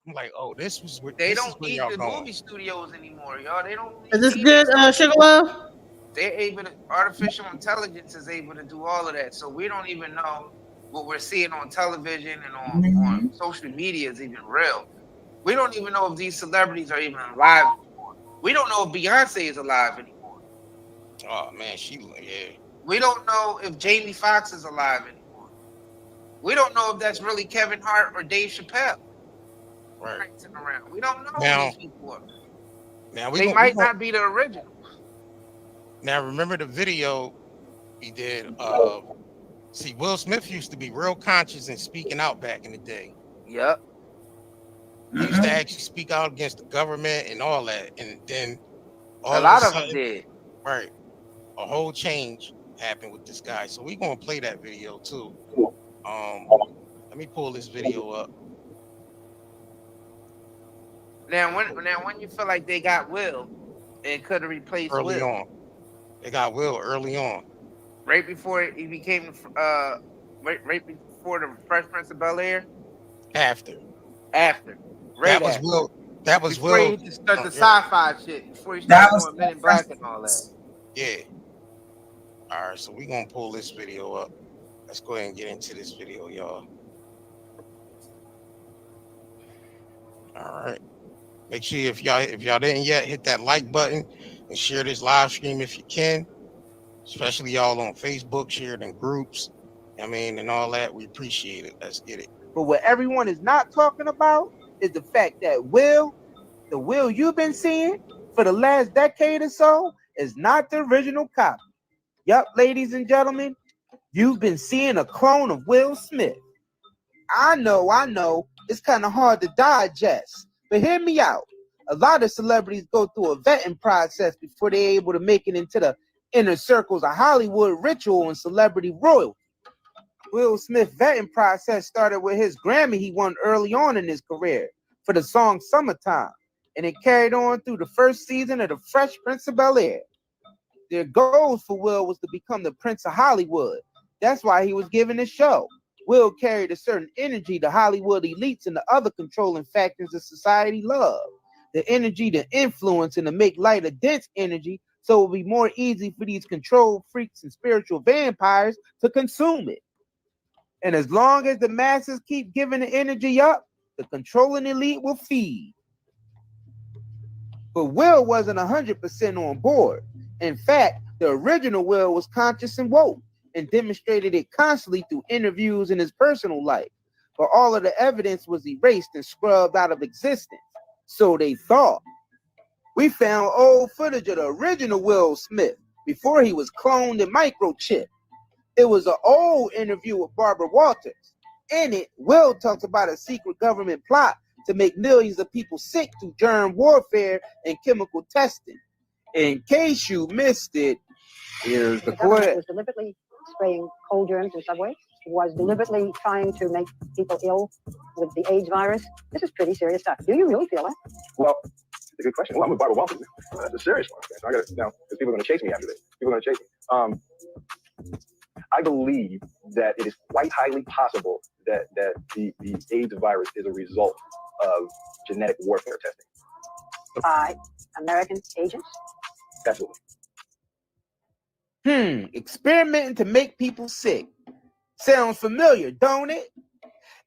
I'm like, oh, They this is don't where need y'all the going. movie studios anymore, y'all. They don't Is need this TV good, Sugar studios. Love? They're able to, artificial intelligence is able to do all of that. So we don't even know what we're seeing on television and on Mm-hmm. social media is even real. We don't even know if these celebrities are even alive anymore. We don't know if Beyonce is alive anymore. Oh man, yeah, We don't know if Jamie Foxx is alive anymore. We don't know if that's really Kevin Hart or Dave Chappelle right. prancing around. We don't know who Now, these people are. now They we might going not be the original. now remember the video he did. See, Will Smith used to be real conscious and speaking out back in the day. Yep. He used to actually speak out against the government and all that, and then A all of a lot of them sudden, did. right, a whole change happened with this guy. So we gonna play that video too. Um, Let me pull this video up Now when you feel like they got Will, it could have replaced early Will. on. They got Will early on. Right before he became right before the Fresh Prince of Bel Air. After After, right that was after, Will. That was before Will. he just start the Yeah, sci-fi shit. Before he That started was doing Men in Black and all that. yeah. All right, so we gonna pull this video up. Let's go ahead and get into this video, y'all. All right. Make sure if y'all didn't yet, hit that like button and share this live stream if you can, especially y'all on Facebook, share it in groups. I mean, and all that. We appreciate it. Let's get it. But what everyone is not talking about is the fact that the Will you've been seeing for the last decade or so, is not the original copy. Yup, ladies and gentlemen, you've been seeing a clone of Will Smith. I know, it's kind of hard to digest, but hear me out. A lot of celebrities go through a vetting process before they're able to make it into the inner circles of Hollywood ritual and celebrity royalty. Will Smith's vetting process started with his Grammy he won early on in his career for the song Summertime, and it carried on through the first season of The Fresh Prince of Bel Air. Their goals for Will was to become the Prince of Hollywood. That's why he was given the show. Will carried a certain energy the Hollywood elites and the other controlling factors of society love. The energy to influence and to make light a dense energy so it will be more easy for these control freaks and spiritual vampires to consume it. And as long as the masses keep giving the energy up, the controlling elite will feed. But Will wasn't 100% on board. In fact, the original Will was conscious and woke and demonstrated it constantly through interviews in his personal life. But all of the evidence was erased and scrubbed out of existence. So they thought. We found old footage of the original Will Smith before he was cloned and microchipped. It was an old interview with Barbara Walters. In it, Will talks about a secret government plot to make millions of people sick through germ warfare and chemical testing. In case you missed it, here's the clip. Was deliberately spraying cold germs in subways. Was deliberately trying to make people ill with the AIDS virus. This is pretty serious stuff. Do you really feel that? Well, it's a good question. Well, I'm with Barbara Walters. That's a serious one. So I got to now because people are going to chase me after this. People are going to chase me. I believe that it is quite highly possible that the AIDS virus is a result of genetic warfare testing. By American agents? Absolutely. Experimenting to make people sick. Sounds familiar, don't it?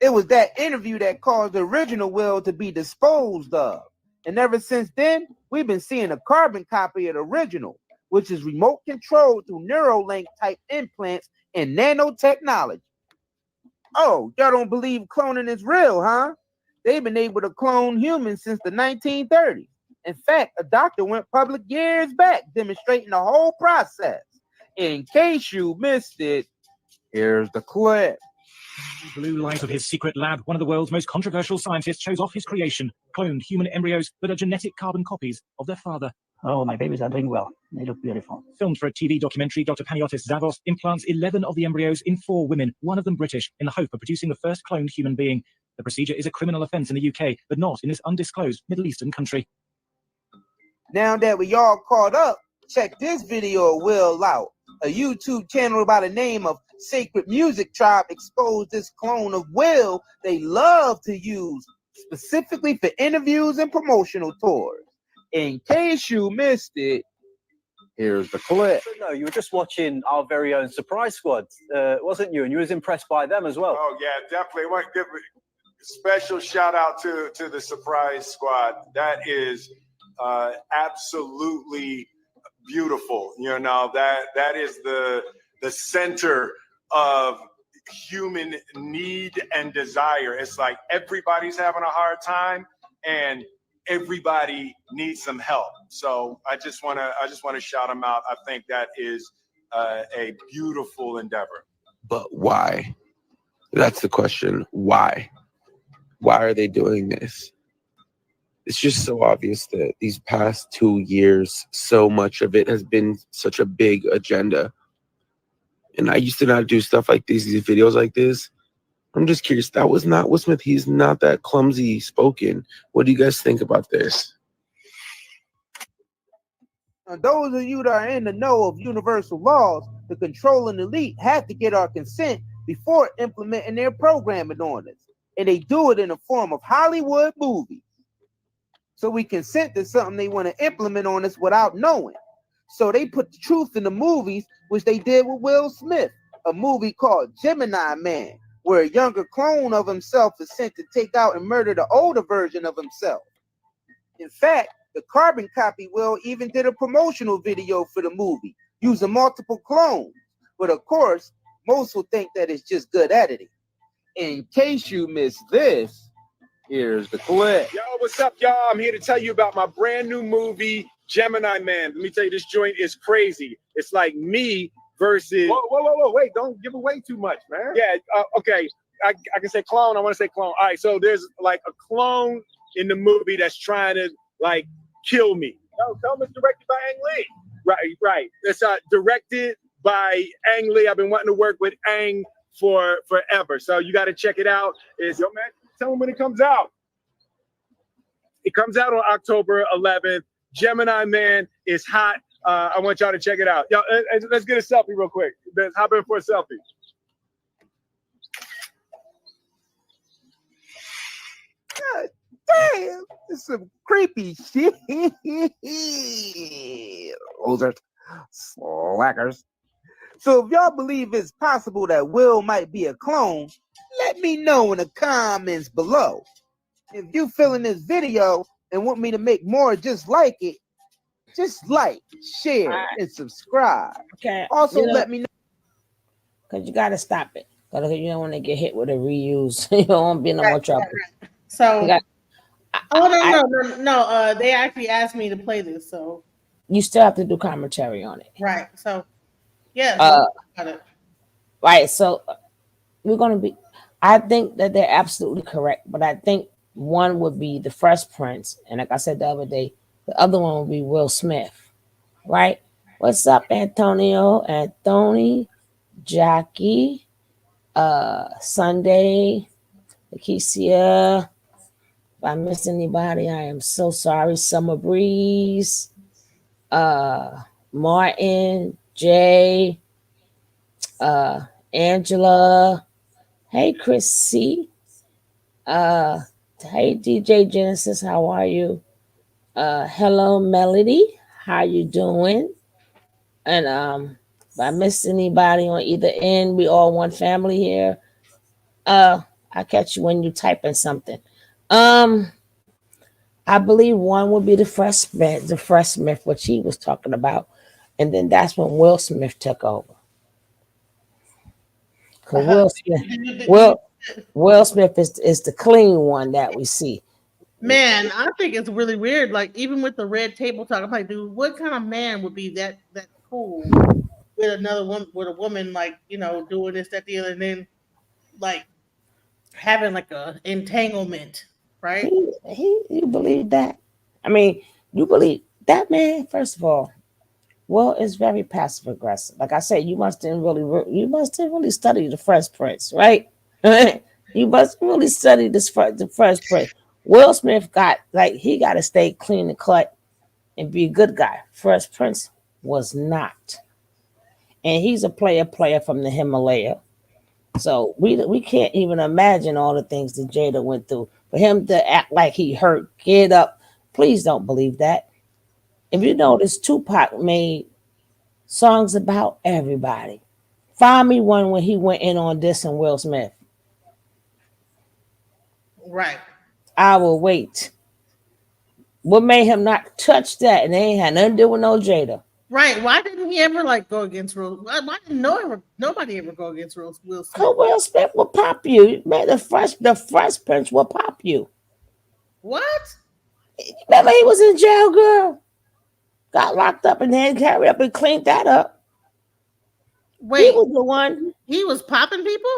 It was that interview that caused the original Will to be disposed of. And ever since then, we've been seeing a carbon copy of the original, which is remote controlled through Neuralink type implants and nanotechnology. Oh, y'all don't believe cloning is real, huh? They've been able to clone humans since the 1930s. In fact, a doctor went public years back demonstrating the whole process. In case you missed it, here's the clip. Blue light of his secret lab, one of the world's most controversial scientists shows off his creation, cloned human embryos that are genetic carbon copies of their father. Oh, my babies are doing well. They look beautiful. Filmed for a TV documentary, Dr. Panagiotis Zavos implants 11 of the embryos in 4 women, one of them British, in the hope of producing the first cloned human being. The procedure is a criminal offence in the UK, but not in this undisclosed Middle Eastern country. Now that we all caught up, check this video of Will out. A YouTube channel by the name of Sacred Music Tribe exposed this clone of Will they love to use specifically for interviews and promotional tours. In case you missed it, here's the clip. No, you were just watching our very own Surprise Squad, wasn't you? And you was impressed by them as well. Oh yeah, definitely. I want to give a special shout out to the Surprise Squad. That is absolutely beautiful. You know, that is the center of human need and desire. It's like everybody's having a hard time and everybody needs some help. So I just want to shout them out. I think that is a beautiful endeavor. But why? That's the question. Why? Why are they doing this? It's just so obvious that these past 2 years, so much of it has been such a big agenda. And I used to not do stuff like these videos like this. I'm just curious. That was not Will Smith. He's not that clumsy spoken. What do you guys think about this? Now, those of you that are in the know of universal laws, the controlling elite have to get our consent before implementing their programming on us. And they do it in the form of Hollywood movies. So we consent to something they want to implement on us without knowing. So they put the truth in the movies, which they did with Will Smith, a movie called Gemini Man, where a younger clone of himself is sent to take out and murder the older version of himself. In fact, the carbon copy Will even did a promotional video for the movie, using multiple clones. But of course, most will think that it's just good editing. In case you missed this, here's the clip. Yo, what's up, y'all? I'm here to tell you about my brand new movie, Gemini Man. Let me tell you, this joint is crazy. It's like me versus... Whoa, wait, don't give away too much, man. Yeah, okay, I can say clone, I want to say clone. All right, so there's like a clone in the movie that's trying to like kill me. No, tell them it's directed by Ang Lee. Right. It's directed by Ang Lee. I've been wanting to work with Ang for forever. So you got to check it out. Yo, man, tell them when it comes out. It comes out on October 11th. Gemini Man is hot. I want y'all to check it out. Yo, let's get a selfie real quick. Let's hop in for a selfie. God damn, this is some creepy shit. Those are slackers. So if y'all believe it's possible that Will might be a clone, let me know in the comments below. If you feeling this video and want me to make more just like it, just like, share, and subscribe. Okay. Also, let me know. Because you got to stop it. Because you don't want to get hit with a reuse. You don't want to be in no more trouble. Right. So, no. They actually asked me to play this. So, you still have to do commentary on it. Right. So, yeah. Right. So, we're going to be, I think that they're absolutely correct. But I think one would be the Fresh Prince. And like I said the other day, the other one would be Will Smith. Right? What's up, Antonio? Anthony, Jackie, Sunday, Lakeisha. If I missed anybody, I am so sorry. Summer Breeze, Martin, Jay, Angela. Hey, Chris C. Hey, DJ Genesis, how are you? Hello, Melody, how you doing? And if I missed anybody on either end, we all one family here. I catch you when you typing something. I believe one would be the Fresh Smith, which he was talking about, and then that's when Will Smith took over. Because Will Smith is the clean one that we see. Man, I think it's really weird. Like even with the red table talk, I'm like, dude, what kind of man would be that cool with another woman, with a woman like doing this, that, the other, and then like having like a entanglement, right? You believe that? I mean, you believe that, man? First of all, Will is very passive aggressive. Like I said, you must have really studied the Fresh Prince, right? You must really study the Fresh Prince. Will Smith he got to stay clean and cut and be a good guy. Fresh Prince was not, and he's a player from the Himalaya. So we can't even imagine all the things that Jada went through. For him to act like he hurt, get up. Please don't believe that. If you notice, Tupac made songs about everybody. Find me one when he went in on dissing Will Smith. Right. I will wait. What made him not touch that? And they ain't had nothing to do with no Jada. Right. Why didn't he ever like go against Will? Why didn't nobody ever go against Will Smith? Cause Will Smith will pop you. Man, the fresh Prince will pop you. What? Remember he was in jail, girl. Got locked up and then carried up and cleaned that up. Wait, he was the one. He was popping people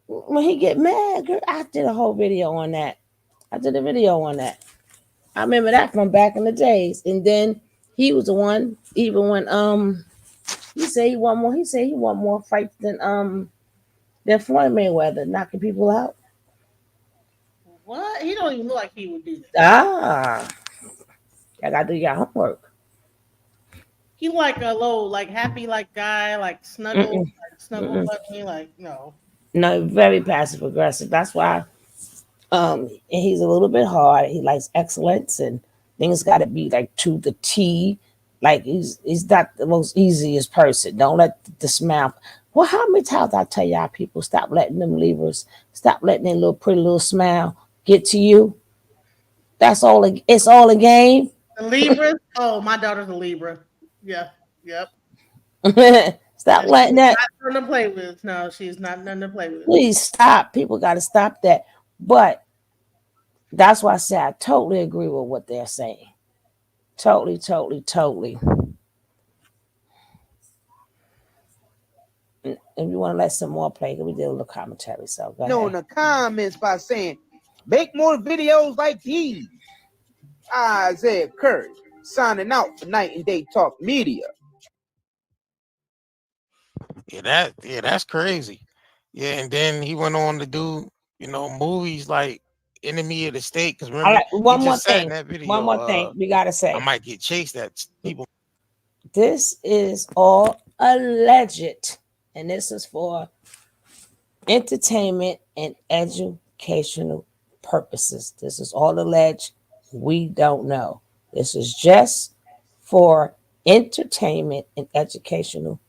when he get mad. Girl, I did a whole video on that. I remember that from back in the days. And then he was the one. Even when he said he want more. He said he want more fights than Floyd Mayweather, knocking people out. What? He don't even look like he would do that. I gotta do your homework. He like a little like happy like guy, like snuggle me, like no. No, very passive aggressive. That's why and he's a little bit hard. He likes excellence and things gotta be like to the T. Like he's not the most easiest person. Don't let the smile. Well, how many times I tell y'all people stop letting them Libras, stop letting their little pretty little smile get to you. That's all. It's all a game. The Libras. Oh, my daughter's a Libra. Yeah. Yep. Stop letting that. Not nothing to play with. No, she's not nothing to play with. Please stop. People got to stop that. But that's why I say I totally agree with what they're saying. Totally. If you want to let some more play, we did a little commentary. So go ahead. In the comments by saying, make more videos like these. Isaiah Curry signing out for Night and Day Talk Media. Yeah, that's crazy. Yeah, and then he went on to do, movies like Enemy of the State. Because remember, one more thing. That video, one more thing we gotta say. I might get chased at people. This is all alleged, and this is for entertainment and educational purposes. This is all alleged. We don't know. This is just for entertainment and educational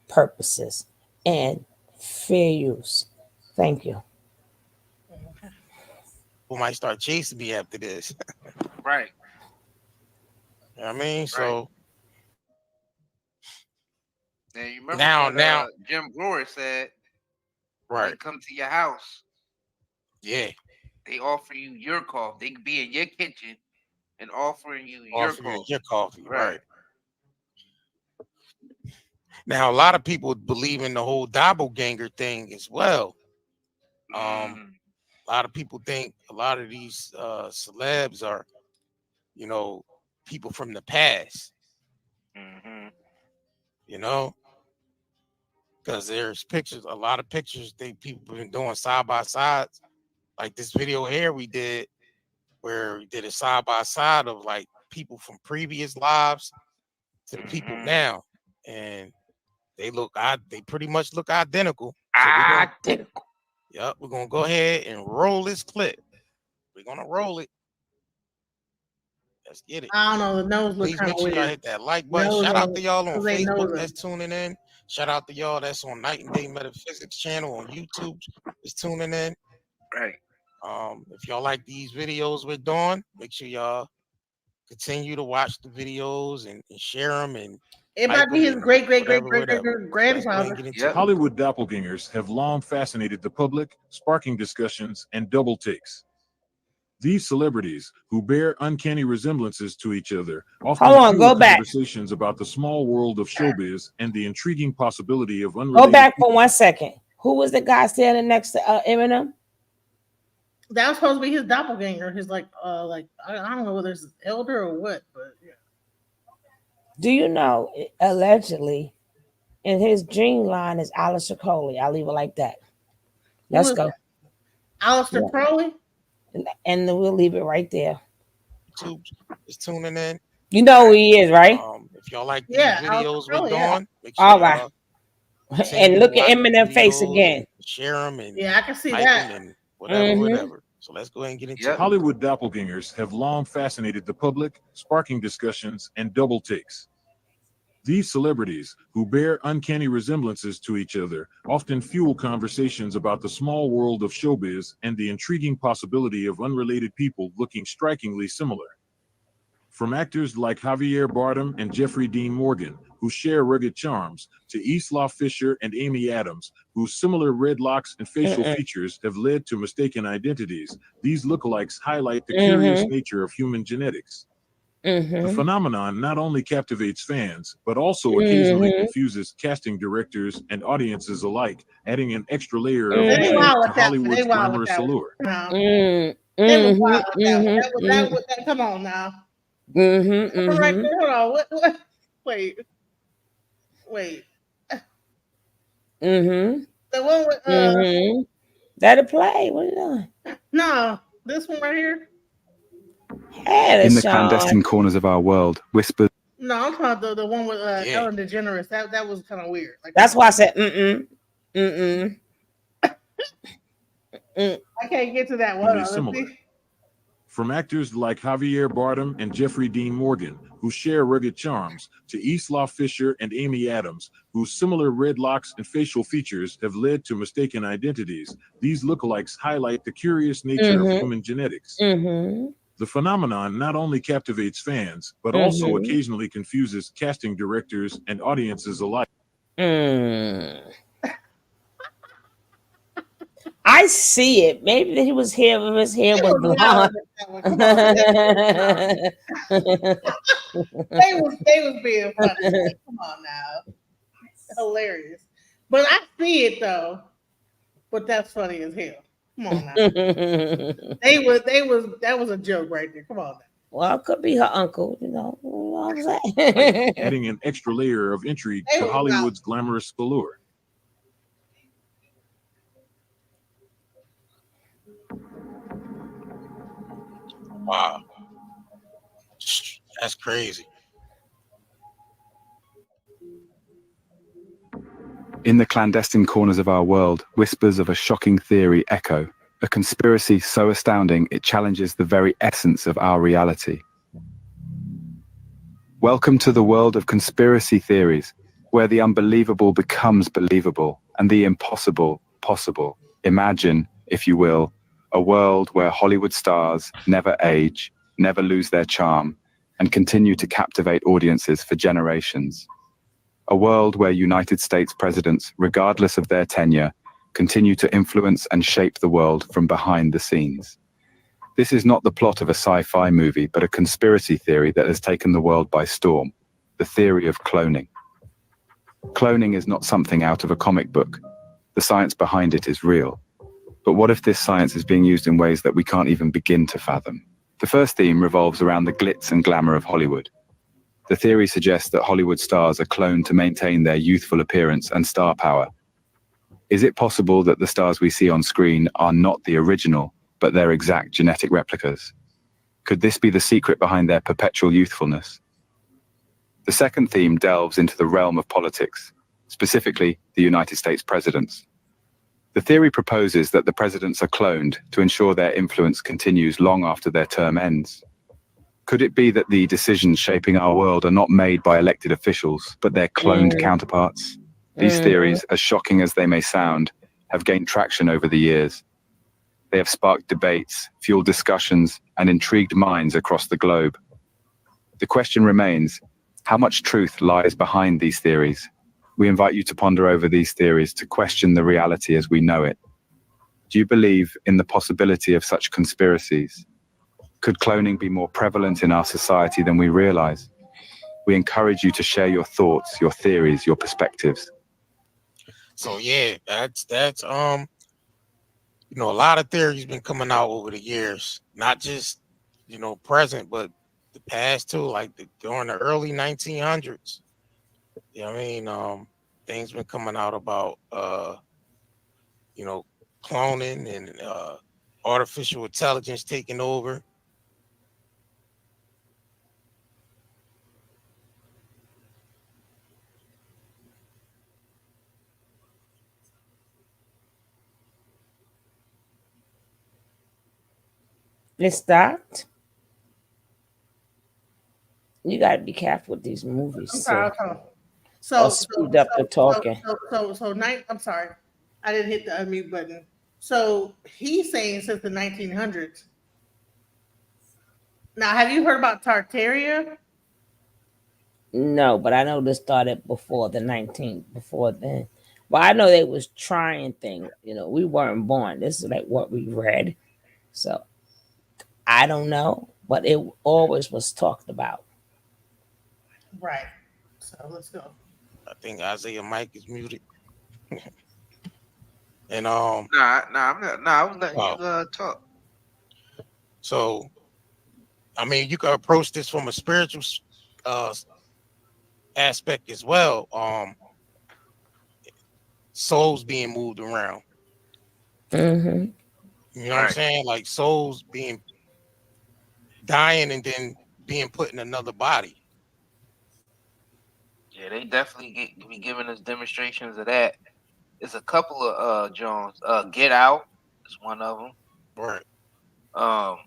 purposes and fair use. Thank you. Who might start chasing me after this? Right. You know what I mean? So now you remember now Jim Brewer said, right, they come to your house. Yeah. They offer you your coffee. They could be in your kitchen and offering you your coffee. Right. Now a lot of people believe in the whole doppelganger thing as well. A lot of people think a lot of these celebs are, people from the past. Because there's pictures, a lot of pictures people been doing side by sides, like this video here we did, where we did a side by side of like people from previous lives to the people now, and they pretty much look identical. So we're gonna go ahead and roll this clip. We're gonna roll it. Let's get it. I don't know. The nose look Please kind make of sure weird. y'all hit that like button. Shout out to y'all on Facebook that's tuning in. Shout out to y'all that's on Night and Day Metaphysics channel on YouTube is tuning in. Right. If y'all like these videos we're doing, make sure y'all continue to watch the videos and share them. And it might be his great grandfather. Hollywood doppelgangers have long fascinated the public, sparking discussions and double takes. These celebrities, who bear uncanny resemblances to each other, often fuel conversations about the small world of showbiz and the intriguing possibility of unrelated. Go back for 1 second. Who was the guy standing next to Eminem? That was supposed to be his doppelganger. His I don't know whether it's elder or what, but yeah. Do you know, allegedly, in his gene line is Aleister Crowley. I'll leave it like that. Let's go. Aleister Crowley? And we'll leave it right there. YouTube is tuning in. You know who he is, right? If y'all like these videos we're doing, make sure all right. And look at Eminem face again. Share them and I can see that. And whatever. So let's go ahead and get into Yep. it. Hollywood doppelgangers have long fascinated the public, sparking discussions and double takes. These celebrities, who bear uncanny resemblances to each other, often fuel conversations about the small world of showbiz and the intriguing possibility of unrelated people looking strikingly similar. From actors like Javier Bardem and Jeffrey Dean Morgan, who share rugged charms, to Isla Fisher and Amy Adams, whose similar red locks and facial features have led to mistaken identities, these lookalikes highlight the curious nature of human genetics. The phenomenon not only captivates fans, but also occasionally confuses casting directors and audiences alike, adding an extra layer of They intrigue wild to with that one. They Hollywood's wild with glamorous that one. allure. No. They was wild with that one. That was that. Come on now. Right there. Hold on. What? Wait. The one with That'll play. What are you doing? no, this one right here. In the clandestine corners of our world, whispers. No, I'm talking about the one with Ellen DeGeneres. That was kind of weird. Like, that's why I said I can't get to that one. Really similar. From actors like Javier Bardem and Jeffrey Dean Morgan, who share rugged charms, to Isla Fisher and Amy Adams, whose similar red locks and facial features have led to mistaken identities, these lookalikes highlight the curious nature of human genetics. The phenomenon not only captivates fans, but also occasionally confuses casting directors and audiences alike. I see it. Maybe he was here when his hair was blonde. They was being funny. Come on now. Hilarious. But I see it though. But that's funny as hell. Come on now. That was a joke right there. Come on now. Well, it could be her uncle, you know what I'm saying? Adding an extra layer of intrigue to Hollywood's glamorous allure. Wow. That's crazy. In the clandestine corners of our world, whispers of a shocking theory echo, a conspiracy so astounding it challenges the very essence of our reality. Welcome to the world of conspiracy theories, where the unbelievable becomes believable and the impossible possible. Imagine, if you will, a world where Hollywood stars never age, never lose their charm, and continue to captivate audiences for generations. A world where United States presidents, regardless of their tenure, continue to influence and shape the world from behind the scenes. This is not the plot of a sci-fi movie, but a conspiracy theory that has taken the world by storm, the theory of cloning. Cloning is not something out of a comic book. The science behind it is real. But what if this science is being used in ways that we can't even begin to fathom? The first theme revolves around the glitz and glamour of Hollywood. The theory suggests that Hollywood stars are cloned to maintain their youthful appearance and star power. Is it possible that the stars we see on screen are not the original, but their exact genetic replicas? Could this be the secret behind their perpetual youthfulness? The second theme delves into the realm of politics, specifically the United States presidents. The theory proposes that the presidents are cloned to ensure their influence continues long after their term ends. Could it be that the decisions shaping our world are not made by elected officials, but their cloned counterparts? These theories, as shocking as they may sound, have gained traction over the years. They have sparked debates, fueled discussions, and intrigued minds across the globe. The question remains, how much truth lies behind these theories? We invite you to ponder over these theories, to question the reality as we know it. Do you believe in the possibility of such conspiracies? Could cloning be more prevalent in our society than we realize? We encourage you to share your thoughts, your theories, your perspectives. So yeah, that's a lot of theories been coming out over the years, not just present, but the past too, like during the early 1900s. You know what I mean? Things been coming out about cloning and artificial intelligence taking over. It stopped. You got to be careful with these movies, I'm sorry. sis. Or So, so, speed up the so, so, talking. I'm sorry. I didn't hit the unmute button. So he's saying since the 1900s. Now, have you heard about Tartaria? No, but I know this started before the 19th, before then. But I know they was trying things. We weren't born. This is like what we read. So I don't know, but it always was talked about. Right. So let's go. I think Isaiah Mike is muted. And I'm not. Nah, I was letting you oh, talk. so I mean, you can approach this from a spiritual uh aspect as well. Souls being moved around. Mm-hmm. You know what I'm Right. saying? Like souls being dying and then being put in another body. Yeah, they definitely be giving us demonstrations of that. There's a couple of Jones. Get Out is one of them. Right. Um,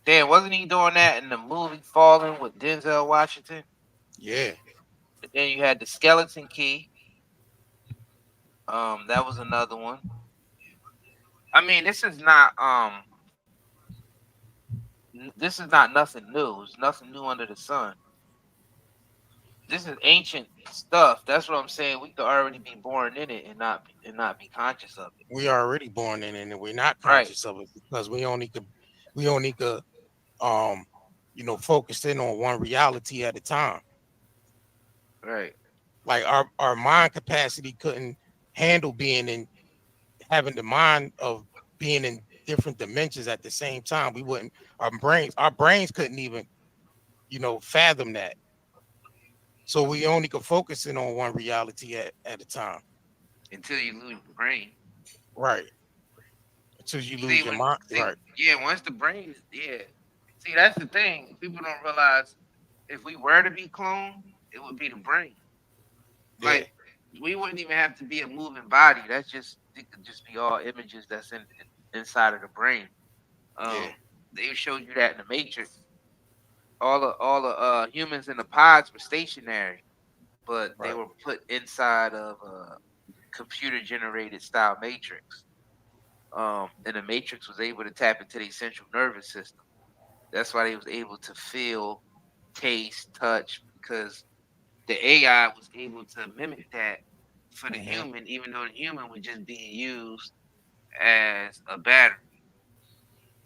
Dan, wasn't he doing that in the movie Fallen with Denzel Washington? Yeah. And then you had the Skeleton Key. That was another one. I mean, this is not nothing new. It's nothing new under the sun. This is ancient stuff. That's what I'm saying. We could already be born in it and not be conscious of it. We are already born in it and we're not Right. conscious of it because we only could um focus in on one reality at a time. Right. Like our mind capacity couldn't handle being in having the mind of being in different dimensions at the same time. We wouldn't our brains couldn't even fathom that. So we only could focus in on one reality at a time. Until you lose your brain. Right. Until you See, lose your mind. Right. once the brain is dead. See, that's the thing. People don't realize if we were to be cloned, it would be the brain. Yeah. Like we wouldn't even have to be a moving body. It could just be all images that's inside of the brain. Yeah. They showed you that in the Matrix. All the humans in the pods were stationary, but they Right. were put inside of a computer generated style matrix. And the matrix was able to tap into their central nervous system. That's why they was able to feel, taste, touch, because the AI was able to mimic that for the Hmm. human, even though the human was just being used as a battery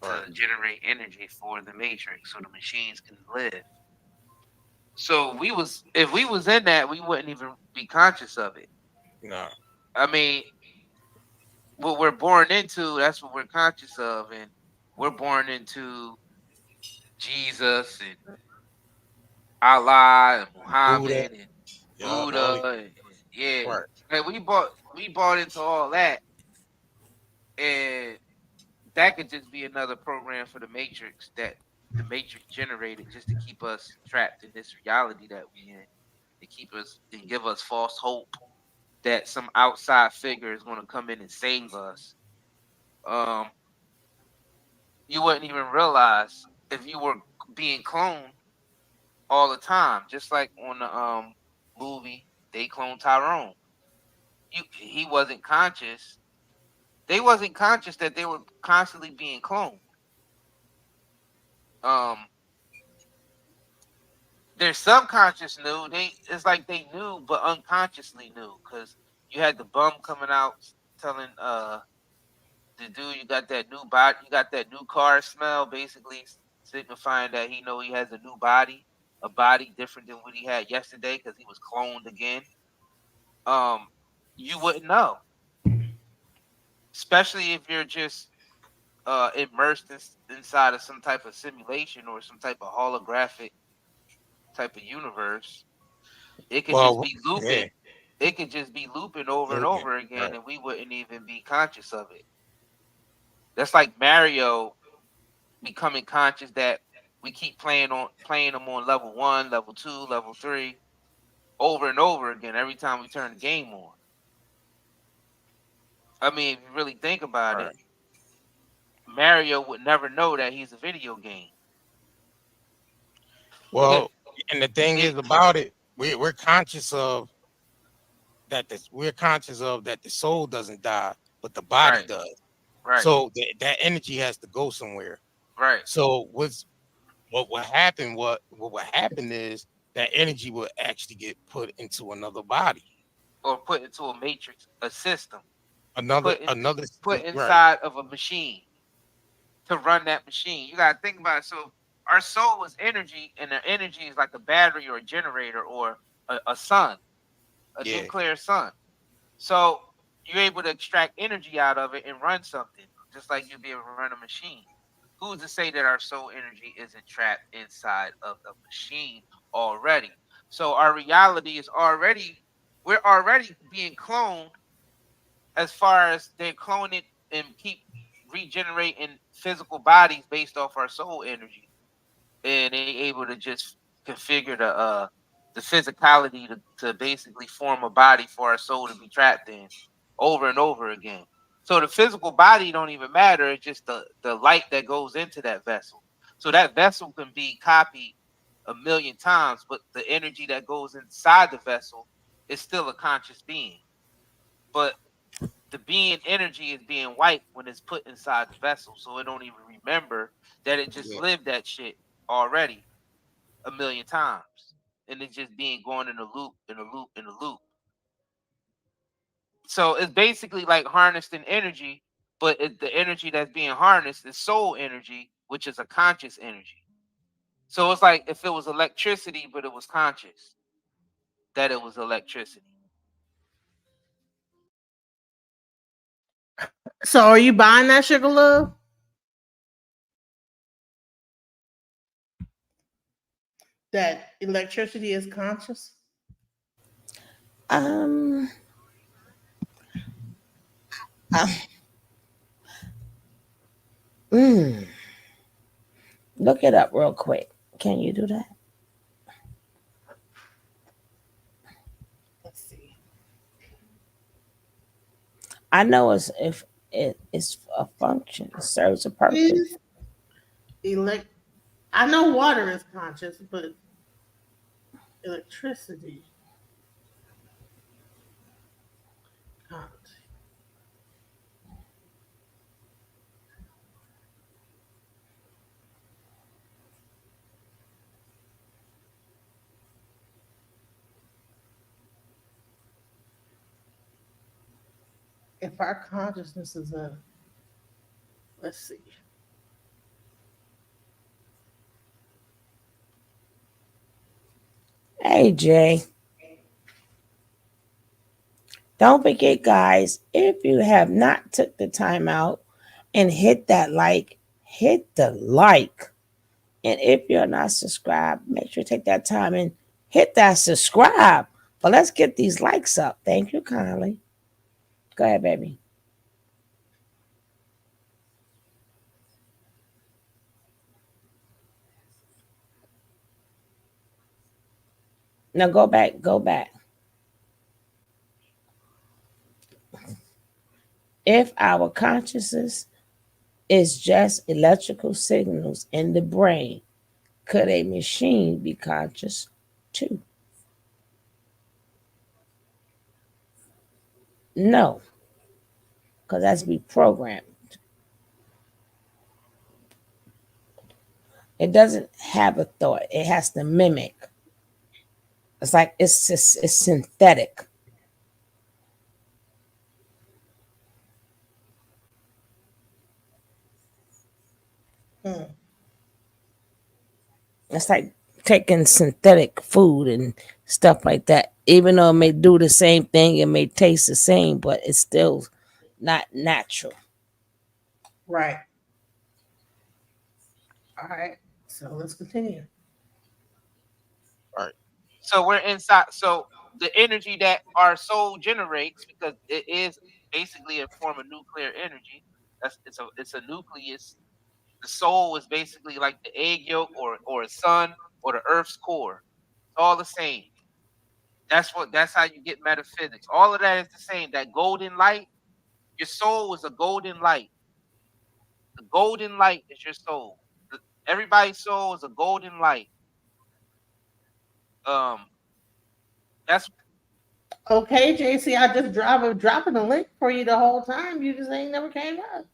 Right. to generate energy for the matrix so the machines can live. So if we was in that, we wouldn't even be conscious of it. No. I mean, what we're born into, that's what we're conscious of, and we're born into Jesus and Allah and Buddha. Muhammad and Yeah. All the, Buddha, and yeah, right. like we bought into all that, and that could just be another program for the Matrix that the Matrix generated just to keep us trapped in this reality that we in, to keep us and give us false hope that some outside figure is going to come in and save us. Um, you wouldn't even realize if you were being cloned all the time, just like on the movie they cloned Tyrone. He wasn't conscious. They wasn't conscious that they were constantly being cloned. Um, their subconscious knew. It's like they knew, but unconsciously knew, because you had the bum coming out telling the dude, you got that new body, you got that new car smell, basically signifying that he know he has a new body, a body different than what he had yesterday because he was cloned again. Um, you wouldn't know, especially if you're just immersed inside of some type of simulation or some type of holographic type of universe. It could just Well, be looping. yeah. It could just be looping over and Looping. over again, Right. and we wouldn't even be conscious of it. That's like Mario becoming conscious that we keep playing them on level 1, level 2, level 3 over and over again every time we turn the game on. I mean, if you really think about it, Right. Mario would never know that he's a video game. Well, and the thing It, is about it, we're conscious of we're conscious of that the soul doesn't die, but the body right, does. right, So that energy has to go somewhere. right. So what will happen? What will happen is that energy will actually get put into another body, Or put into a matrix, a system, another put in, another put right. inside of a machine to run that machine. You gotta think about it. So our soul is energy, and the energy is like a battery or a generator or a sun, a Yeah, nuclear sun. So you're able to extract energy out of it and run something, just like you'll be able to run a machine. Who's to say that our soul energy isn't trapped inside of a machine already? So our reality is already, we're already being cloned, as far as they're cloning and keep regenerating physical bodies based off our soul energy, and they able to just configure the physicality to basically form a body for our soul to be trapped in over and over again. So the physical body don't even matter. It's just the light that goes into that vessel. So that vessel can be copied a million times, but the energy that goes inside the vessel is still a conscious being. But the being energy is being wiped when it's put inside the vessel, so it don't even remember that it just yeah. lived that shit already a million times, and it's just being going in a loop, in a loop, in a loop. So it's basically like harnessing energy, but the energy that's being harnessed is soul energy, which is a conscious energy. So it's like if it was electricity, but it was conscious that it was electricity. So are you buying that, Sugar Love? That electricity is conscious? Um, uh, mm, look it up real quick. Can you do that? Let's see. I know it's if it's a function, it serves a purpose. Is elect I know water is conscious, but electricity can't. If our consciousness is a, let's see. Hey Jay, don't forget, guys, if you have not took the time out and hit that like, hit the like. And if you're not subscribed, make sure to take that time and hit that subscribe. But let's get these likes up. Thank you kindly. Go ahead, baby. Now go back, go back. If our consciousness is just electrical signals in the brain, could a machine be conscious too? No, because that's be programmed. It doesn't have a thought. It has to mimic. It's like it's just, it's synthetic. Hmm. It's like taking synthetic food and stuff like that. Even though it may do the same thing, it may taste the same, but it's still not natural. Right. All right. So let's continue. All right. So we're inside. So the energy that our soul generates, because it is basically a form of nuclear energy. It's a nucleus. The soul is basically like the egg yolk or a sun or the earth's core. It's all the same. That's how you get metaphysics. All of that is the same. That golden light, your soul is a golden light. The golden light is your soul. Everybody's soul is a golden light. Um, that's Okay, JC, I just dropping the link for you the whole time. You just ain't never came up.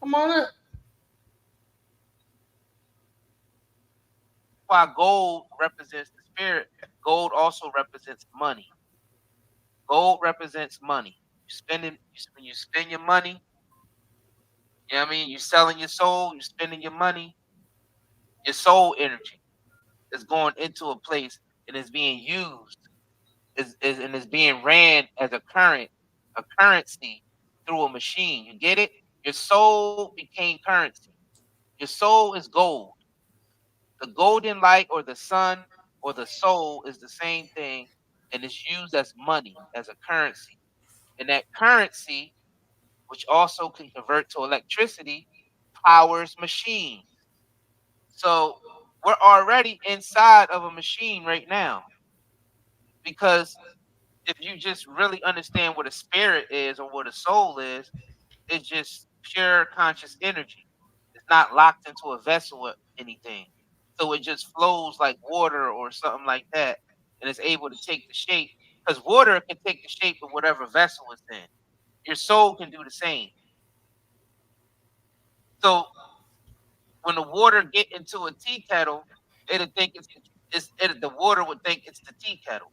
Come on up. why gold represents the spirit. Gold also represents money. Gold represents money. When you spend your money, you know what I mean? You're selling your soul, you're spending your money, your soul energy is going into a place and is being used and is being ran as a currency through a machine. You get it? Your soul became currency. Your soul is gold. The golden light or the sun or the soul is the same thing and is used as money, as a currency. And that currency, which also can convert to electricity, powers machines. So we're already inside of a machine right now because if you just really understand what a spirit is or what a soul is, it's just pure conscious energy. It's not locked into a vessel or anything. So it just flows like water or something like that. And it's able to take the shape. Because water can take the shape of whatever vessel it's in. Your soul can do the same. So when the water get into a tea kettle, it'll think the water would think it's the tea kettle.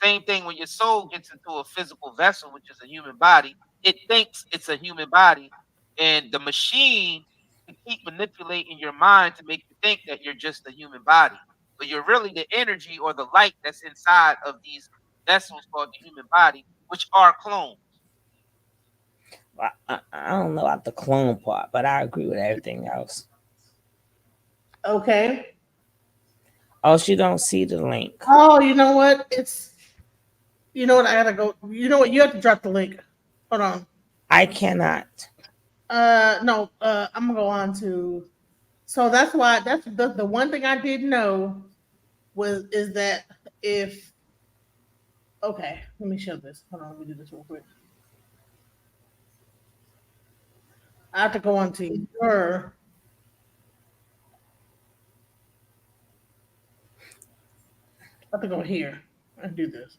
Same thing when your soul gets into a physical vessel, which is a human body, it thinks it's a human body, and the machine can keep manipulating your mind to make you think that you're just a human body, but you're really the energy or the light that's inside of these vessels called the human body, which are clones. I don't know about the clone part, but I agree with everything else. Okay. Oh, she don't see the link. Oh, you know what? You know what? I gotta go. You know what? You have to drop the link. Hold on. I cannot. No. I'm gonna go on to. So that's why that's the one thing I didn't know is that if okay, let me show this. Hold on, let me do this real quick. I have to go on to your. I have to go here and do this.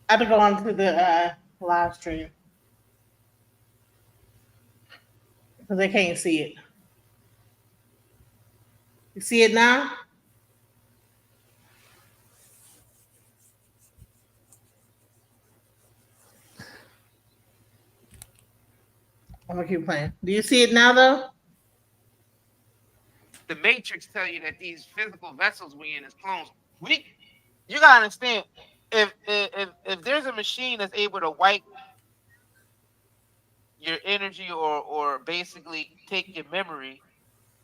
I have to go on to the live stream because they can't see it. You see it now? I'm gonna keep playing. Do you see it now though? The Matrix tell you that these physical vessels we in is clones. You gotta understand if there's a machine that's able to wipe your energy or basically take your memory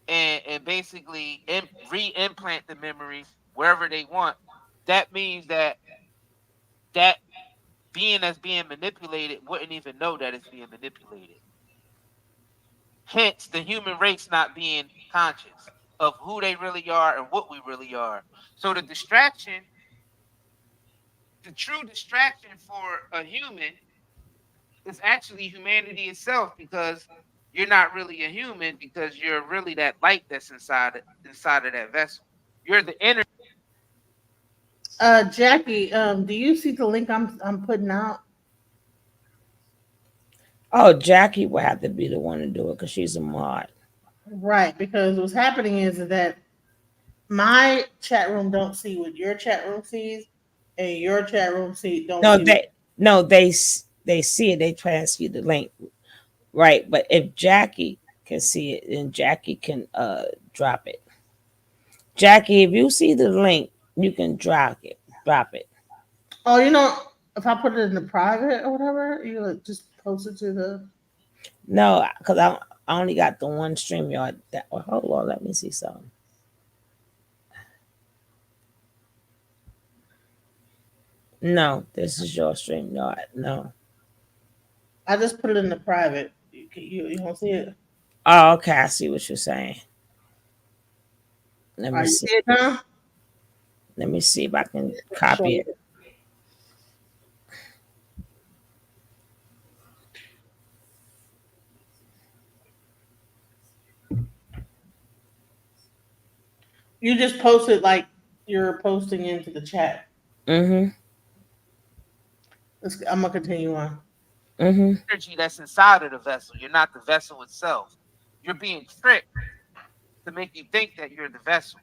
and basically re-implant the memory wherever they want, that means that being that's being manipulated wouldn't even know that it's being manipulated. Hence, the human race not being conscious of who they really are and what we really are. So the true distraction for a human is actually humanity itself because you're not really a human because you're really that light that's inside of that vessel. You're the energy. Jackie, do you see the link I'm putting out? Oh, Jackie will have to be the one to do it because she's a mod. Right, because what's happening is that my chat room don't see what your chat room sees, and your chat room don't No, see. they see it. They transfer the link, right? But if Jackie can see it, then Jackie can drop it. Jackie, if you see the link, you can drop it. Drop it. Oh, you know, if I put it in the private or whatever, you like just post it to the. No, because I only got the one StreamYard. Hold on, let me see something. No, this is your StreamYard. No. I just put it in the private. You don't see it. Oh, okay. I see what you're saying. Let me You see. see it now? Let me see if I can copy it. You just posted like you're posting into the chat. Mm-hmm. I'm gonna continue on. Mm-hmm. Energy that's inside of the vessel. You're not the vessel itself. You're being tricked to make you think that you're the vessel.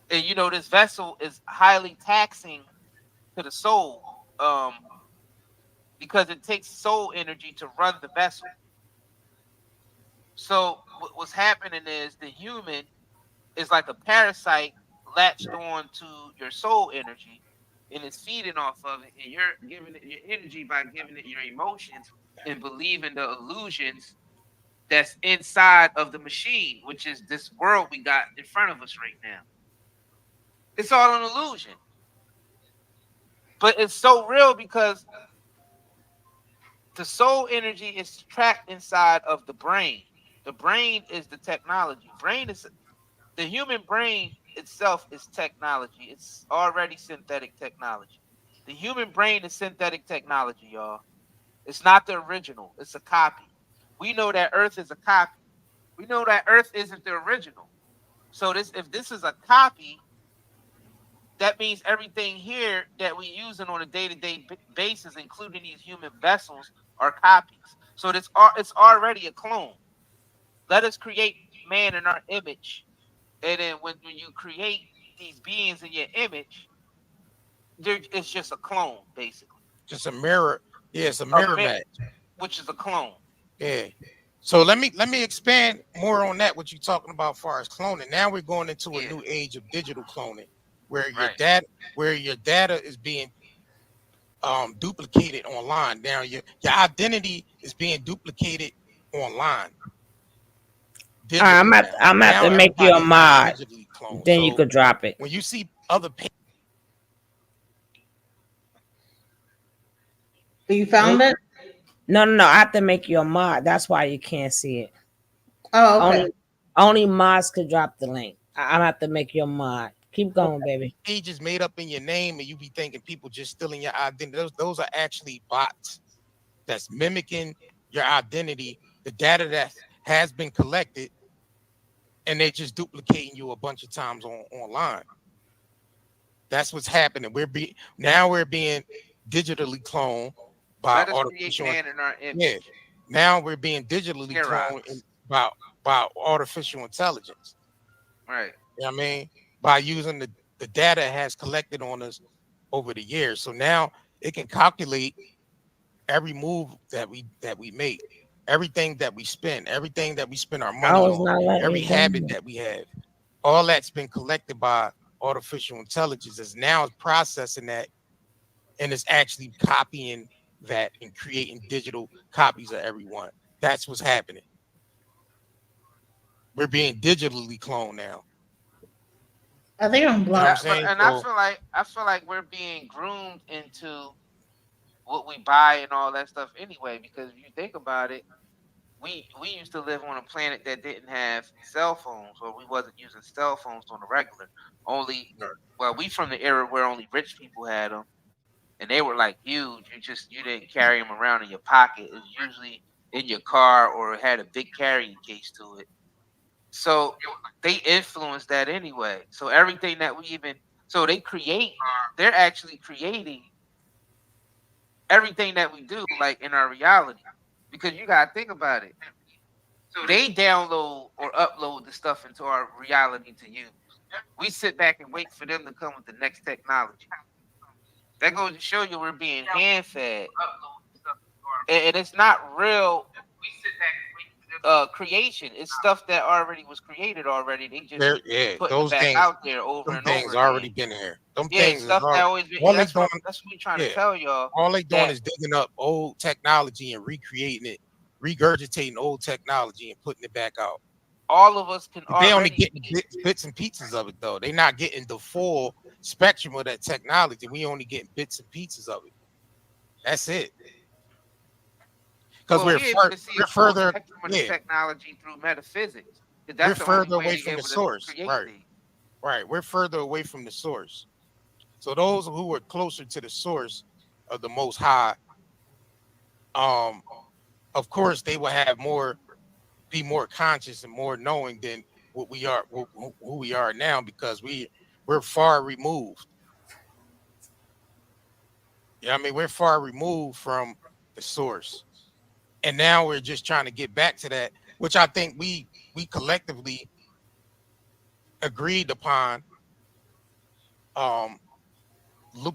And you know this vessel is highly taxing to the soul, because it takes soul energy to run the vessel. So what's happening is the human is like a parasite latched on to your soul energy and it's feeding off of it, and you're giving it your energy by giving it your emotions and believing the illusions that's inside of the machine, which is this world we got in front of us right now. It's all an illusion. But it's so real because the soul energy is trapped inside of the brain. The brain is the technology. Brain is the human brain itself is technology. It's already synthetic technology. The human brain is synthetic technology, y'all. It's not the original. It's a copy. We know that Earth is a copy. We know that Earth isn't the original. So if this is a copy, that means everything here that we using on a day-to-day basis, including these human vessels, are copies. So it's already a clone. Let us create man in our image, and then when you create these beings in your image, it's just a clone, basically. Just a mirror. Yeah, it's a A mirror match. which is a clone. Yeah. So let me expand more on that. What you're talking about, as far as cloning. Now we're going into a new age of digital cloning, where your data is being duplicated online. Now your identity is being duplicated online digitally now. I'm at Now to make you a everybody is being mod. digitally cloned. Then you So could drop it. when you see other You found it? No. I have to make you a mod. That's why you can't see it. Oh, okay. Only mods could drop the link. I'm have to make you a mod. Keep going, baby. pages made up in your name, and you be thinking people just stealing your identity. Those are actually bots that's mimicking your identity, the data that has been collected, and they're just duplicating you a bunch of times online. That's what's happening. We're being digitally cloned by Let us create artificial. man in our Yeah. image. Now we're being digitally cloned Heroes. by artificial intelligence. Right. You know what I mean? By using the data it has collected on us over the years. So now it can calculate every move that we make, everything that we spend, everything that we spend our I money was on, not letting every you do habit it. that we have. All that's been collected by artificial intelligence is now processing that, and it's actually copying that and creating digital copies of everyone. That's what's happening. We're being digitally cloned now. I think I'm You know what I'm blocked. But saying? and So I feel like we're being groomed into what we buy and all that stuff anyway. Because if you think about it, we used to live on a planet that didn't have cell phones, or we wasn't using cell phones on the regular. Only well, we from the era where only rich people had them, and they were like huge. You didn't carry them around in your pocket. It was usually in your car or it had a big carrying case to it. So they influence that anyway. So everything that we even so they're actually creating everything that we do, like in our reality. Because you gotta think about it. They download or upload the stuff into our reality to use. We sit back and wait for them to come with the next technology. That goes to show you we're being hand fed. And it's not real creation. It's stuff that already was created already. They just putting it those back things, out there over them and over things again. already been here. Them Yeah, things is stuff that already always been. all they That's doing. what we trying to Yeah, tell y'all. all they doing That is digging up old technology and recreating it, regurgitating old technology and putting it back out. all of us can But they only already getting bits and pieces of it though. They not getting the full spectrum of that technology. We only getting bits and pieces of it. That's it. Because well, we're able to see we're a full further, spectrum of the yeah, technology through metaphysics. Because we're that's the only further way away they're from the able to source. create Right, things. right. We're further away from the source. So those who are closer to the source of the Most High, um, of course, they will have be more conscious and more knowing than what we are, who we are now, because we're far removed. Yeah, I mean, we're far removed from the source, and now we're just trying to get back to that, which I think we collectively agreed upon. Um,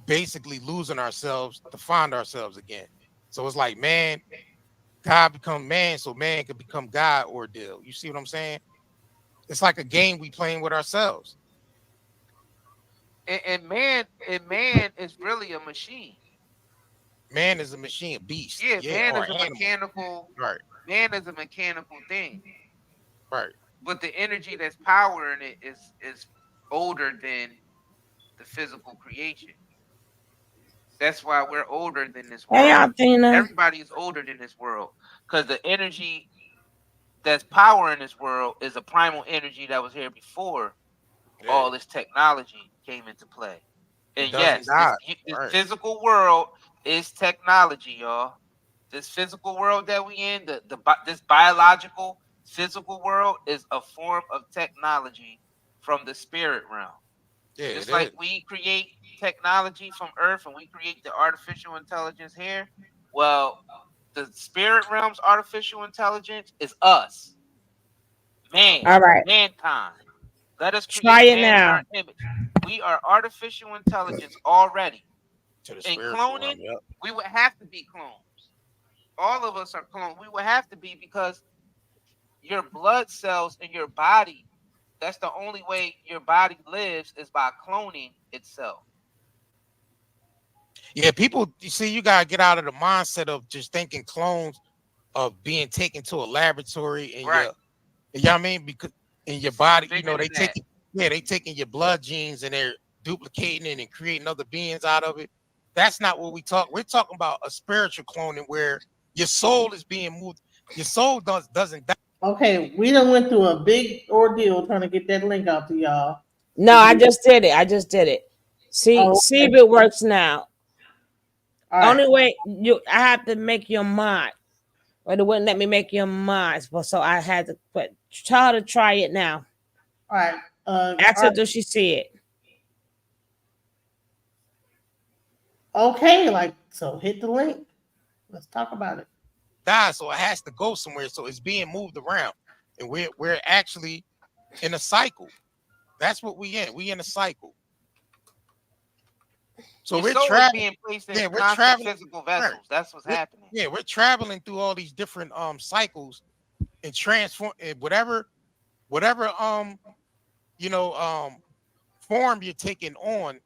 Basically losing ourselves to find ourselves again. So it's like man, God become man, so man could become God ordeal. You see what I'm saying? It's like a game we playing with ourselves. And man is really a machine. Man is a machine, a beast, Yeah, yeah, man or is an a animal. mechanical Right, man is a mechanical thing. right. But the energy that's powering it is older than the physical creation. That's why we're older than this Hey, world. Athena. Everybody is older than this world because the energy that's powering this world is a primal energy that was here before Yeah, all this technology came into play. it And doesn't yes, die. this Right. physical world is technology, y'all. This physical world that we in, this biological physical world is a form of technology from the spirit realm. Yeah, it Just like is. we create technology from Earth and we create the artificial intelligence here, well, the spirit realm's artificial intelligence is us, man, All right. mankind. Let us Try create it man in our now. image. We are artificial intelligence already. To the In spiritual realm. cloning, Yep. we would have to be clones. All of us are clones. We would have to be because your blood cells in your body, that's the only way your body lives is by cloning itself. Yeah, people. You see, you gotta get out of the mindset of just thinking clones of being taken to a laboratory and Right. you know what I mean? Because in your It's even body, bigger they than that. take yeah, they taking your blood genes and they're duplicating it and creating other beings out of it. That's not what we talk. We're talking about a spiritual cloning where your soul is being moved. Your soul doesn't die. Okay, we done went through a big ordeal trying to get that link out to y'all. No, I just did it. I just did it. Oh, See okay. if it works now. All right. Only way I have to make your mind, but it wouldn't let me make your mind. So I had to tell her to try it now. All right. Ask All her right. does she see it. Okay, like so hit the link. Let's talk about it. Die, so it has to go somewhere. So it's being moved around, and we're actually in a cycle. That's what we in. We in a cycle. So Your we're soul is traveling. being placed in Yeah, we're constant traveling. physical Right. vessels. That's what's happening. Yeah, we're traveling through all these different cycles and transform whatever you know form you're taking on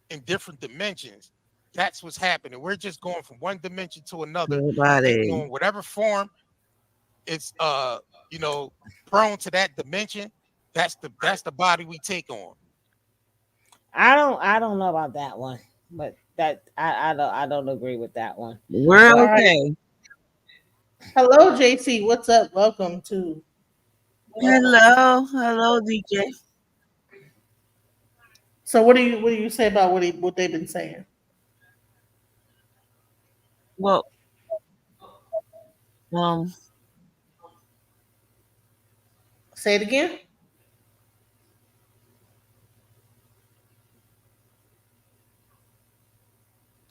in different dimensions. That's what's happening. We're just going from one dimension to another, taking Everybody. on whatever form it's you know prone to that dimension. That's the body we take on. I don't know about that one, but that I don't agree with that one. We're All But right. okay. Hello, JC. What's up? Welcome to. Hello. Hello, DJ. So what do you say about what they've been saying? Well, um, Say it again.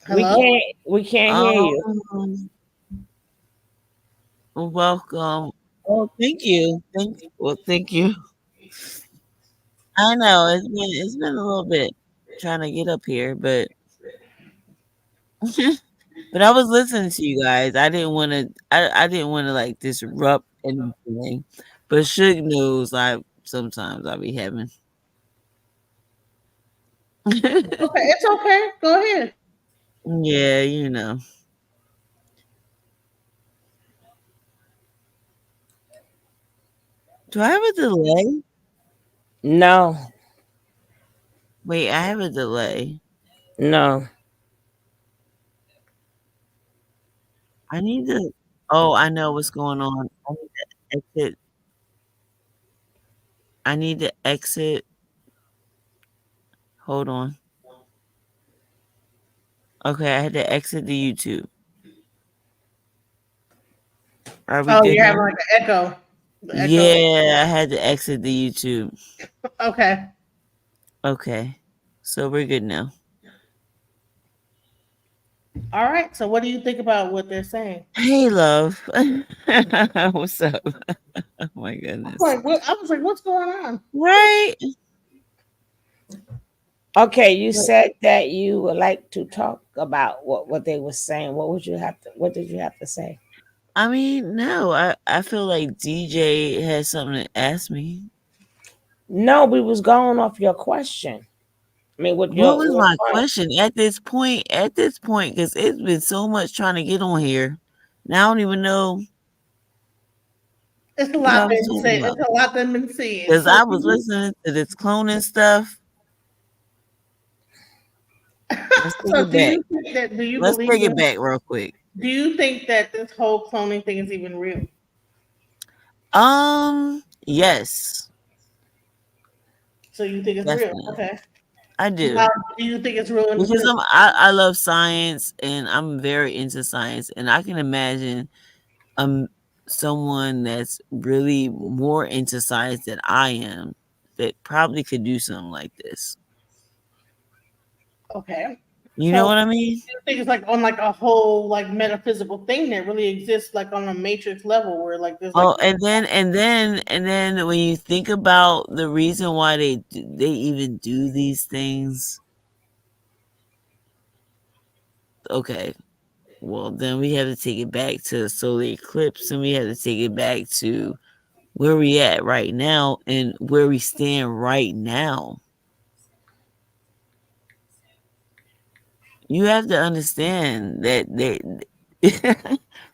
Hello. we can't hear you. um, welcome. Oh, thank you. Thank you. I know it's been a little bit trying to get up here, but but I was listening to you guys. I didn't want to like disrupt anything. But should news I sometimes I be having. Okay, it's okay. Go ahead. Yeah, you know. Do I have a delay? No, Wait, I have a delay. no. I need to. Oh, I know what's going on. I need to exit. I need to exit. Hold on. Okay, I had to exit the YouTube. Are we Oh, good you're now? having like an echo. The echo. Yeah, I had to exit the YouTube. Okay. Okay. So we're good now. All right. So, what do you think about what they're saying? Hey, love. What's up? Oh my I'm goodness. like, what? I was like, what's going on? Right? Okay, you said that you would like to talk about what they were saying. What did you have to say? I mean, no, I feel like DJ has something to ask me. No, we was going off your question. I mean, What was my question at this point? At this point, because it's been so much trying to get on here. Now I don't even know It's a what I lot was been talking said. about. It's a lot that been said. Because So, I was listening to this cloning stuff. Let's take so it do back. you think that? Do you Let's believe take it that? back real quick. Do you think that this whole cloning thing is even real? Yes, So you think it's real? definitely. Okay. I How do. do you think it's real in the Because movie? I love science and I'm very into science and I can imagine um someone that's really more into science than I am that probably could do something like this. Okay. You know So what I mean? you think it's like on like a whole like metaphysical thing that really exists like on a matrix level where like there's like Oh, and then when you think about the reason why they even do these things, okay, well then we have to take it back to the solar eclipse and we have to take it back to where we at right now and where we stand right now. You have to understand that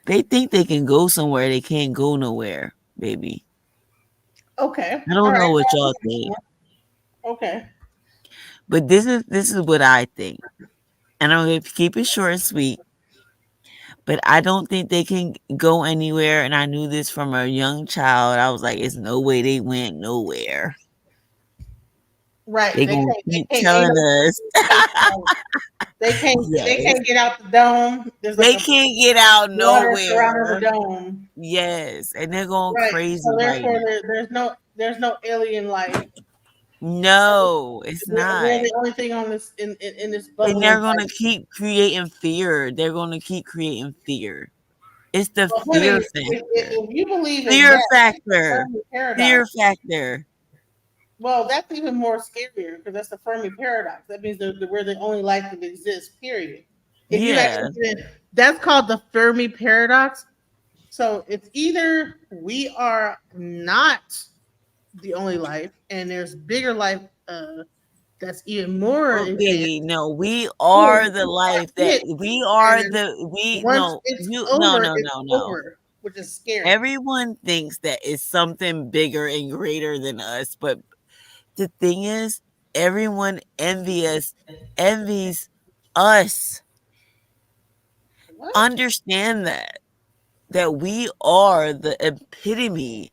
they think they can go somewhere, they can't go nowhere, baby. okay. I All don't right. know what y'all think, Okay. but this is what I think, and I'm going to keep it short and sweet. But I don't think they can go anywhere, and I knew this from a young child. I was like, "It's no way they went nowhere." Right. They They gonna can't. keep They can't. Ain't telling no us, space. They can't. They yes, can't get out the dome. There's like they a can't get out water surrounding the nowhere. dome. Yes, and they're going Right. crazy So right therefore, now. there's no alien life. No, it's We're not. the only thing on this in this And bubble of they're gonna life. keep creating fear. They're gonna keep creating fear. It's the Well, fear honey, factor. if you believe in Fear that, that's the factor. Fermi paradox. Fear factor. Well, that's even more scarier because that's the Fermi paradox. That means that we're the only life that exists. Period. If you Yeah. actually, that's called the Fermi paradox. So it's either we are not the only life, and there's bigger life that's even more Oh, advanced. baby, no, we Or are the we are life that it, we are and the we once no it's you no over, no it's no no. over, which is scary. Everyone thinks that it's something bigger and greater than us, but the thing is, everyone envies us. What? Understand that we are the epitome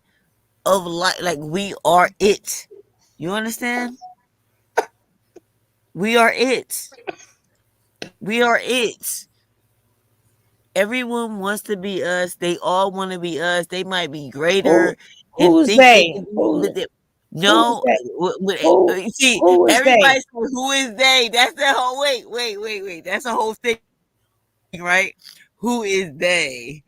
of life. Like we are it. You understand? We are it. We are it. Everyone wants to be us. They all want to be us. They might be Who greater and who's think they they? can do Who but they, who is no. that? Who You see, who is everybody they? says, who is they? That's the whole wait. That's the whole thing, right? Who is they?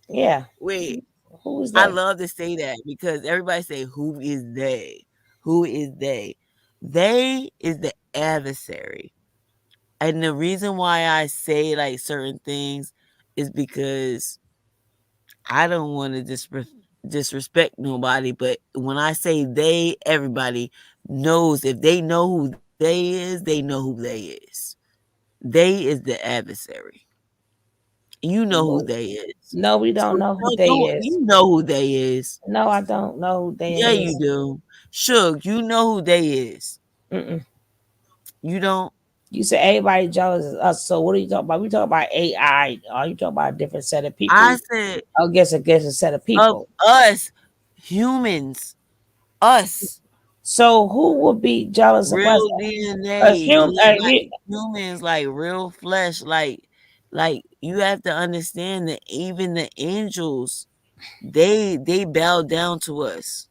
Yeah. Wait, Who is I they? love to say that because everybody say, who is they? Who is they? They is the adversary. And the reason why I say like certain things is because I don't want to disrespect nobody, but when I say they, everybody knows if they know who they is, they know who they is. They is the adversary. You know who No, they is. no, we So don't know who no, they don't is. you know who they is? No, I don't know who they Yeah, you is. do. Suge, you know who they is. Mm-mm. You don't. You say everybody jealous of us. So what are you talking about? We talking about AI. Are you talking about a different set of I people? said Against a set of of people. us humans, us. So who would be jealous of us? Real As DNA, like you, humans, like real flesh, like you have to understand that even the angels. They bow down to us.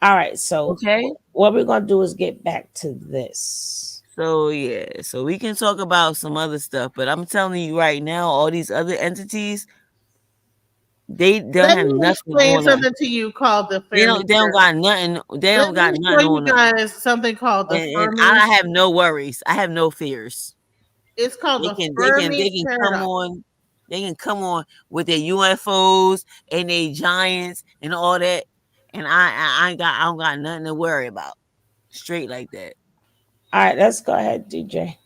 All right, so Okay. what we're gonna do is get back to this. So yeah, so we can talk about some other stuff, but I'm telling you right now, all these other entities, they don't Let have me nothing explain on us. something to you called the They Fermi don't paradox. got nothing. They Let don't got me show nothing you on us. guys something called the And Fermi. I have no worries. I have no fears. It's called They the can Fermi come paradox. on. They can come on with their UFOs and their giants and all that, and I don't got nothing to worry about. Straight like that. All right, let's go ahead, DJ.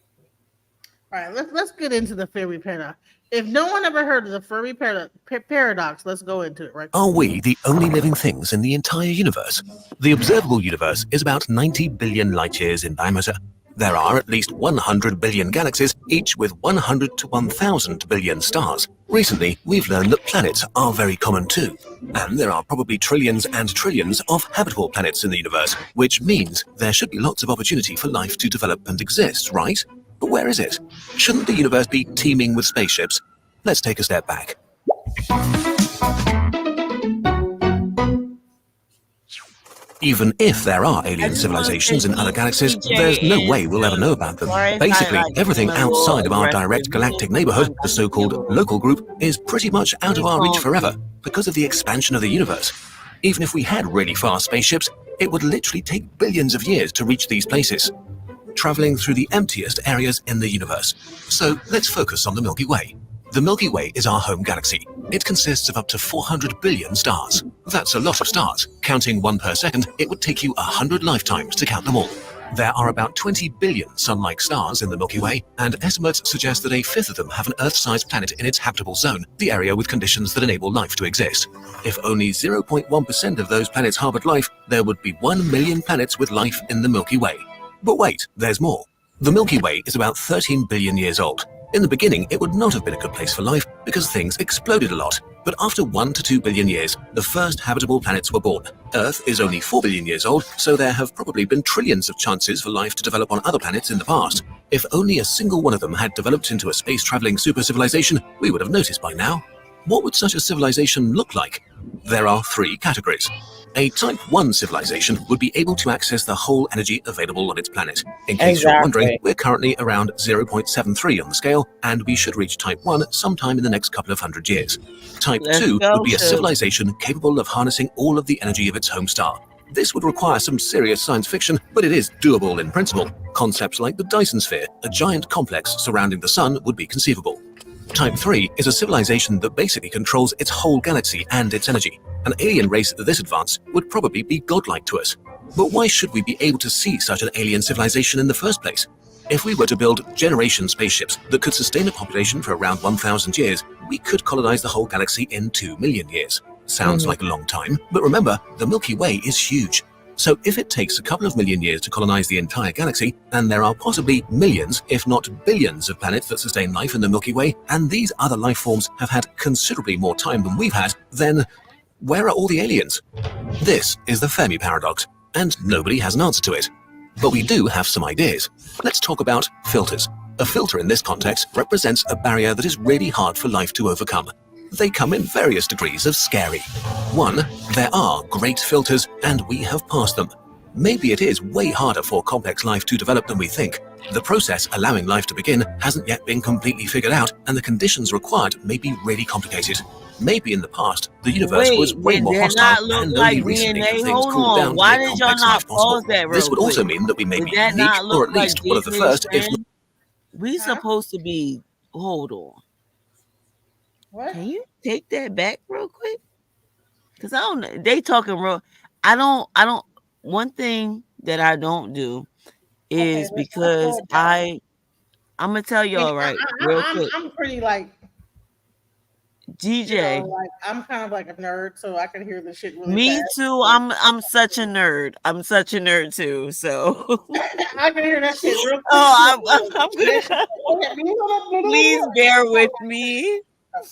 All right, let's get into the Fermi paradox. If no one ever heard of the Fermi paradox, let's go into it right. Are we the only living things in the entire universe? The observable universe is about 90 billion light years in diameter. There are at least 100 billion galaxies, each with 100 to 1,000 billion stars. Recently, we've learned that planets are very common too. And there are probably trillions and trillions of habitable planets in the universe, which means there should be lots of opportunity for life to develop and exist, right? But where is it? Shouldn't the universe be teeming with spaceships? Let's take a step back. Even if there are alien civilizations in other galaxies, there's no way we'll ever know about them. Basically, everything outside of our direct galactic neighborhood, the so-called local group, is pretty much out of our reach forever because of the expansion of the universe. Even if we had really fast spaceships, it would literally take billions of years to reach these places, traveling through the emptiest areas in the universe. So let's focus on the Milky Way. The Milky Way is our home galaxy. It consists of up to 400 billion stars. That's a lot of stars. Counting one per second, it would take you 100 lifetimes to count them all. There are about 20 billion sun-like stars in the Milky Way, and estimates suggest that a fifth of them have an Earth-sized planet in its habitable zone, the area with conditions that enable life to exist. If only 0.1% of those planets harbored life, there would be 1 million planets with life in the Milky Way. But wait, there's more. The Milky Way is about 13 billion years old. In the beginning, it would not have been a good place for life because things exploded a lot. But after 1 to 2 billion years, the first habitable planets were born. Earth is only 4 billion years old, so there have probably been trillions of chances for life to develop on other planets in the past. If only a single one of them had developed into a space-traveling super civilization, we would have noticed by now. What would such a civilization look like? There are 3 categories. A Type 1 civilization would be able to access the whole energy available on its planet. In case you're wondering, we're currently around 0.73 on the scale, and we should reach Type 1 sometime in the next couple of hundred years. Type 2 would be a civilization capable of harnessing all of the energy of its home star. This would require some serious science fiction, but it is doable in principle. Concepts like the Dyson sphere, a giant complex surrounding the sun, would be conceivable. Type 3 is a civilization that basically controls its whole galaxy and its energy. An alien race this advanced would probably be godlike to us. But why should we be able to see such an alien civilization in the first place? If we were to build generation spaceships that could sustain a population for around 1,000 years, we could colonize the whole galaxy in 2 million years. Sounds like a long time, but remember, the Milky Way is huge. So if it takes a couple of million years to colonize the entire galaxy, and there are possibly millions, if not billions of planets that sustain life in the Milky Way, and these other life forms have had considerably more time than we've had, then where are all the aliens? This is the Fermi paradox, and nobody has an answer to it. But we do have some ideas. Let's talk about filters. A filter in this context represents a barrier that is really hard for life to overcome. They come in various degrees of scary. 1. There are great filters, and we have passed them. Maybe it is way harder for complex life to develop than we think. The process allowing life to begin hasn't yet been completely figured out, and the conditions required may be really complicated. Maybe in the past, the universe was way more hostile, and only recently have things cooled down to Why make did y'all complex not life possible. pause that This real would also quick? mean that we may Did be that unique, not look or at like least one of the DJ's first, if not. friend? We supposed to be. Hold on. What? Can you take that back real quick? Cause I don't know. They talking real. I don't. One thing that I don't do is because I'm gonna tell y'all right real quick. I'm pretty like DJ. like I'm kind of like a nerd, so I can hear the shit really Me fast. too. I'm such a nerd. I'm such a nerd too. So I can hear that shit real quick. I'm good. Please bear with me. All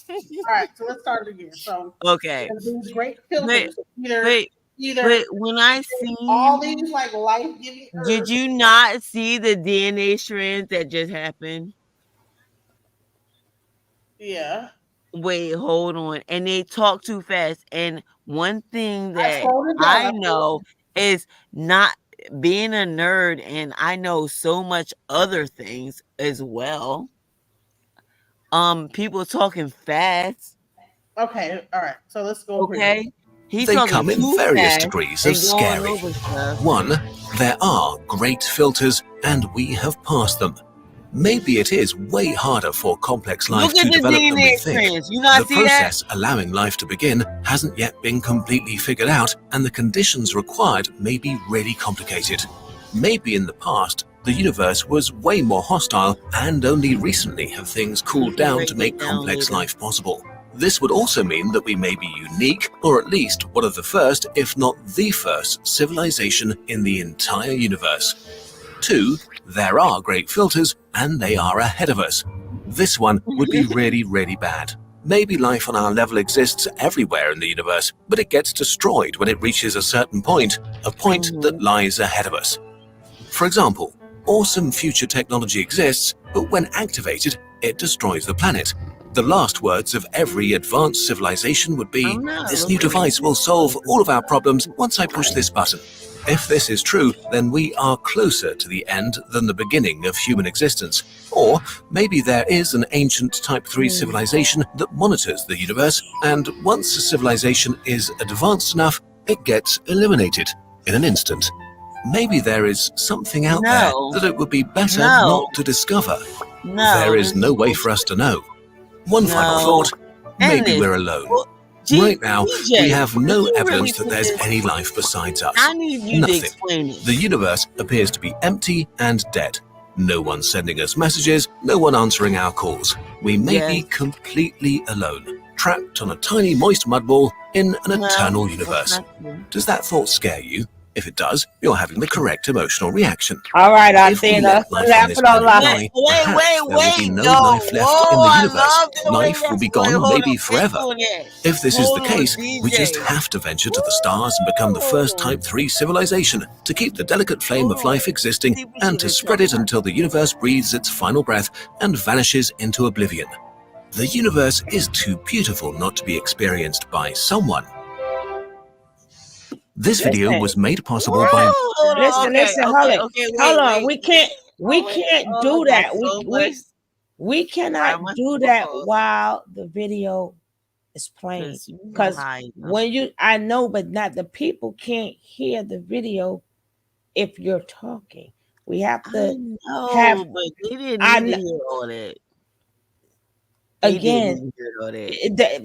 right, so let's start it again. So Okay. these great filters. But when I see all these like life-giving herbs. Did you not see the DNA strands that just happened? Yeah. Wait, hold on. And they talk too fast. And one thing I that slowed it down. I know is not being a nerd, and I know so much other things as well. People talking fast. Okay, all right. So let's go over here. Okay, he's They talking come in too various fast degrees and of going scary. over stuff. 1. There are great filters, and we have passed them. Maybe it is way harder for complex life Look at to the develop than we DNA think. trends. You not The see that? process allowing life to begin hasn't yet been completely figured out, and the conditions required may be really complicated. Maybe in the past, the universe was way more hostile, and only recently have things cooled down Break to that make down complex later. life possible. This would also mean that we may be unique, or at least one of the first, if not the first, civilization in the entire universe. 2. There are great filters, and they are ahead of us. This one would be really, really bad. Maybe life on our level exists everywhere in the universe, but it gets destroyed when it reaches a certain point, a point that lies ahead of us. For example, awesome future technology exists, but when activated, it destroys the planet. The last words of every advanced civilization would be, "This new device will solve all of our problems once I push this button." If this is true, then we are closer to the end than the beginning of human existence. Or maybe there is an ancient Type 3 civilization that monitors the universe, and once a civilization is advanced enough, it gets eliminated in an instant. Maybe there is something out there that it would be better not to discover. There is no way for us to know. One final thought, maybe we're alone. Right now, we have no evidence that there's any life besides us. I need you to Nothing. explain it. The universe appears to be empty and dead. No one sending us messages, no one answering our calls. We may be completely alone, trapped on a tiny moist mud ball in an eternal universe. Does that thought scare you? If it does, you're having the correct emotional reaction. All right, If we Athena. let life on this planet die, perhaps there will be no life left in the universe. Life will be gone, maybe forever. If this is the case, we just have to venture to the stars and become the first Type 3 civilization to keep the delicate flame of life existing and to spread it until the universe breathes its final breath and vanishes into oblivion. The universe is too beautiful not to be experienced by someone. This video was made possible by... Hold on. We can't do that. We cannot do that while the video is playing. Because when I know, but not the people can't hear the video if you're talking. We have to but they didn't need to hear all that. Again,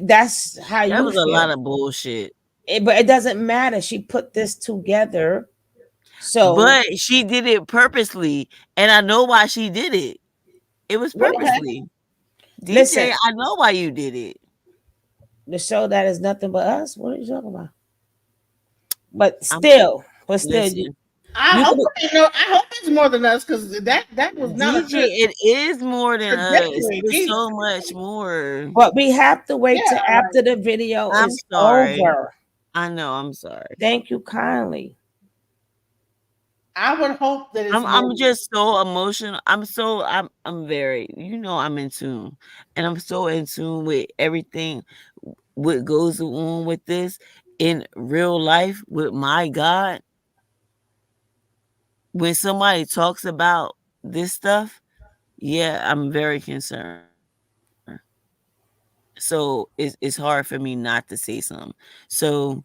that's how you That was feel. a lot of bullshit. But it doesn't matter. She put this together. So, but she did it purposely, and I know why she did it. It was purposely. DJ, listen, I know why you did it. The show that is nothing but us. What are you talking about? But still, I hope it's more than us, because that was not DJ, it is more than us. It's so much more. But we have to wait till after the video is over. I know. I'm sorry. Thank you kindly. I would hope that it's I'm just so emotional. I'm very, I'm in tune, and I'm so in tune with everything what goes on with this in real life with my God. When somebody talks about this stuff, yeah, I'm very concerned. So it's hard for me not to say something. So,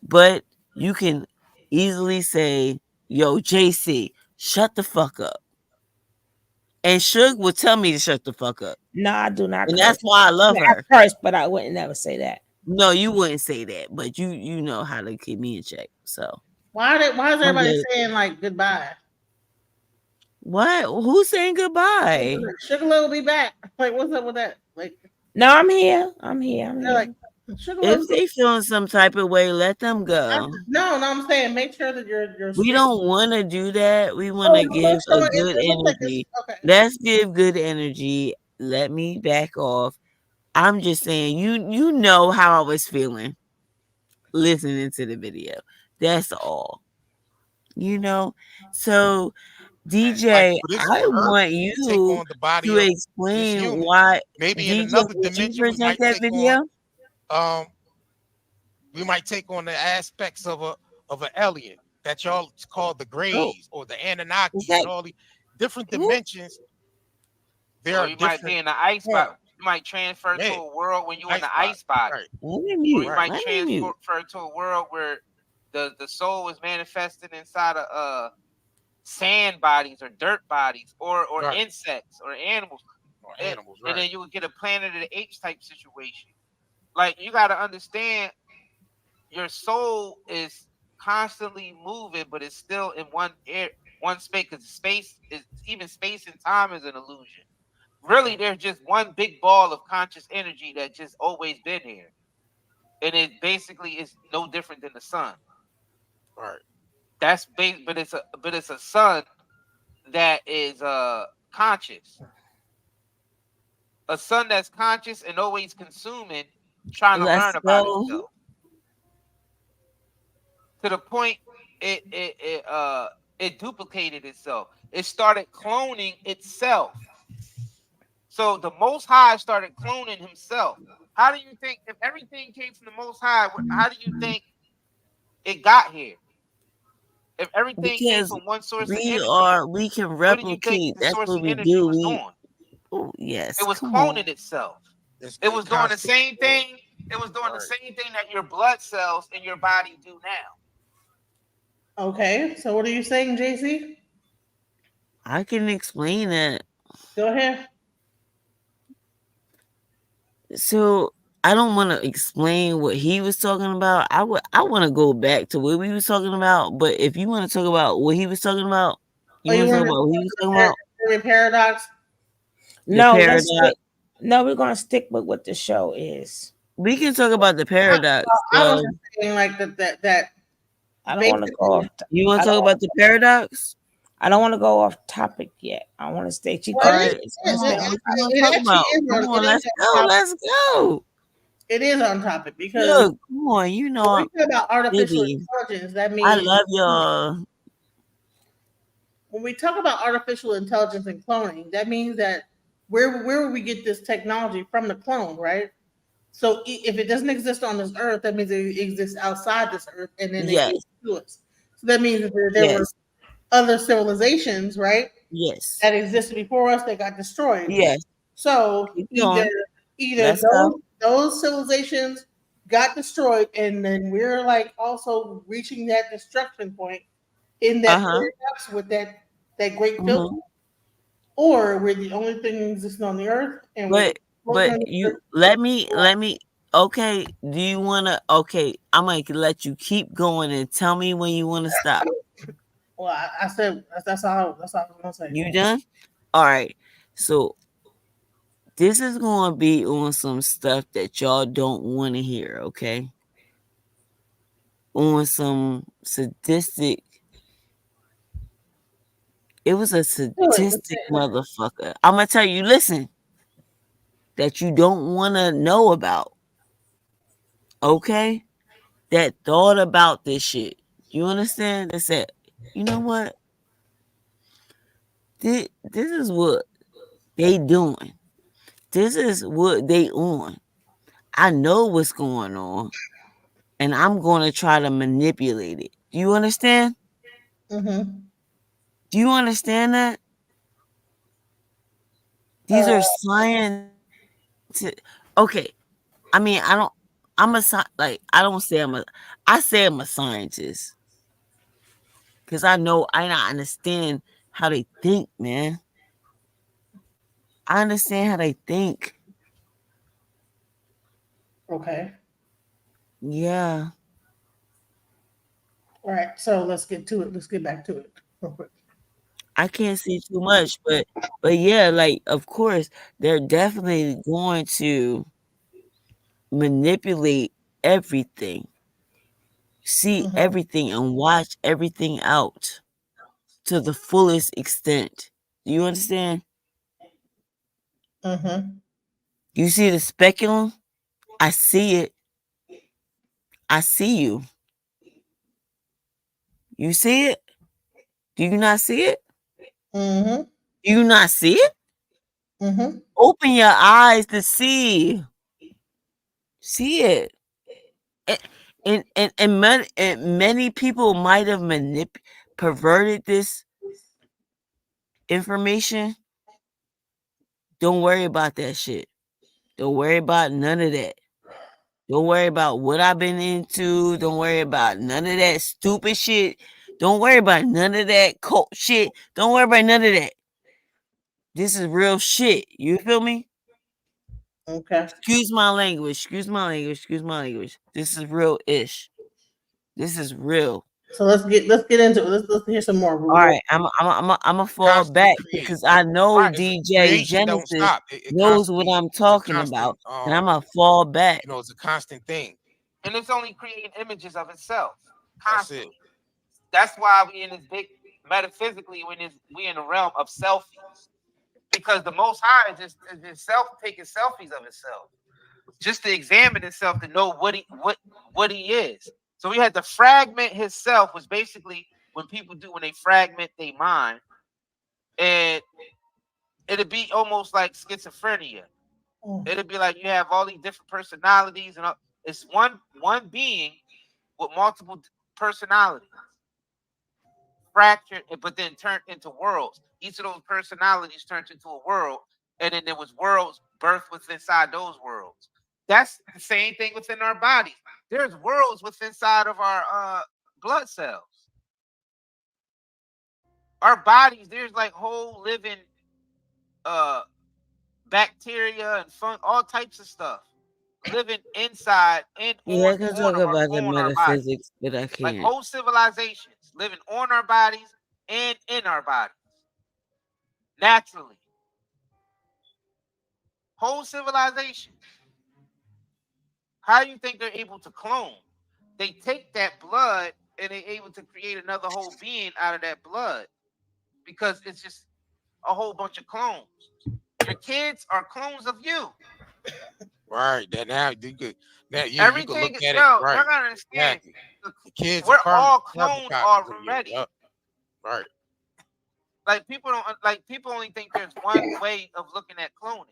but you can easily say, "Yo, JC, shut the fuck up." And Suge will tell me to shut the fuck up. No, I do not. And that's why I love her. I curse, but I wouldn't never say that. No, you wouldn't say that, but you know how to keep me in check. So why is everybody saying like goodbye? What? Who's saying goodbye? Sugar will be back. Like, what's up with that? Like, no, I'm here. I'm here. Like, if they feeling some type of way, let them go. No, I'm saying make sure that you're. We don't want to do that. We want to give a good energy. Let's give good energy. Let me back off. I'm just saying, you know how I was feeling listening to the video. That's all. So DJ, for this I for Earth want to take you on the body to of this explain human. why. Maybe in DJ, another would you dimension present that video? um we might take on the aspects of an alien that y'all call the Oh, Greys or the is Anunnakis that and all the different who? dimensions. There Or are you might be different in the ice forms. body. You might transfer to Yeah, a world when you in ice the body. ice body. Right, Let me Or mute. you right, might Let me mute. transfer to a world where the soul is manifested inside of sand bodies or dirt bodies or right. insects or animals. Or And, animals, and right. then you would get a Planet of the Apes type situation. Like you got to understand, your soul is constantly moving, but it's still in one space. Because space is even space and time is an illusion. Really, there's just one big ball of conscious energy that just always been here, and it basically is no different than the sun. Right. That's but it's a sun that is conscious. A sun that's conscious and always consuming, trying to learn Let's about go. itself to the point it duplicated itself. It started cloning itself. So the Most High started cloning himself. How do you think, if everything came from the Most High, how do you think it got here? If everything came Because from one source of energy, we can what do you think replicate. the That's source what of we energy do. was doing? Oh It yes, was come on. cloning itself. It's It was doing the constant. same thing. It was doing the Right. same thing that your blood cells in your body do now. Okay, so what are you saying, JC? I can explain it. Go ahead. So I don't want to explain what he was talking about. I want to go back to what we was talking about. But if you want to talk about what he was talking about, you Oh, you want to talk want to about what he was talking about? the paradox? The No, let's paradox. stick. No, we're gonna stick with what the show is. We can talk about the paradox. I was just saying like that. I don't want to go off. You want I to talk don't. about the paradox? I don't want to go off topic yet. I want to stay. She All told right, me it's gonna come stay on. on What you topic. want to It talk actually about? is Come on. on, It is let's on go. topic. Let's go. It is on topic because Look, come on. You know, when we talk about artificial baby, intelligence, that I means love y'all. when we talk about artificial intelligence and cloning, that means that where would we get this technology from the clone, right? So if it doesn't exist on this earth, that means it exists outside this earth, and then it Yes, gets to us. So that means that there were yes, other civilizations, right, yes, that existed before us that got destroyed. yes. So Keep either going. either Let's go. those civilizations got destroyed, and then we're like also reaching that destruction point in that Uh-huh. paradox with that great filter, Mm-hmm. or we're the only thing existing on the earth, and we're But floating on the you earth. let me okay, do you wanna okay, I'm gonna let you keep going and tell me when you wanna stop. Well, I said that's all I was gonna say. You done? All right. So this is gonna be on some stuff that y'all don't want to hear, okay? On some sadistic. It was a sadistic motherfucker. I'm gonna tell you, listen, that you don't want to know about, okay? That thought about this shit. You understand? That said, you know what? This is what they doing. This is what they on. I know what's going on, and I'm going to try to manipulate it. Do you understand? Mm-hmm. Do you understand that? These are science. Okay. I mean, I don't. I'm a like. I don't say I'm a. I say I'm a scientist because I know I understand how they think, man. I understand how they think. Okay. Yeah. All right. So let's get to it. Let's get back to it real quick. I can't see too much, but yeah, like of course they're definitely going to manipulate everything, see Mm-hmm. everything, and watch everything out to the fullest extent. Do you understand? Mm-hmm. You see the speculum? I see it. I see you. You see it? Do you not see it? Mm-hmm. You not see it? Mm-hmm. Open your eyes to see. See it. And many people might have perverted this information. Don't worry about that shit. Don't worry about none of that. Don't worry about what I've been into. Don't worry about none of that stupid shit. Don't worry about none of that cult shit. Don't worry about none of that. This is real shit. You feel me? Okay. Excuse my language. Excuse my language. Excuse my language. This is real ish. This is real. So let's get into it. Let's hear some more. All right, I'm a fall Constant back create. because I know Right. DJ Creation don't Genesis stop. It knows what constantly I'm is a talking constant. about, and I'm a fall back. It's a constant thing. And it's only creating images of itself That's it. constantly. That's why we in this big metaphysically we in the realm of selfies. Because the Most High is just self taking selfies of itself, just to examine itself to know what he is. So he had to fragment himself, was basically when people do when they fragment their mind, and it'd be almost like schizophrenia. It'd be like you have all these different personalities, and it's one being with multiple personalities, fractured, but then turned into worlds. Each of those personalities turned into a world, and then there was worlds birthed within inside those worlds. That's the same thing within our bodies. There's worlds within inside of our blood cells. Our bodies, there's like whole living bacteria and all types of stuff living inside and Yeah, I can talk about the on our bodies. metaphysics, but I Like can't. whole civilizations living on our bodies and in our bodies naturally. Whole civilization. How do you think they're able to clone? They take that blood and they're able to create another whole being out of that blood because it's just a whole bunch of clones. Your kids are clones of you. Right. That now you could you could look Everything, at it yo, right. y'all gotta understand. Exactly. The kids are We're all carbon cloned copies of you. already. Yep. Right. Like people don't like people only think there's one way of looking at cloning.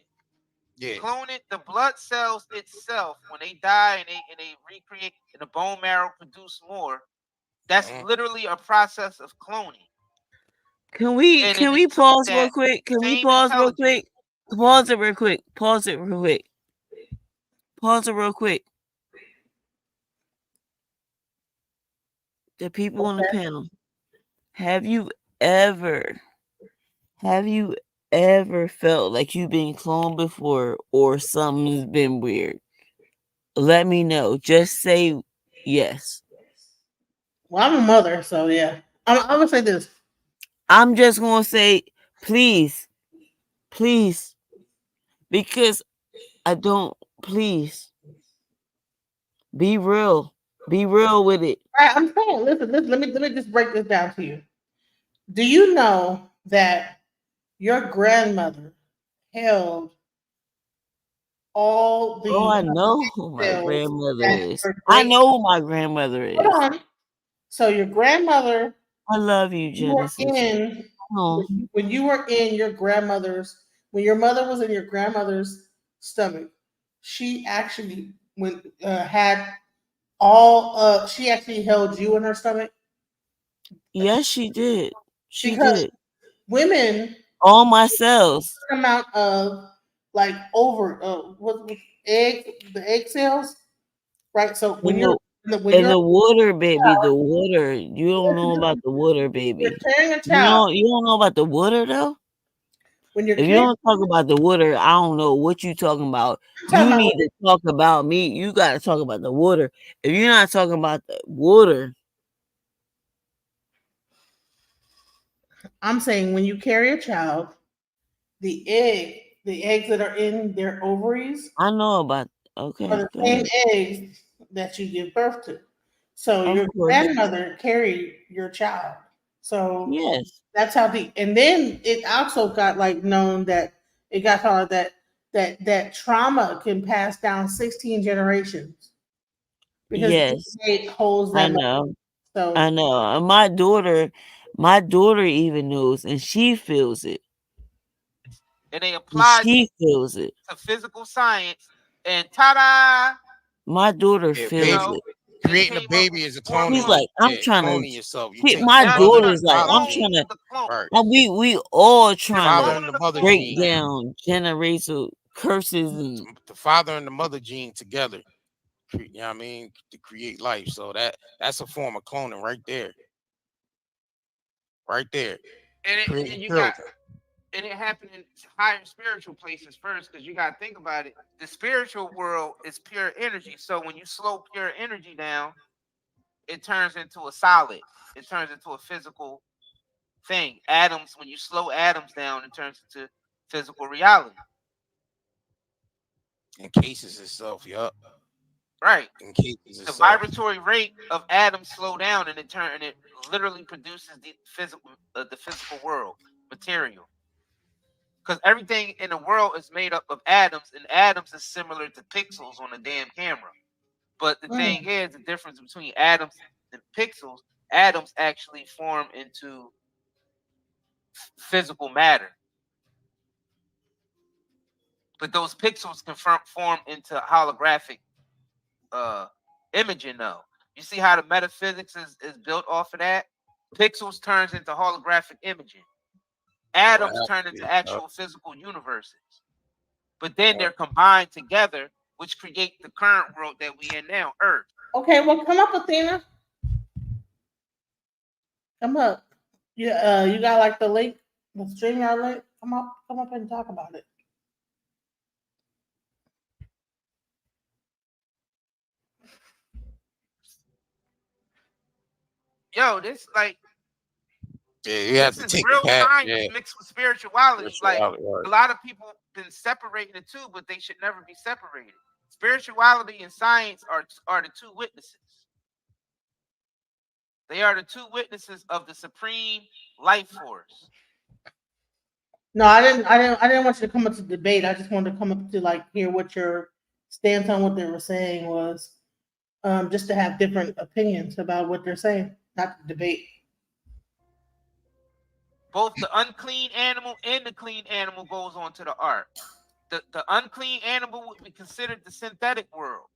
Yeah. Cloning the blood cells itself when they die and they recreate and the bone marrow produce more. That's literally a process of cloning. Can we pause real quick? Can we same pause real intelligence. quick? Pause it real quick. Pause it real quick. Pause it real quick. The people on the panel, have you ever felt like you've been cloned before or something's been weird? Let me know. Just say yes. Well, I'm a mother, so yeah. I'm gonna say this. I'm just gonna say please, because I don't. Please be real. Be real with it. I'm saying, listen. Let me just break this down to you. Do you know that your grandmother held all the Oh, I know who my cells grandmother that is. your I great know who my grandmother is. hold on. So your grandmother, I love you, you were Genesis. in Oh. when you were in your grandmother's when your mother was in your grandmother's stomach. She actually had all she actually held you in her stomach. Yes, she did. She Because did. women All my cells. amount of like over what the egg cells, right? So when In you're the water, baby. The water. You don't know about the water, baby. carrying a child, You don't know about the water though? when you're If you don't talk about the water, I don't know what you talking about. You need to talk about me. You gotta talk about the water. If you're not talking about the water, I'm saying when you carry a child, the eggs that are in their ovaries I know about. are Okay, the go same ahead. eggs that you give birth to. So Of your course. grandmother carried your child. So Yes. that's how deep. And then it also got like known that it got found out that trauma can pass down 16 generations because Yes. it holds I them up. know. So I know. My daughter even knows, and she feels it. And they apply She feels it. to physical science, and ta-da! My daughter Yeah, feels baby, it. creating a baby is a cloning. She's like, I'm trying to. cloning yourself. You take My the mother and daughter's the like, father I'm gene. trying to. Right. We all trying Father to and the mother break gene. down generational curses and The father and the mother gene together. You know what I mean? To create life. So that's a form of cloning right there. Right there. And Creating you got, children. and it happened in higher spiritual places first, because you got to think about it. The spiritual world is pure energy. So when you slow pure energy down, it turns into a solid. It turns into a physical thing. Atoms, when you slow atoms down, it turns into physical reality. Encases itself, yup. Right. Encases The itself. vibratory rate of atoms slow down, and it literally produces the physical world material. Because everything in the world is made up of atoms, and atoms is similar to pixels on a damn camera. But the thing is, the difference between atoms and pixels, atoms actually form into physical matter. But those pixels can form into holographic imaging though. You see how the metaphysics is built off of that? Pixels turns into holographic imaging. Atoms turn into actual physical universes. But then they're combined together, which create the current world that we in now, Earth. Okay, well, come up, Athena. Come up. You got like the link, the StreamYard link. Come up and talk about it. Yo, this like you have to this is take real the path. science mixed with spirituality. Like Right. a lot of people been separating the two, but they should never be separated. Spirituality and science are the two witnesses. They are the two witnesses of the supreme life force. No, I didn't want you to come up to debate. I just wanted to come up to like hear what your stance on what they were saying was, just to have different opinions about what they're saying, not to debate. Both the unclean animal and the clean animal goes on to the ark. The unclean animal would be considered the synthetic world.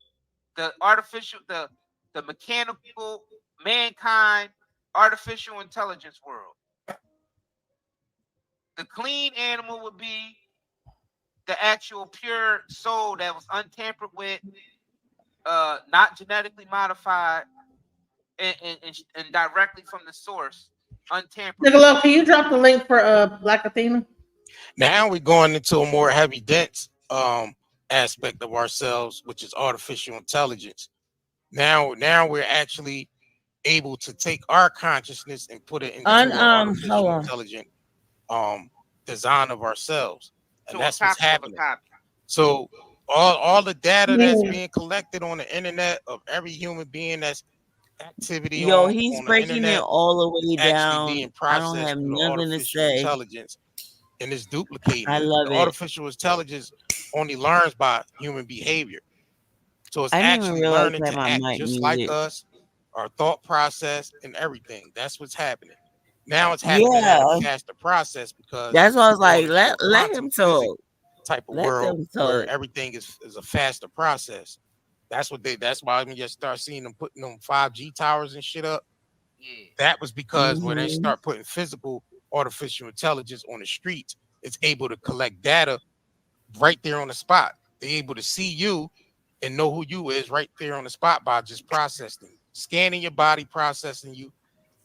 The artificial, the mechanical, mankind, artificial intelligence world. The clean animal would be the actual pure soul that was untampered with, not genetically modified, and directly from the source, untampered. Nicola, can you drop the link for Black Athena? Now we're going into a more heavy dense aspect of ourselves, which is artificial intelligence. Now we're actually able to take our consciousness and put it into an artificial intelligent design of ourselves. And that's what's happening. So all the data that's being collected on the internet of every human being that's activity he's on the breaking internet it all the way actually down. being I don't processed have through the nothing to artificial say. intelligence and it's duplicating. I love the it. artificial intelligence only learns by human behavior. So it's I didn't even actually realize learning that to my act mic just like muted. us, our thought process and everything. That's what's happening. Now it's happening at a faster process because That's why I was we're going like, into a let quantum him physics talk. type of Let world them where talk. everything is a faster process. That's why when you start seeing them putting them 5G towers and shit up. Yeah. That was because when they start putting physical artificial intelligence on the streets, it's able to collect data right there on the spot. They're able to see you and know who you is right there on the spot by just processing, scanning your body, processing you,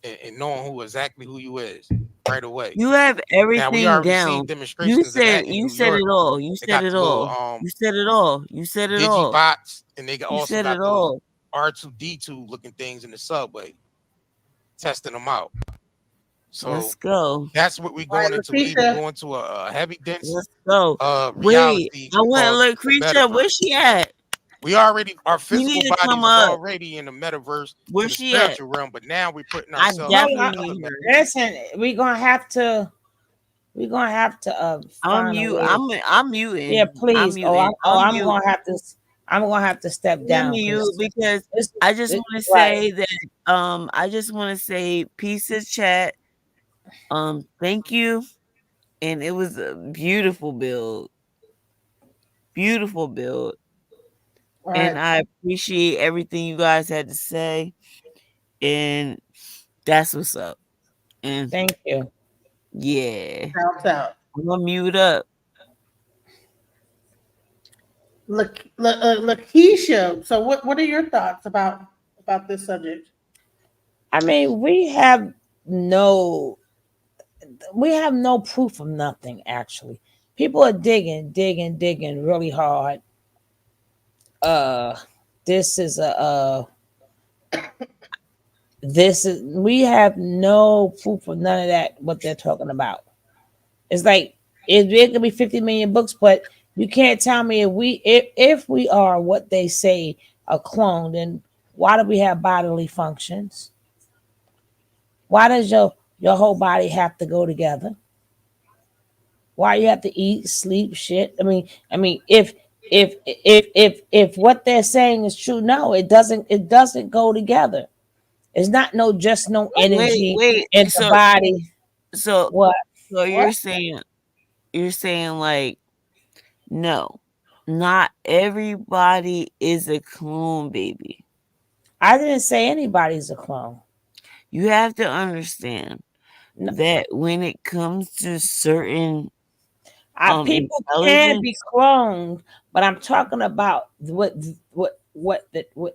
and knowing exactly who you is right away. You have everything now we already down. seen demonstrations of that in New York. It all. You said it all. You said it all. You said it all. Digibots, and they also said got it those all. R2D2 looking things in the subway, testing them out. So let's go. That's what we're going into. We're even going to a heavy dense let's go. reality. Wait, I want to look Creature. Where's she at? We already, our physical need to bodies come is up. already in the metaverse, Where's to the she at? spiritual realm, but now we're putting I ourselves definitely in the Listen, we're gonna have to I'm find a mute. way. I'm muting. Yeah, please. I'm I'm mute. gonna have to step Let down me mute because I just want to right. say that I just want to say peace to chat. Thank you. And it was a beautiful build. Beautiful build. All And right. I appreciate everything you guys had to say. And that's what's up. And Thank you. yeah. Out, out. I'm gonna mute up. Lakeisha, so what are your thoughts about this subject? I mean, we have no proof of nothing actually. People are digging really hard. Uh this is we have no proof of none of that what they're talking about. It's like it could be 50 million books, but you can't tell me if we are what they say a clone, then why do we have bodily functions? Why does your whole body have to go together? Why you have to eat, sleep, shit? I mean, if what they're saying is true, no, it doesn't. It doesn't go together. It's not just no energy Wait. in the body. So What? so What? you're saying like no, not everybody is a clone baby. I didn't say anybody's a clone. You have to understand No. that when it comes to certain People can be intelligence, cloned, but I'm talking about what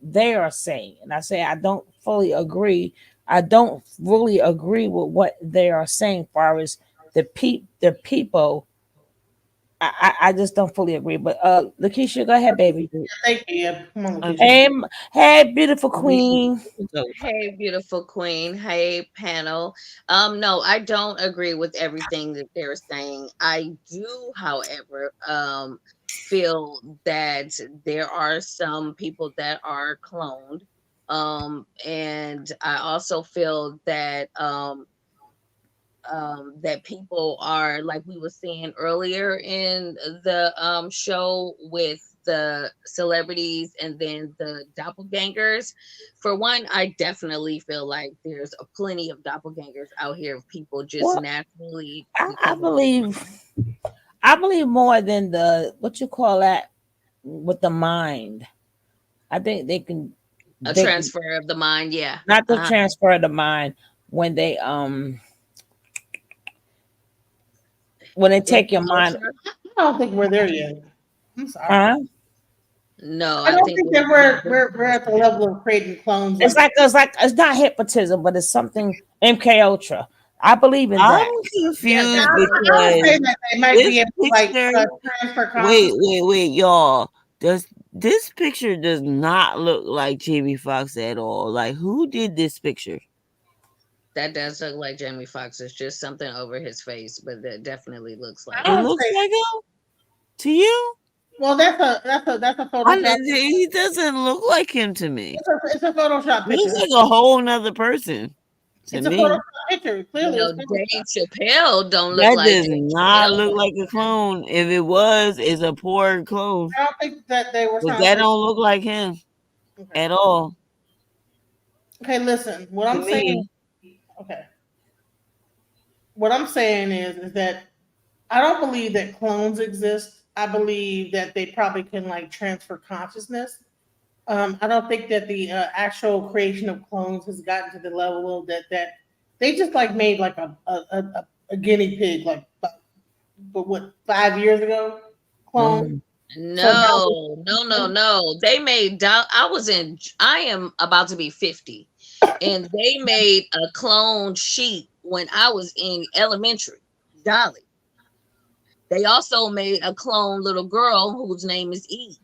they are saying, and I say I don't fully agree. I don't really agree with what they are saying, far as the people. I just don't fully agree. But Lakeisha, go ahead, baby. Thank you. Yeah. Come on, Lakeisha. Hey, hey, beautiful queen. Hey, beautiful queen. Hey, panel. No, I don't agree with everything that they're saying. I do, however, feel that there are some people that are cloned. And I also feel that people are, like we were saying earlier in the show, with the celebrities and then the doppelgangers. For one, I definitely feel like there's a plenty of doppelgangers out here of people just Well, naturally I because of believe. I believe more than the what you call that with the mind. I think a they can transfer of the mind. Yeah. not the Uh-huh. transfer of the mind when they take your MK mind. Ultra? I don't think we're there yet. I'm sorry. Huh? No, I I don't think think that we're at the level of creating clones It's like it's not hypnotism, but it's something MK Ultra. I believe in I'm that. yeah, confused that's I would say because that they might this be able to picture. transfer consciousness. Wait, y'all. This picture does not look like Jamie Foxx at all. Like, who did this picture? that does look like Jamie Foxx. It's just something over his face, but that definitely looks like I It would looks say, like him to you. well, that's a Photoshop. He doesn't look like him to me. It's a Photoshop He looks picture. like a whole nother person to It's a me. Photoshop picture. you Clearly, know, it's Dave Photoshop. Chappelle don't look That like does Dave not Chappelle. look like a clone. If it was, it's a poor clone. I don't think that they were But trying to that say. don't look like him Okay. at all Okay, listen. What to I'm saying. me. Okay. What I'm saying is that I don't believe that clones exist. I believe that they probably can like transfer consciousness. I don't think that the actual creation of clones has gotten to the level of that they just like made like a guinea pig like but what 5 years ago clone. Mhm. So now No. They made I am about to be 50. And they made a clone sheep when I was in elementary. Dolly. They also made a clone little girl whose name is Eve.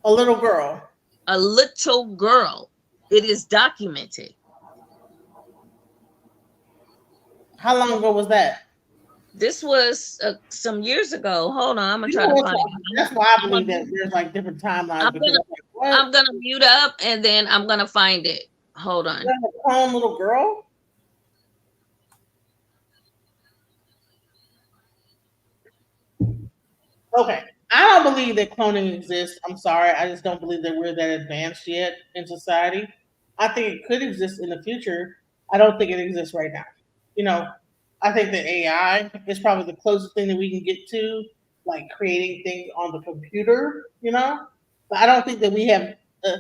a little girl. A little girl. It is documented. How long ago was that? This was some years ago. Hold on, I'm gonna You try know to what? find it. That's why I I'm believe gonna, that there's like different timelines I'm because gonna, I'm like, what? I'm gonna mute up and then I'm gonna find it. Hold You on. have a clone little girl? Okay. I don't believe that cloning exists. I'm sorry. I just don't believe that we're that advanced yet in society. I think it could exist in the future. I don't think it exists right now. you know, I think that AI is probably the closest thing that we can get to, like creating things on the computer, But I don't think that we have. Uh,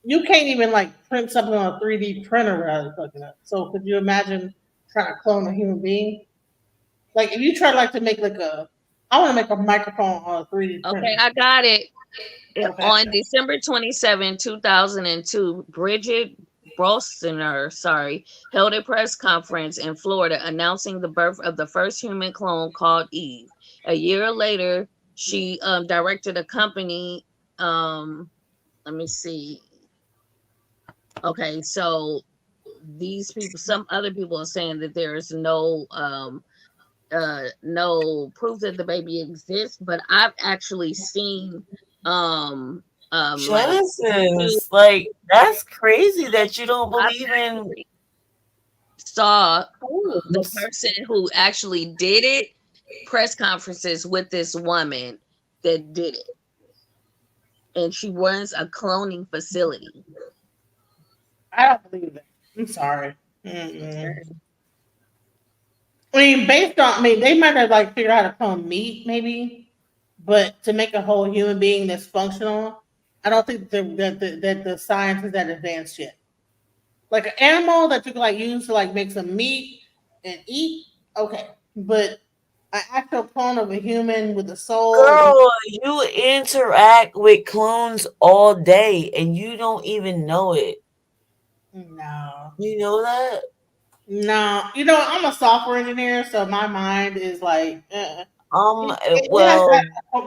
you can't even like print something on a 3D printer without fucking up. So could you imagine trying to clone a human being? Like if you try like to make like I want to make a microphone on a 3D Okay, printer. I got it. Okay. On December 27, 2002, Bridget Brosner, held a press conference in Florida announcing the birth of the first human clone called Eve. A year later, she directed a company. Let me see. Okay, so these people, some other people are saying that there is no proof that the baby exists, but I've actually seen like Genesis, like that's crazy that you don't I've believe in. actually saw the Clones. person who actually did it press conferences with this woman that did it, and she runs a cloning facility. I don't believe that. I'm sorry. I mean, they might have like figured out how to clone meat, maybe, but to make a whole human being that's functional, I don't think that the science is that advanced yet. Like an animal that you can like use to like make some meat and eat, okay, but an actual clone of a human with a soul and Girl, you interact with clones all day and you don't even know it. no, You know that? no, I'm a software engineer, so my mind is like, it has Well, that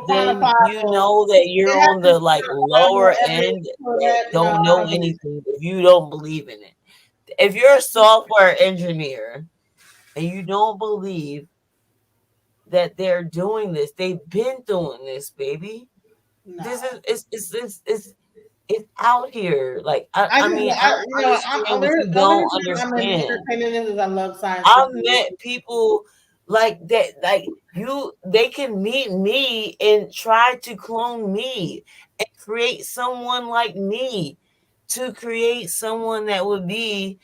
then you know that you're it has on to the like quantifiable lower evidence end for that that. No, don't I know don't believe anything if you don't believe in it. If you're a software engineer and you don't believe that they're doing this, they've been doing this, baby. no. This is it's out here. Like I I just, mean, I don't understand what you only don't reason I'm understand. entertaining this is I love science I've fiction. met people like that, like they can meet me and try to clone me and create someone like me, to create someone that would be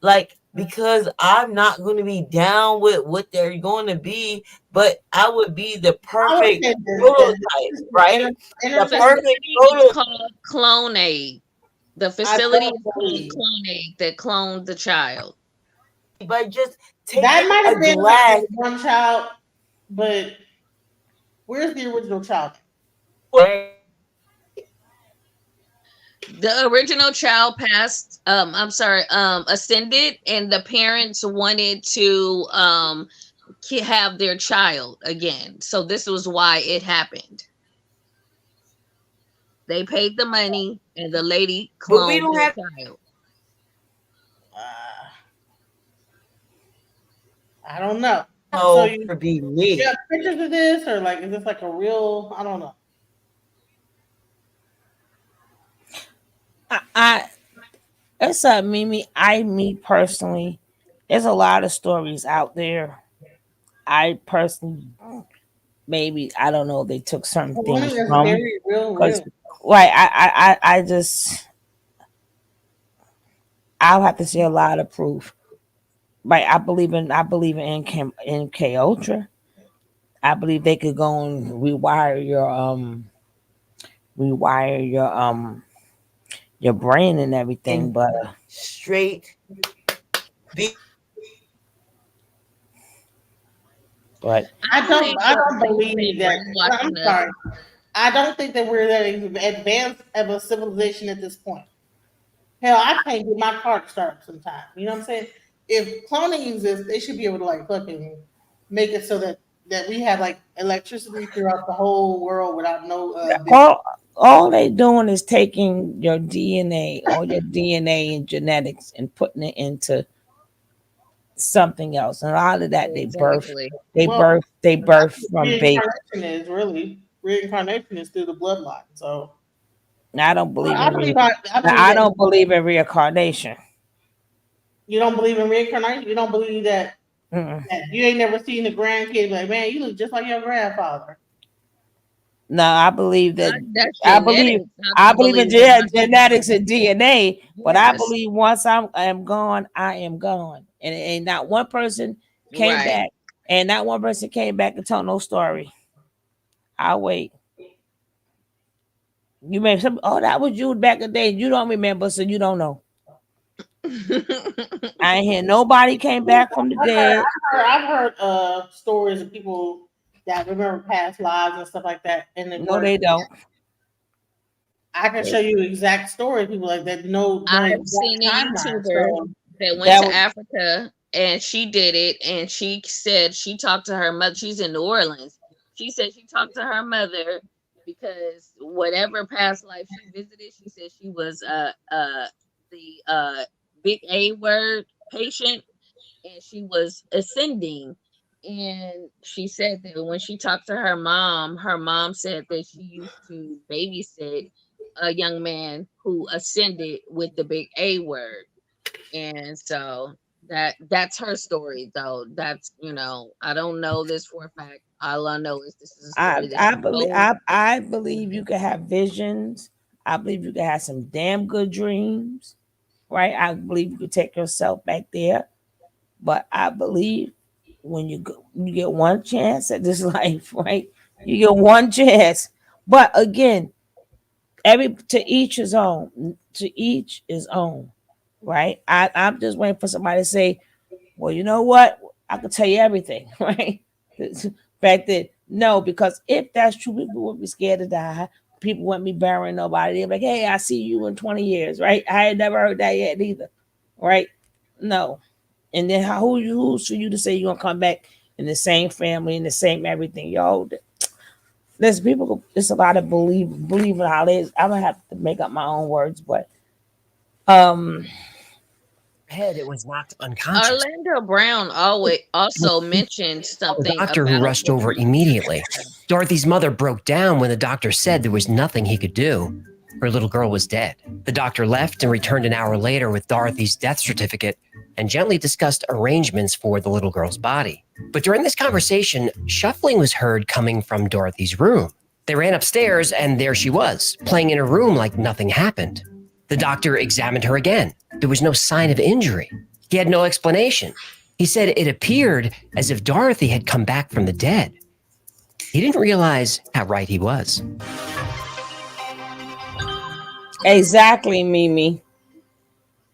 like, because I'm not going to be down with what they're going to be, but I would be the I would perfect say prototype, right? The The entertainment. perfect facility is prototype. called Clone. The I facility don't is called believe Clone that cloned the child. By just that taking might a have been like glass. the one child, but where's the original child? The original child passed, ascended, and the parents wanted to have their child again. So this was why it happened. They paid the money and the lady But we cloned don't their have child. I don't know. So to be you have me. pictures of this, or like is this like a real? I don't know. I it's a Mimi. Me personally, there's a lot of stories out there. I personally, maybe I don't know. They took certain One things is from, very real, because real. right. I just I'll have to see a lot of proof. Right. I believe in MK Ultra. I believe they could go and rewire your brain and everything, And but straight be but I believe I the don't same thing believe that. I'm brainwashing us. sorry. I don't think that we're that advanced of a civilization at this point. Hell, I can't get my car to start sometimes. You know what I'm saying? If cloning exists, they should be able to like fucking make it so that we have like electricity throughout the whole world without no big. all they doing is taking your DNA, all your DNA and genetics, and putting it into something else. And a lot of that Exactly. Well, they that's birth what from baby. reincarnation is really. Reincarnation is through the bloodline. So I don't well, believe I in believe I believe I that don't believe in reincarnation. you don't believe in reincarnation. You don't believe Mm-mm. that you ain't never seen the grandkid be like, man, you look just like your grandfather. No, I believe that. That's I believe. genetics. I I don't believe in believe in genetics and DNA. But I Yes. believe once I am gone, I am gone, and ain't not one person came Right. back, and not one person came back and told no story. I'll wait. You may some. Oh, that was you back in the day. You don't remember, so you don't know. I ain't hear nobody came back from the dead. I've heard stories of people that remember past lives and stuff like that, and No, they don't. I can show you exact stories. People like that know I've exact seen a timelines. YouTuber So that went That to was Africa and she did it, and she said she talked to her mother. She's in New Orleans. She said she talked to her mother because whatever past life she visited, she said she was the big A word patient, and she was ascending. And she said that when she talked to her mom said that she used to babysit a young man who ascended with the big A word. And so that's her story though. That's, I don't know this for a fact. All I know is this is a story that I she believe. told. I believe you can have visions. I believe you can have some damn good dreams. Right. I believe you can take yourself back there. But I believe when you get one chance at this life, right? You get one chance. But again, to each his own. To each his own. Right? I'm just waiting for somebody to say, well, you know what? I could tell you everything, right? Back then, no, because if that's true, people would be scared to die. People wouldn't be burying nobody. They're like, hey, I see you in 20 years, right? I had never heard that yet either, right? No. And then who's for you to say you're gonna come back in the same family, in the same everything? Yo, there's people. There's a lot of believing how it is. I'm gonna have to make up my own words, but head, it was knocked unconscious. Orlando Brown also mentioned something Doctor who about rushed over immediately. Dorothy's mother broke down when the doctor said there was nothing he could do. Her little girl was dead. The doctor left and returned an hour later with Dorothy's death certificate and gently discussed arrangements for the little girl's body. But during this conversation, shuffling was heard coming from Dorothy's room. They ran upstairs and there she was, playing in her room like nothing happened. The doctor examined her again. There was no sign of injury. He had no explanation. He said it appeared as if Dorothy had come back from the dead. He didn't realize how right he was. Exactly, Mimi.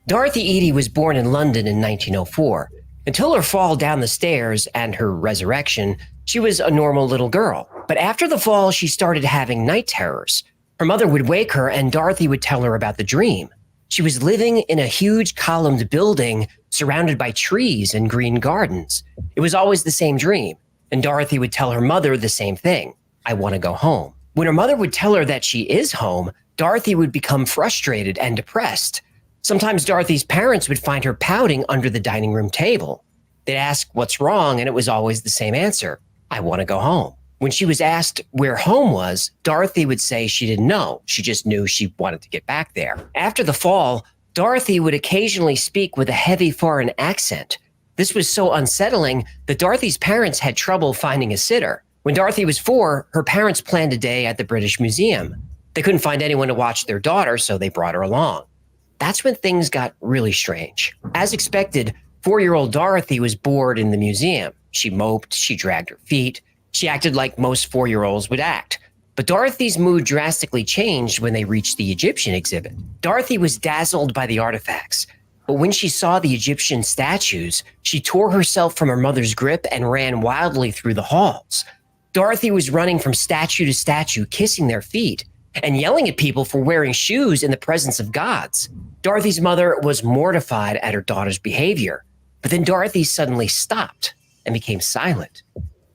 Dorothy Eady was born in London in 1904. Until her fall down the stairs and her resurrection, she was a normal little girl. But after the fall, she started having night terrors. Her mother would wake her and Dorothy would tell her about the dream. She was living in a huge columned building surrounded by trees and green gardens. It was always the same dream, and Dorothy would tell her mother the same thing. I want to go home. When her mother would tell her that she is home, Dorothy would become frustrated and depressed. Sometimes Dorothy's parents would find her pouting under the dining room table. They'd ask what's wrong, and it was always the same answer. I want to go home. When she was asked where home was, Dorothy would say she didn't know. She just knew she wanted to get back there. After the fall, Dorothy would occasionally speak with a heavy foreign accent. This was so unsettling that Dorothy's parents had trouble finding a sitter. When Dorothy was 4, her parents planned a day at the British Museum. They couldn't find anyone to watch their daughter, so they brought her along. That's when things got really strange. As expected, 4-year-old Dorothy was bored in the museum. She moped, she dragged her feet. She acted like most 4-year-olds would act. But Dorothy's mood drastically changed when they reached the Egyptian exhibit. Dorothy was dazzled by the artifacts. But when she saw the Egyptian statues, she tore herself from her mother's grip and ran wildly through the halls. Dorothy was running from statue to statue, kissing their feet, and yelling at people for wearing shoes in the presence of gods. Dorothy's mother was mortified at her daughter's behavior. But then Dorothy suddenly stopped and became silent.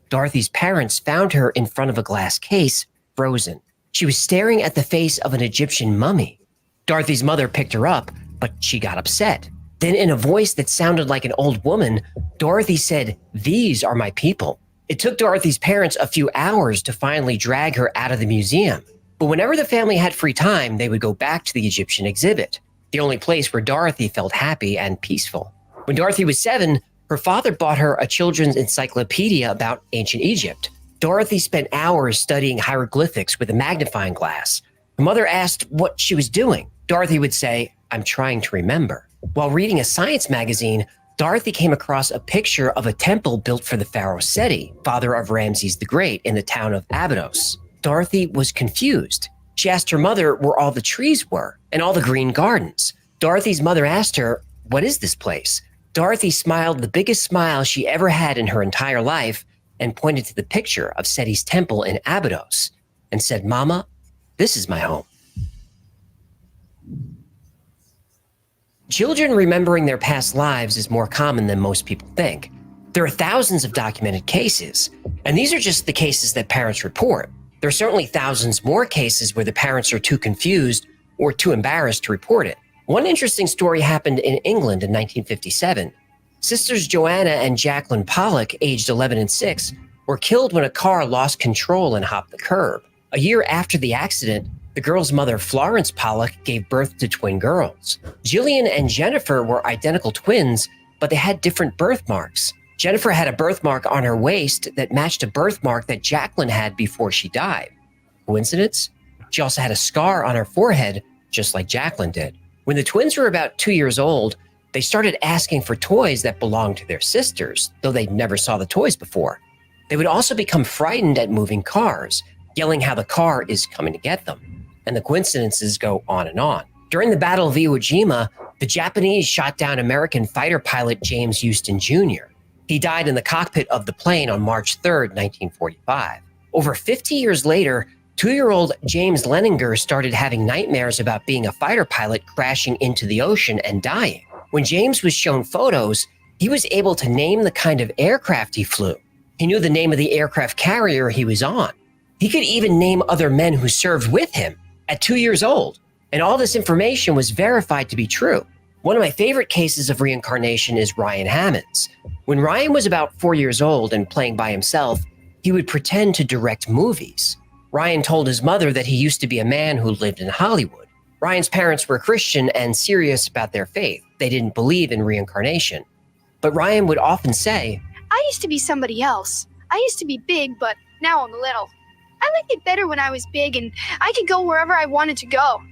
Dorothy's parents found her in front of a glass case, frozen. She was staring at the face of an Egyptian mummy. Dorothy's mother picked her up, but she got upset. Then in a voice that sounded like an old woman, Dorothy said, "These are my people." It took Dorothy's parents a few hours to finally drag her out of the museum. But whenever the family had free time, they would go back to the Egyptian exhibit, the only place where Dorothy felt happy and peaceful. When Dorothy was 7, her father bought her a children's encyclopedia about ancient Egypt. Dorothy spent hours studying hieroglyphics with a magnifying glass. Her mother asked what she was doing. Dorothy would say, "I'm trying to remember." While reading a science magazine, Dorothy came across a picture of a temple built for the pharaoh Seti, father of Ramses the Great, in the town of Abydos. Dorothy was confused. She asked her mother where all the trees were and all the green gardens. Dorothy's mother asked her, "What is this place?" Dorothy smiled the biggest smile she ever had in her entire life and pointed to the picture of Seti's temple in Abydos and said, "Mama, this is my home." Children remembering their past lives is more common than most people think. There are thousands of documented cases, and these are just the cases that parents report. There are certainly thousands more cases where the parents are too confused or too embarrassed to report it. One interesting story happened in England in 1957. Sisters Joanna and Jacqueline Pollock, aged 11 and 6, were killed when a car lost control and hopped the curb. A year after the accident, the girls' mother, Florence Pollock, gave birth to twin girls. Jillian and Jennifer were identical twins, but they had different birthmarks. Jennifer had a birthmark on her waist that matched a birthmark that Jacqueline had before she died. Coincidence? She also had a scar on her forehead, just like Jacqueline did. When the twins were about 2 years old, they started asking for toys that belonged to their sisters, though they never saw the toys before. They would also become frightened at moving cars, yelling how the car is coming to get them. And the coincidences go on and on. During the Battle of Iwo Jima, the Japanese shot down American fighter pilot James Houston Jr. He died in the cockpit of the plane on March 3rd, 1945. Over 50 years later, 2-year-old James Leninger started having nightmares about being a fighter pilot crashing into the ocean and dying. When James was shown photos, he was able to name the kind of aircraft he flew. He knew the name of the aircraft carrier he was on. He could even name other men who served with him at 2 years old. And all this information was verified to be true. One of my favorite cases of reincarnation is Ryan Hammond's. When Ryan was about 4 years old and playing by himself, he would pretend to direct movies. Ryan told his mother that he used to be a man who lived in Hollywood. Ryan's parents were Christian and serious about their faith. They didn't believe in reincarnation. But Ryan would often say, "I used to be somebody else. I used to be big, but now I'm little. I liked it better when I was big and I could go wherever I wanted to go.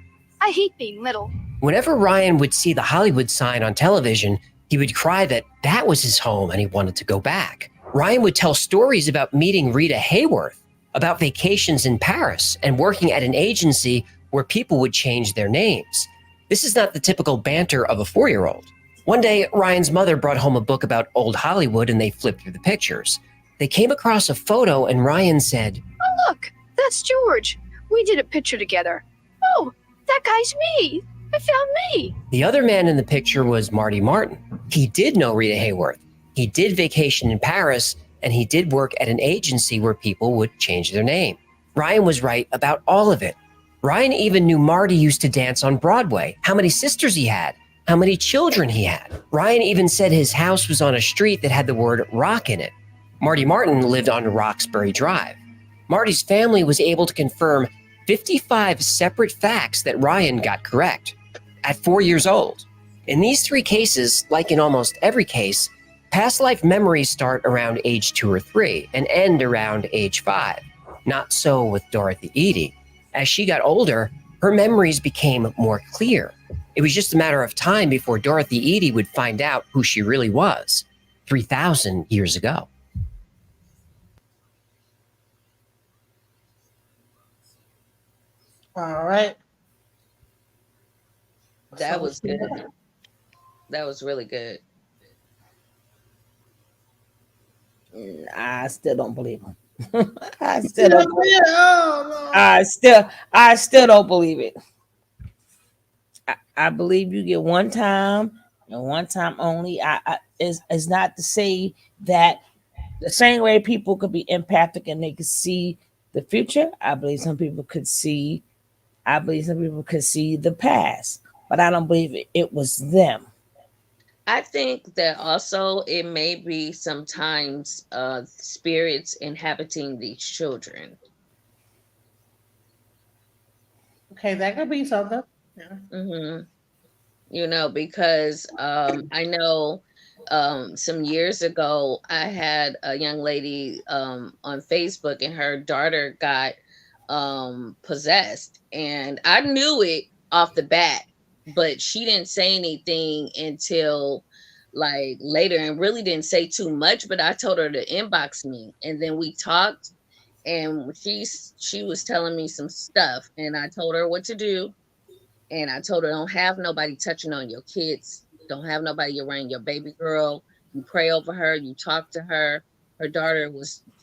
I hate being little." Whenever Ryan would see the Hollywood sign on television, he would cry that was his home and he wanted to go back. Ryan would tell stories about meeting Rita Hayworth, about vacations in Paris, and working at an agency where people would change their names. This is not the typical banter of a 4-year-old. One day, Ryan's mother brought home a book about old Hollywood and they flipped through the pictures. They came across a photo and Ryan said, "Oh, look, that's George. We did a picture together. Oh, that guy's me. I found me." The other man in the picture was Marty Martin. He did know Rita Hayworth. He did vacation in Paris, and he did work at an agency where people would change their name. Ryan was right about all of it. Ryan even knew Marty used to dance on Broadway, how many sisters he had, how many children he had. Ryan even said his house was on a street that had the word rock in it. Marty Martin lived on Roxbury Drive. Marty's family was able to confirm 55 separate facts that Ryan got correct at 4 years old. In these 3 cases, like in almost every case, past life memories start around age 2 or 3 and end around age 5. Not so with Dorothy Eady. As she got older, her memories became more clear. It was just a matter of time before Dorothy Eady would find out who she really was 3,000 years ago. All right. That was good. That was really good. I still don't believe him. I still don't believe it. Oh, no. I still don't believe it. I believe you get one time and one time only. It's not to say that the same way people could be empathic and they could see the future. I believe some people could see the past, but I don't believe it was them. I think that also it may be sometimes spirits inhabiting these children. Okay, that could be something. Yeah. Mm-hmm. You know, because I know Some years ago, I had a young lady on Facebook, and her daughter got possessed, and I knew it off the bat, but she didn't say anything until like later, and really didn't say too much. But I told her to inbox me, and then we talked, and she was telling me some stuff, and I told her what to do, and I told her, don't have nobody touching on your kids. Don't have nobody around your baby girl. You pray over her. You talk to her. Her daughter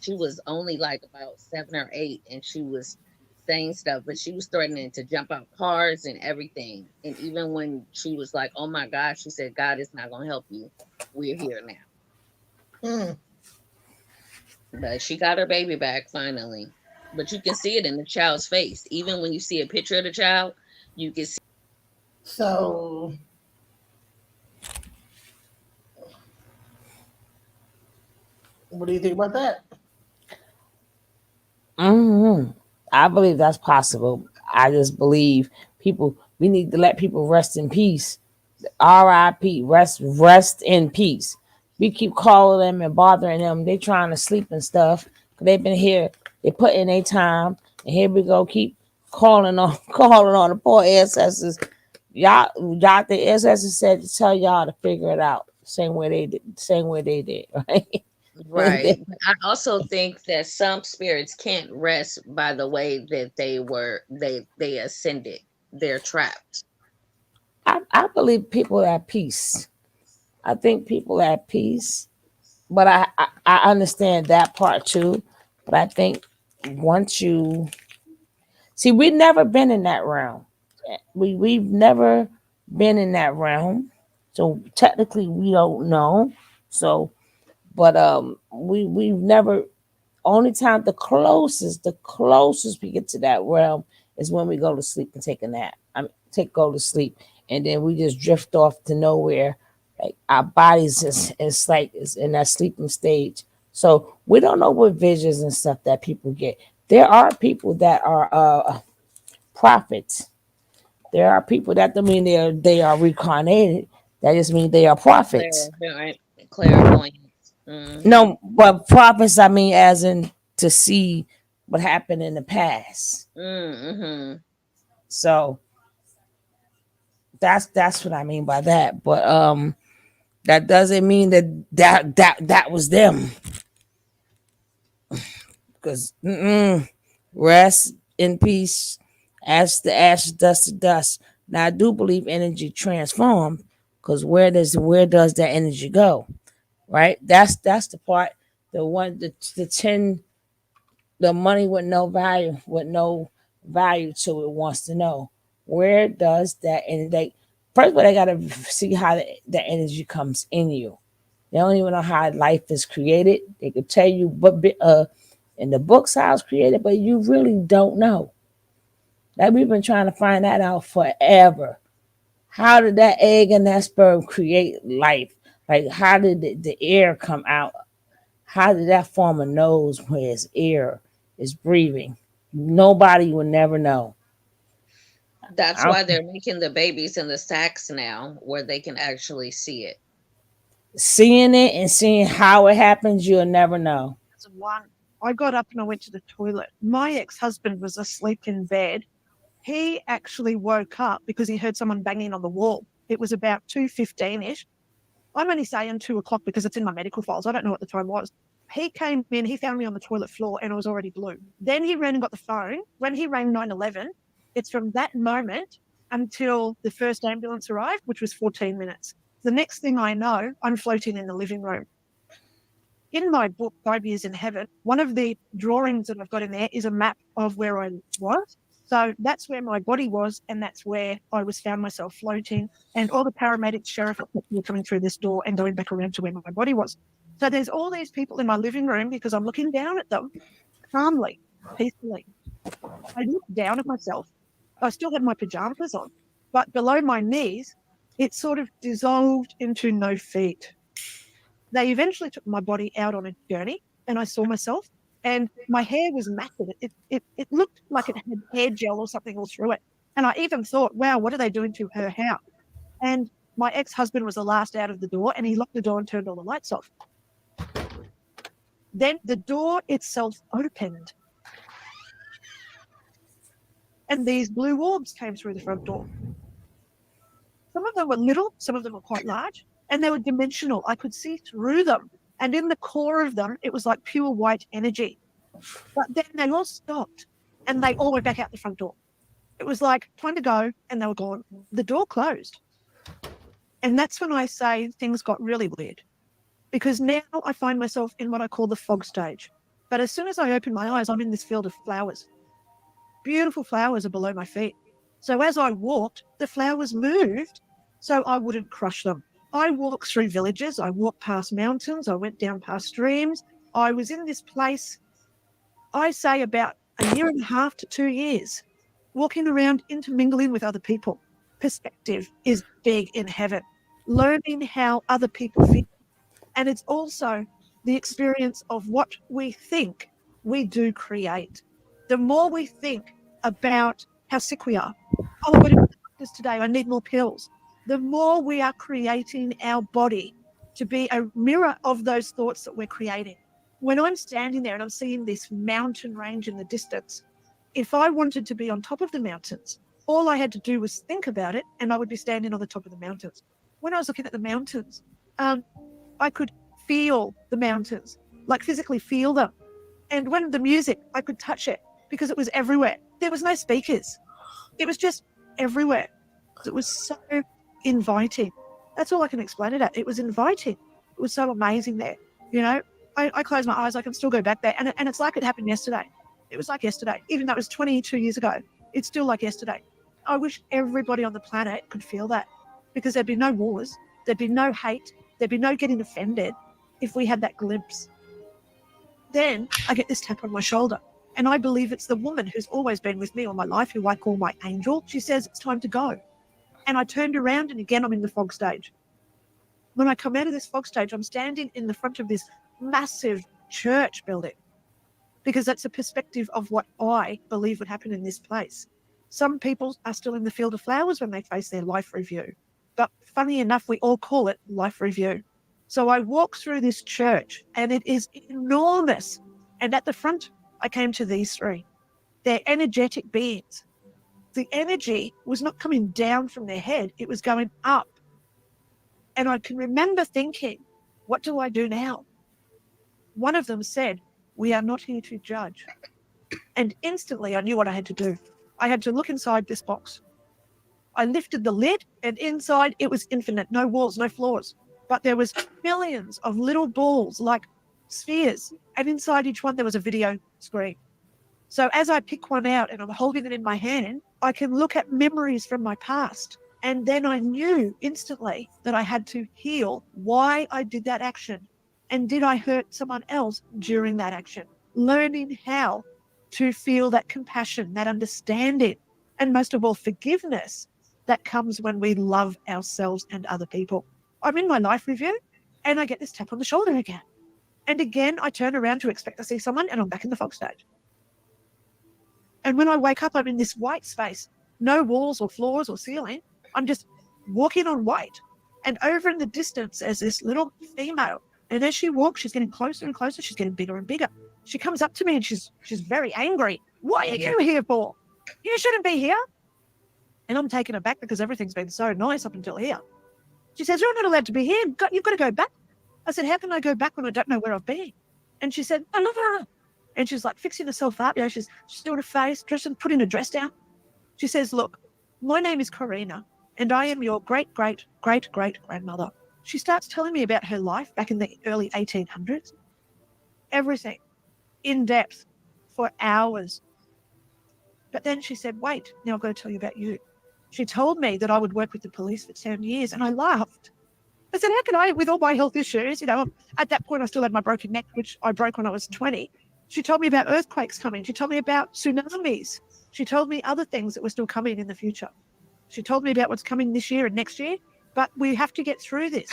she was only like about 7 or 8, and she was saying stuff, but she was threatening to jump out cars and everything. And even when she was like, oh my gosh, she said, God is not going to help you. We're here now. But she got her baby back finally. But you can see it in the child's face. Even when you see a picture of the child, you can see. So, what do you think about that? I believe that's possible. I just believe we need to let people rest in peace. R.I.P. Rest in peace. We keep calling them and bothering them. They trying to sleep and stuff. They've been here. They put in their time, and here we go. Keep calling on calling on the poor ancestors. Y'all, the ancestors said to tell y'all to figure it out. Same way they did. Same way they did. Right. Right. But I also think that some spirits can't rest by the way that they ascended. They're trapped. I believe people are at peace. I think people are at peace, but I understand that part too. But I think once you see, we've never been in that realm. We've never been in that realm, so technically we don't know. So, but we've never. Only time the closest we get to that realm is when we go to sleep and take a nap. Go to sleep, and then we just drift off to nowhere. Like our bodies is in that sleeping stage. So we don't know what visions and stuff that people get. There are people that are prophets. There are people that don't mean they are reincarnated. That just means they are prophets. Clairvoyant. Mm-hmm. No, but prophets, I mean, as in to see what happened in the past. Mm-hmm. So that's what I mean by that. But that doesn't mean that was them. Because rest in peace, ash to ash, dust to dust. Now I do believe energy transforms. Because where does that energy go? Right? That's the part. The 10, the money with no value to it wants to know, where does that, and they first of all they gotta see how the energy comes in you. They don't even know how life is created. They could tell you but in the books how it's created, but you really don't know. Like we've been trying to find that out forever. How did that egg and that sperm create life? Like how did the air come out? How did that form a nose where his air is breathing? Nobody will never know. That's I'm why they're making the babies in the sacks now, where they can actually see it. seeing it and seeing how it happens, you'll never know. One, I got up and I went to the toilet. My ex-husband was asleep in bed. He actually woke up because he heard someone banging on the wall. It was about 2:15ish. I'm only saying 2 o'clock because it's in my medical files. I don't know what the time was. He came in, he found me on the toilet floor, and I was already blue. Then he ran and got the phone. When he rang 911, it's from that moment until the first ambulance arrived, which was 14 minutes. The next thing I know, I'm floating in the living room. In my book, 5 Years in Heaven, one of the drawings that I've got in there is a map of where I was. So that's where my body was, and that's where I found myself floating. And all the paramedics, sheriff were coming through this door and going back around to where my body was. So there's all these people in my living room because I'm looking down at them calmly, peacefully. I looked down at myself. I still had my pajamas on, but below my knees, it sort of dissolved into no feet. They eventually took my body out on a journey, and I saw myself, and my hair was matted. It looked like it had hair gel or something all through it. And I even thought, wow, what are they doing to her hair? And My ex-husband was the last out of the door, and he locked the door and turned all the lights off. Then the door itself opened, and these blue orbs came through the front door. Some of them were little, some of them were quite large, and they were dimensional. I could see through them, and in the core of them, it was like pure white energy. But then they all stopped, and they all went back out the front door. It was like trying to go, and they were gone. The door closed. And that's when I say things got really weird, because now I find myself in what I call the fog stage. But as soon as I open my eyes, I'm in this field of flowers. Beautiful flowers are below my feet. So as I walked, the flowers moved so I wouldn't crush them. I walked through villages. I walked past mountains. I went down past streams. I was in this place, I say about a year and a half to 2 years, walking around, intermingling with other people. Perspective is big in heaven. Learning how other people feel. And it's also the experience of what we think we do create. The more we think about how sick we are, oh, I've got to go to the doctors today, I need more pills, the more we are creating our body to be a mirror of those thoughts that we're creating. When I'm standing there and I'm seeing this mountain range in the distance, if I wanted to be on top of the mountains, all I had to do was think about it and I would be standing on the top of the mountains. When I was looking at the mountains, I could feel the mountains, like physically feel them. And when the music, I could touch it because it was everywhere. There was no speakers. It was just everywhere. It was so inviting. That's all I can explain it at. It was inviting. It was so amazing there. You know, I close my eyes, I can still go back there. And it's like it happened yesterday. It was like yesterday. Even though it was 22 years ago, it's still like yesterday. I wish everybody on the planet could feel that, because there'd be no wars, there'd be no hate, there'd be no getting offended if we had that glimpse. Then I get this tap on my shoulder, and I believe it's the woman who's always been with me all my life, who I call my angel. She says, it's time to go. And I turned around, and again, I'm in the fog stage. When I come out of this fog stage, I'm standing in the front of this massive church building, because that's a perspective of what I believe would happen in this place. Some people are still in the field of flowers when they face their life review. But funny enough, we all call it life review. So I walk through this church, and it is enormous. And at the front, I came to these three. They're energetic beings. The energy was not coming down from their head, it was going up. And I can remember thinking, what do I do now? One of them said, we are not here to judge. And instantly I knew what I had to do. I had to look inside this box. I lifted the lid, and inside it was infinite, no walls, no floors. But there was millions of little balls like spheres, and inside each one there was a video screen. So as I pick one out and I'm holding it in my hand, I can look at memories from my past. And then I knew instantly that I had to heal why I did that action. And did I hurt someone else during that action? Learning how to feel that compassion, that understanding, and most of all, forgiveness that comes when we love ourselves and other people. I'm in my life review, and I get this tap on the shoulder again. And again, I turn around to expect to see someone, and I'm back in the fog stage. And when I wake up, I'm in this white space, no walls or floors or ceiling. I'm just walking on white. And over in the distance, there's this little female. And as she walks, she's getting closer and closer. She's getting bigger and bigger. She comes up to me, and she's very angry. What are you here for? You shouldn't be here. And I'm taken aback because everything's been so nice up until here. She says, you're not allowed to be here. You've got to go back. I said, how can I go back when I don't know where I've been? And she said, I love her. And she's like fixing herself up. You know, she's doing her face, dressing, putting her dress down. She says, look, my name is Corina, and I am your great-great-great-great-grandmother. She starts telling me about her life back in the early 1800s. Everything, in depth, for hours. But then she said, wait, now I've got to tell you about you. She told me that I would work with the police for 10 years, and I laughed. I said, how can I, with all my health issues, you know, at that point I still had my broken neck, which I broke when I was 20. She told me about earthquakes coming. She told me about tsunamis. She told me other things that were still coming in the future. She told me about what's coming this year and next year, but we have to get through this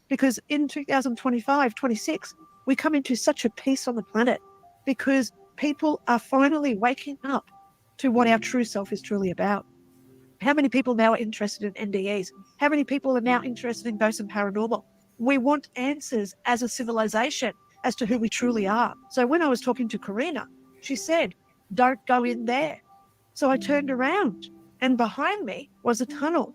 because in 2025, 26, we come into such a peace on the planet because people are finally waking up to what our true self is truly about. How many people now are interested in NDEs? How many people are now interested in ghosts and paranormal? We want answers as a civilization as to who we truly are. So when I was talking to Karina, she said, don't go in there. So I turned around and behind me was a tunnel.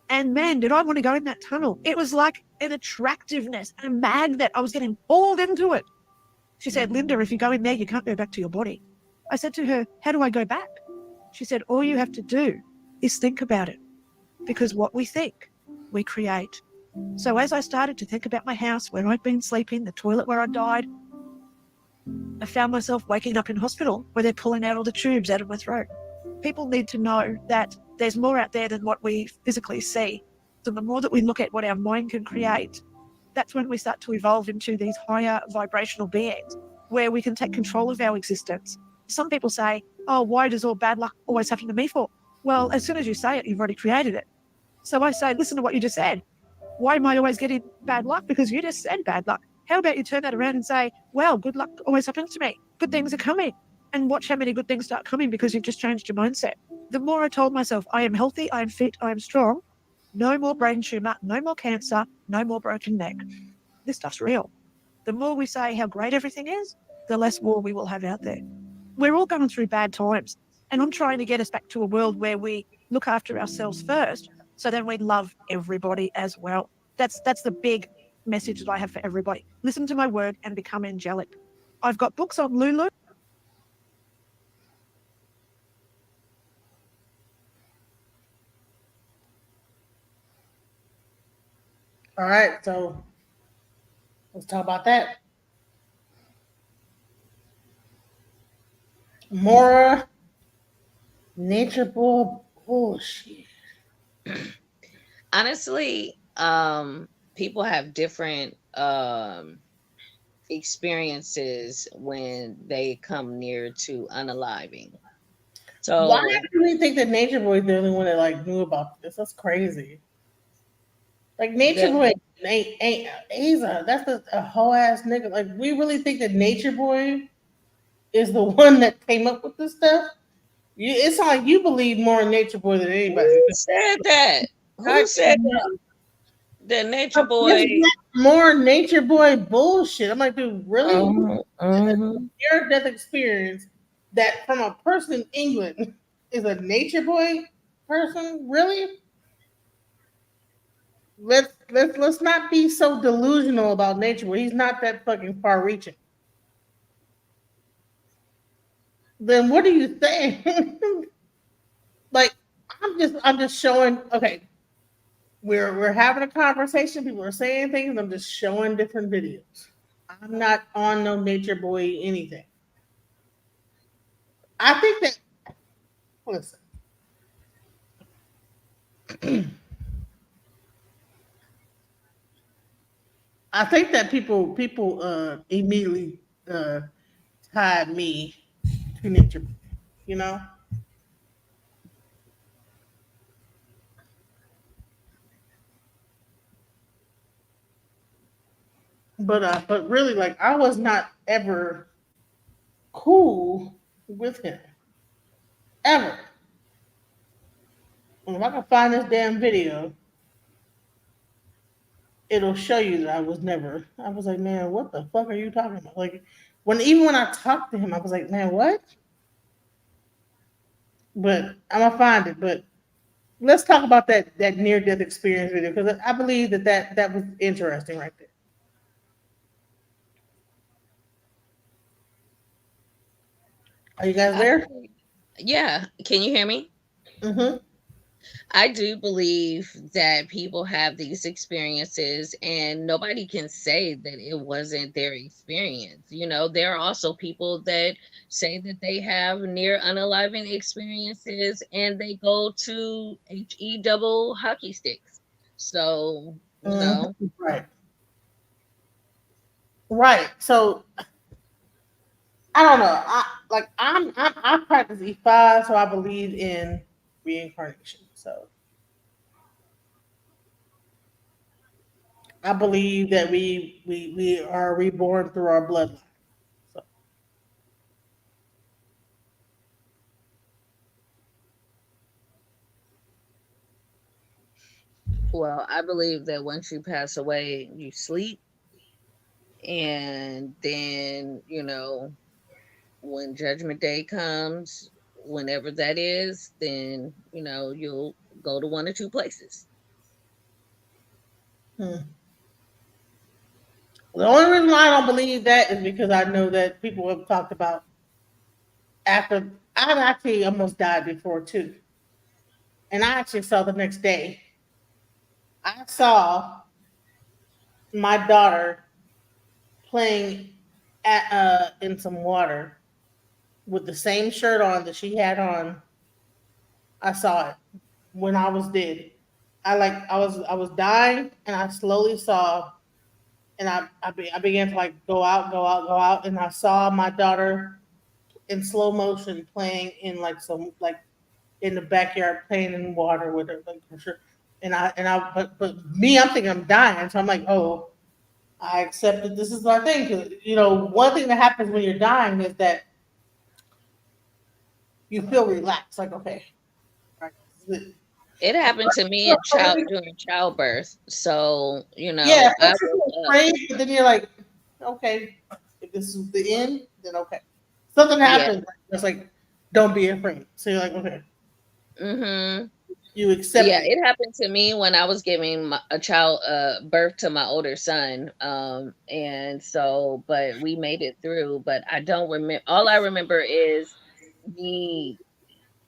And man, did I want to go in that tunnel. It was like an attractiveness, a magnet. I was getting pulled into it. She said, Linda, if you go in there, you can't go back to your body. I said to her, how do I go back? She said, all you have to do is think about it. Because what we think, we create. So as I started to think about my house, where I'd been sleeping, the toilet where I died, I found myself waking up in hospital where they're pulling out all the tubes out of my throat. People need to know that there's more out there than what we physically see. So the more that we look at what our mind can create, that's when we start to evolve into these higher vibrational beings where we can take control of our existence. Some people say, oh, why does all bad luck always happen to me for? Well, as soon as you say it, you've already created it. So I say, listen to what you just said. Why am I always getting bad luck? Because you just said bad luck. How about you turn that around and say, well, good luck always happens to me. Good things are coming. And watch how many good things start coming because you've just changed your mindset. The more I told myself, I am healthy, I am fit, I am strong, no more brain tumor, no more cancer, no more broken neck. This stuff's real. The more we say how great everything is, the less war we will have out there. We're all going through bad times. And I'm trying to get us back to a world where we look after ourselves first, so then we love everybody as well. That's the big message that I have for everybody. Listen to my word and become angelic. I've got books on Lulu. All right, so let's talk about that. More nature bullshit. Honestly, people have different experiences when they come near to unaliving. Why So do we think that Nature Boy is the only one that like knew about this? That's crazy. Like Nature the Boy ain't he's that's a whole ass nigga. Like we really think that Nature Boy is the one that came up with this stuff. It's like you believe more in Nature Boy than anybody. who said that? Who said that? The Nature There's Boy. more Nature Boy bullshit. I'm like, dude, really? Mhm. Near death experience that from a person in England is a Nature Boy person? Really? Let's not be so delusional about Nature Boy. He's not that fucking far reaching. Then what are you saying? Like I'm just showing. Okay, we're having a conversation. People are saying things. I'm just showing different videos. I'm not on no Nature Boy anything. I think that listen. I think that people immediately uh tied me to Nature Boy, you know. But really, like I was not ever cool with him ever. And if I can find this damn video, it'll show you that I was never. I was like, man, what the fuck are you talking about? Like, even when I talked to him, I was like, man, what? But I'm gonna find it. But let's talk about that near death experience video because I believe that was interesting right there. Are you guys I there? Yeah, can you hear me? Mm-hmm. I do believe that people have these experiences and nobody can say that it wasn't their experience. You know, there are also people that say that they have near unaliving experiences and they go to HE double hockey sticks. So, you know, Right. Right. So I don't know. I practice E5, so I believe in reincarnation. So I believe that we are reborn through our bloodline. So Well, I believe that once you pass away, you sleep, and then when Judgment Day comes, whenever that is, then you'll go to one or two places. The only reason why I don't believe that is because I know that people have talked about after I've actually almost died before too. And I actually saw the next day. I saw my daughter playing in some water with the same shirt on that she had on. I saw it when I was dead. I was dying, and I slowly saw, and I began to like go out, go out, go out, and I saw my daughter in slow motion playing in like some like in the backyard playing in water with her, like for sure. But me, I'm thinking I'm dying, so I'm like, oh, I accepted this is my thing. 'Cause, one thing that happens when you're dying is that you feel relaxed. Like, okay, right, this is it. It happened to me during childbirth. So, Yeah, I first you woke feel up. afraid, but then you're like, okay, if this is the end, then okay. Something Yeah. happens. It's like, don't be afraid. So you're like, okay, Mm-hmm. you Yeah, accept it. it happened to me when I was giving a child birth to my older son. And so, but we made it through. But I don't remember. All I remember is me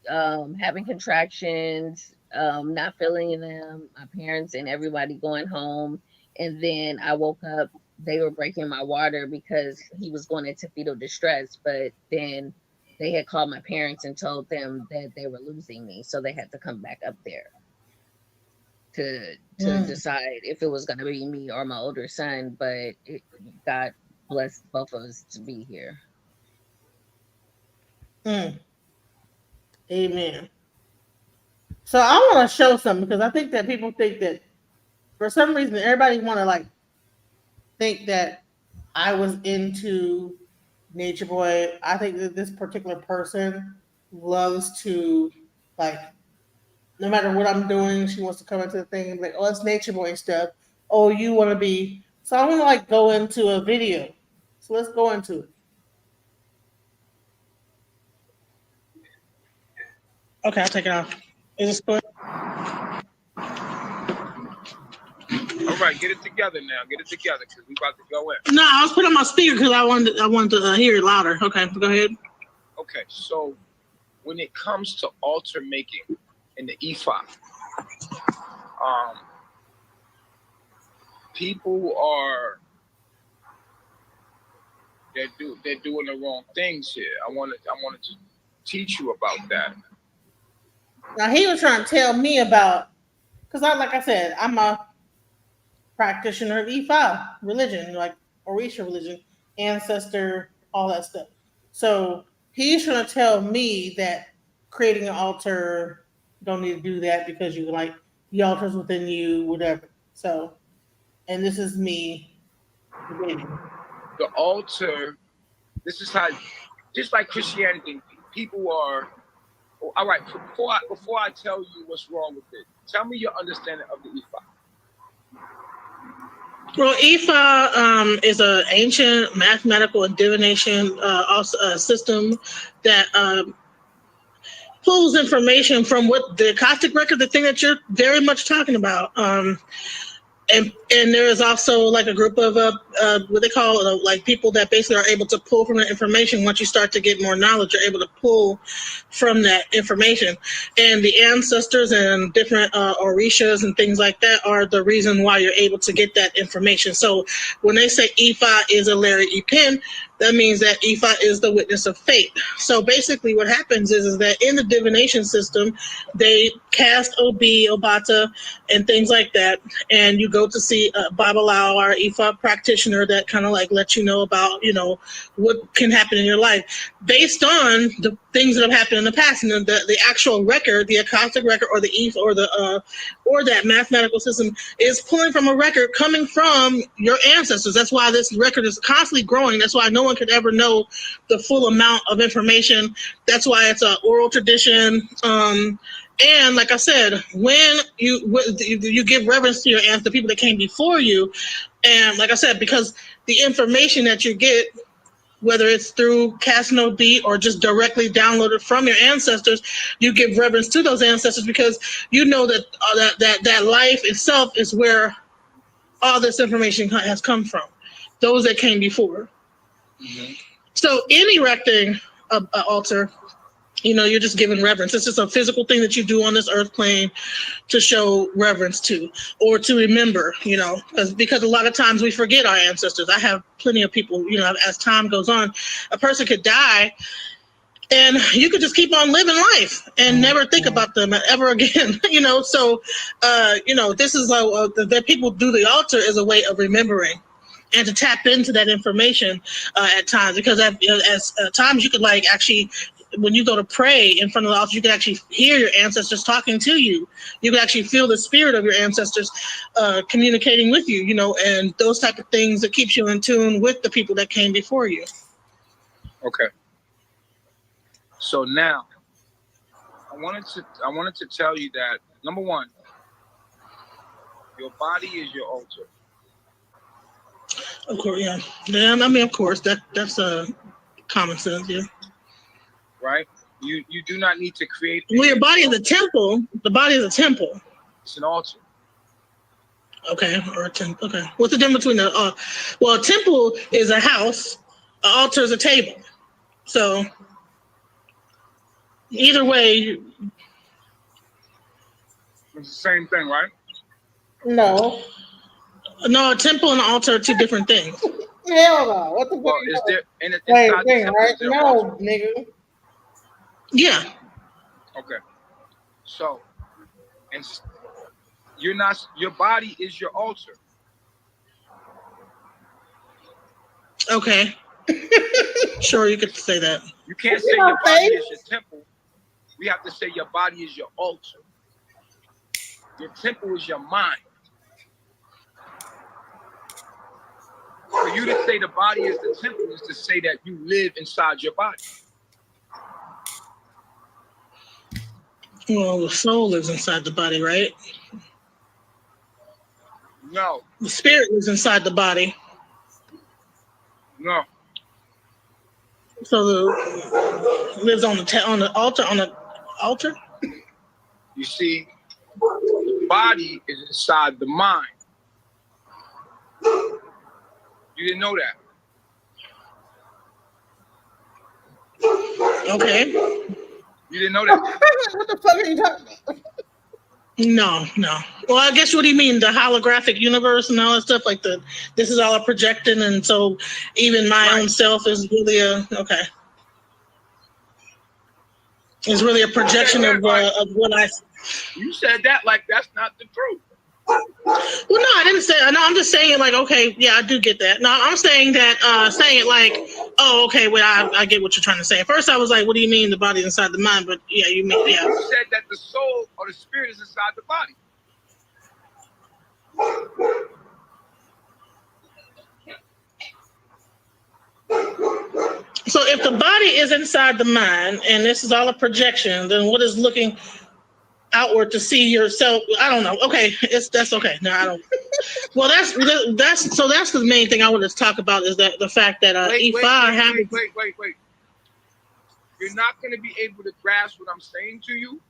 having contractions, not feeling them, my parents and everybody going home. And then I woke up, they were breaking my water because he was going into fetal distress. But then they had called my parents and told them that they were losing me. So they had to come back up there to decide if it was going to be me or my older son. But God blessed both of us to be here. Amen. So I want to show something because I think that people think that for some reason everybody want to like think that I was into Nature Boy. I think that this particular person loves to like no matter what I'm doing, she wants to come into the thing and be like, oh, it's Nature Boy stuff. Oh, you want to be so I want to like go into a video. So let's go into it. Okay, I'll take it off. Is this good? All right, get it together now. Get it together because we about to go in. No, I was putting on my speaker because I wanted to hear it louder. Okay, go ahead. Okay, so when it comes to altar making in the EFA, people are they're doing the wrong things here. I wanted to teach you about that. Now he was trying to tell me about because like I said, I'm a practitioner of E5 religion, like Orisha religion, ancestor, all that stuff. So he's trying to tell me that creating an altar don't need to do that because you like the altar's within you, whatever. So, and this is me. The altar. This is how, just like Christianity, people are. All right. Before I tell you what's wrong with it, tell me your understanding of the Ifa. Well, Ifa is an ancient mathematical and divination system that pulls information from what the Coptic record, the thing that you're very much talking about. And there is also like a group of what they call like people that basically are able to pull from the information. Once you start to get more knowledge, you're able to pull from that information. And the ancestors and different orishas and things like that are the reason why you're able to get that information. So when they say Ifa is a Larry Epin, that means that Ifa is the witness of fate. So basically what happens is that in the divination system, they cast Obi, Obata, and things like that. And you go to see a Babalawo or Ifa practitioner that kind of like lets you know about, what can happen in your life based on the things that have happened in the past. And the actual record, the Akashic record or the Ifa or that mathematical system is pulling from a record coming from your ancestors. That's why this record is constantly growing. That's why no one could ever know the full amount of information. That's why it's an oral tradition. And like I said, when you give reverence to your ancestors, the people that came before you, and like I said, because the information that you get, whether it's through Cast No Beat or just directly downloaded from your ancestors, you give reverence to those ancestors because you know that that life itself is where all this information has come from. Those that came before. Mm-hmm. So in erecting an altar, you're just giving reverence. It's just a physical thing that you do on this earth plane to show reverence to, or to remember, because a lot of times we forget our ancestors. I have plenty of people, as time goes on, a person could die and you could just keep on living life and never think about them ever again, So, this is that people do the altar as a way of remembering and to tap into that information at times, because at times you could actually, when you go to pray in front of the altar, you can actually hear your ancestors talking to you. You can actually feel the spirit of your ancestors communicating with you, and those type of things that keeps you in tune with the people that came before you. Okay. So now, I wanted to tell you that, number one, your body is your altar. Of course, yeah. I mean, of course, that's common sense, yeah. Right? You do not need to create. Well, your body is a temple. The body is a temple. It's an altar. Okay, or a temple. Okay, what's the difference between a temple is a house, an altar is a table. So either way, it's the same thing, right? No, a temple and an altar are two different things. Hell no. What the fuck? Well, is there inside the temple? Right? No, nigga. Yeah. Okay. So, and your body is your altar. Okay. Sure, you could say that. You can't say your body is your temple. We have to say your body is your altar. Your temple is your mind. For you to say the body is the temple is to say that you live inside your body. Well, the soul lives inside the body, right? No. The spirit lives inside the body. No. So lives on the altar. You see, the body is inside the mind. You didn't know that. Okay. You didn't know that. What the fuck are you talking about? No. Well, I guess what do you mean? The holographic universe and all that stuff, like this is all a projecting, and so even my own self is really okay. It's really a projection of what I. You said that like that's not the truth. Well, no, I didn't say. No, I'm just saying like, okay, yeah, I do get that. No, I'm saying that, saying it like, oh, okay, well, I get what you're trying to say. At first, I was like, what do you mean the body is inside the mind? But yeah, you mean yeah. You said that the soul or the spirit is inside the body. So if the body is inside the mind and this is all a projection, then what is looking outward to see yourself? I don't know. Okay, that's okay. No, I don't. Well, that's the main thing I want to talk about is that the fact that Wait. You're not going to be able to grasp what I'm saying to you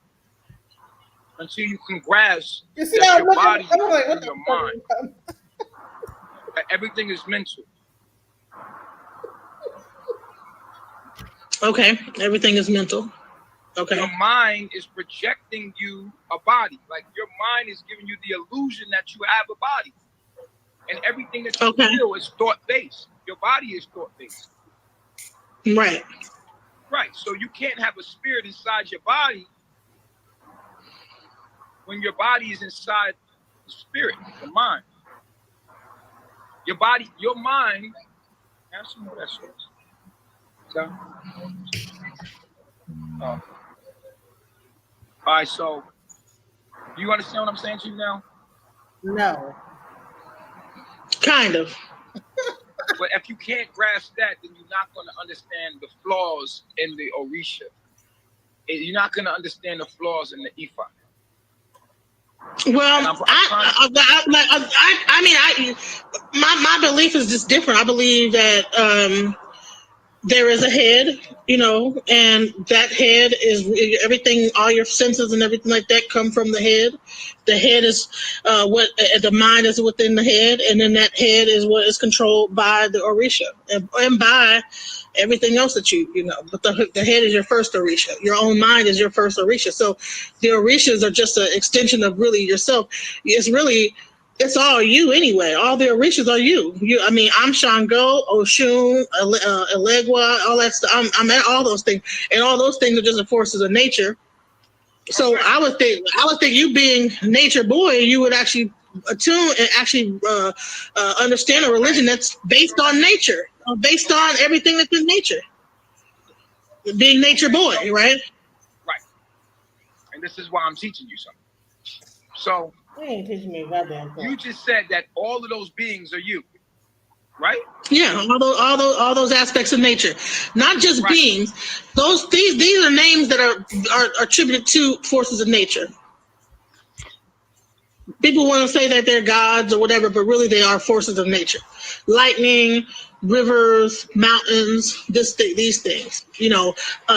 until you can grasp that your body and your mind. That everything is mental. Okay, everything is mental. Okay. Your mind is projecting you a body. Like your mind is giving you the illusion that you have a body. And everything that you feel is thought-based. Your body is thought-based. Right. Right. So you can't have a spirit inside your body when your body is inside the spirit, the mind. Your mind, have some more of that sauce. So, all right, so do you understand what I'm saying to you now? No. Kind of. But if you can't grasp that, then you're not going to understand the flaws in the Orisha. you're not going to understand the flaws in the Ifa. Well, my belief is just different. I believe that there is a head, and that head is everything. All your senses and everything like that come from the head. The head is what the mind is within the head, and then that head is what is controlled by the Orisha and by everything else that But the head is your first Orisha. Your own mind is your first Orisha. So the Orishas are just an extension of really yourself. It's all you anyway. All the Orishas are you. I'm Shango, Oshun, Elegua, all that stuff. I'm at all those things, and all those things are just the forces of nature. So I would think you being nature boy, you would actually attune and actually understand a religion that's based on nature, based on everything that's in nature. Being nature boy, right? Right. And this is why I'm teaching you something. So you ain't teaching me goddamn thing. You just said that all of those beings are you, right? Yeah, all those aspects of nature, not just beings. These are names that are attributed to forces of nature. People want to say that they're gods or whatever, but really they are forces of nature. Lightning, rivers, mountains, these things.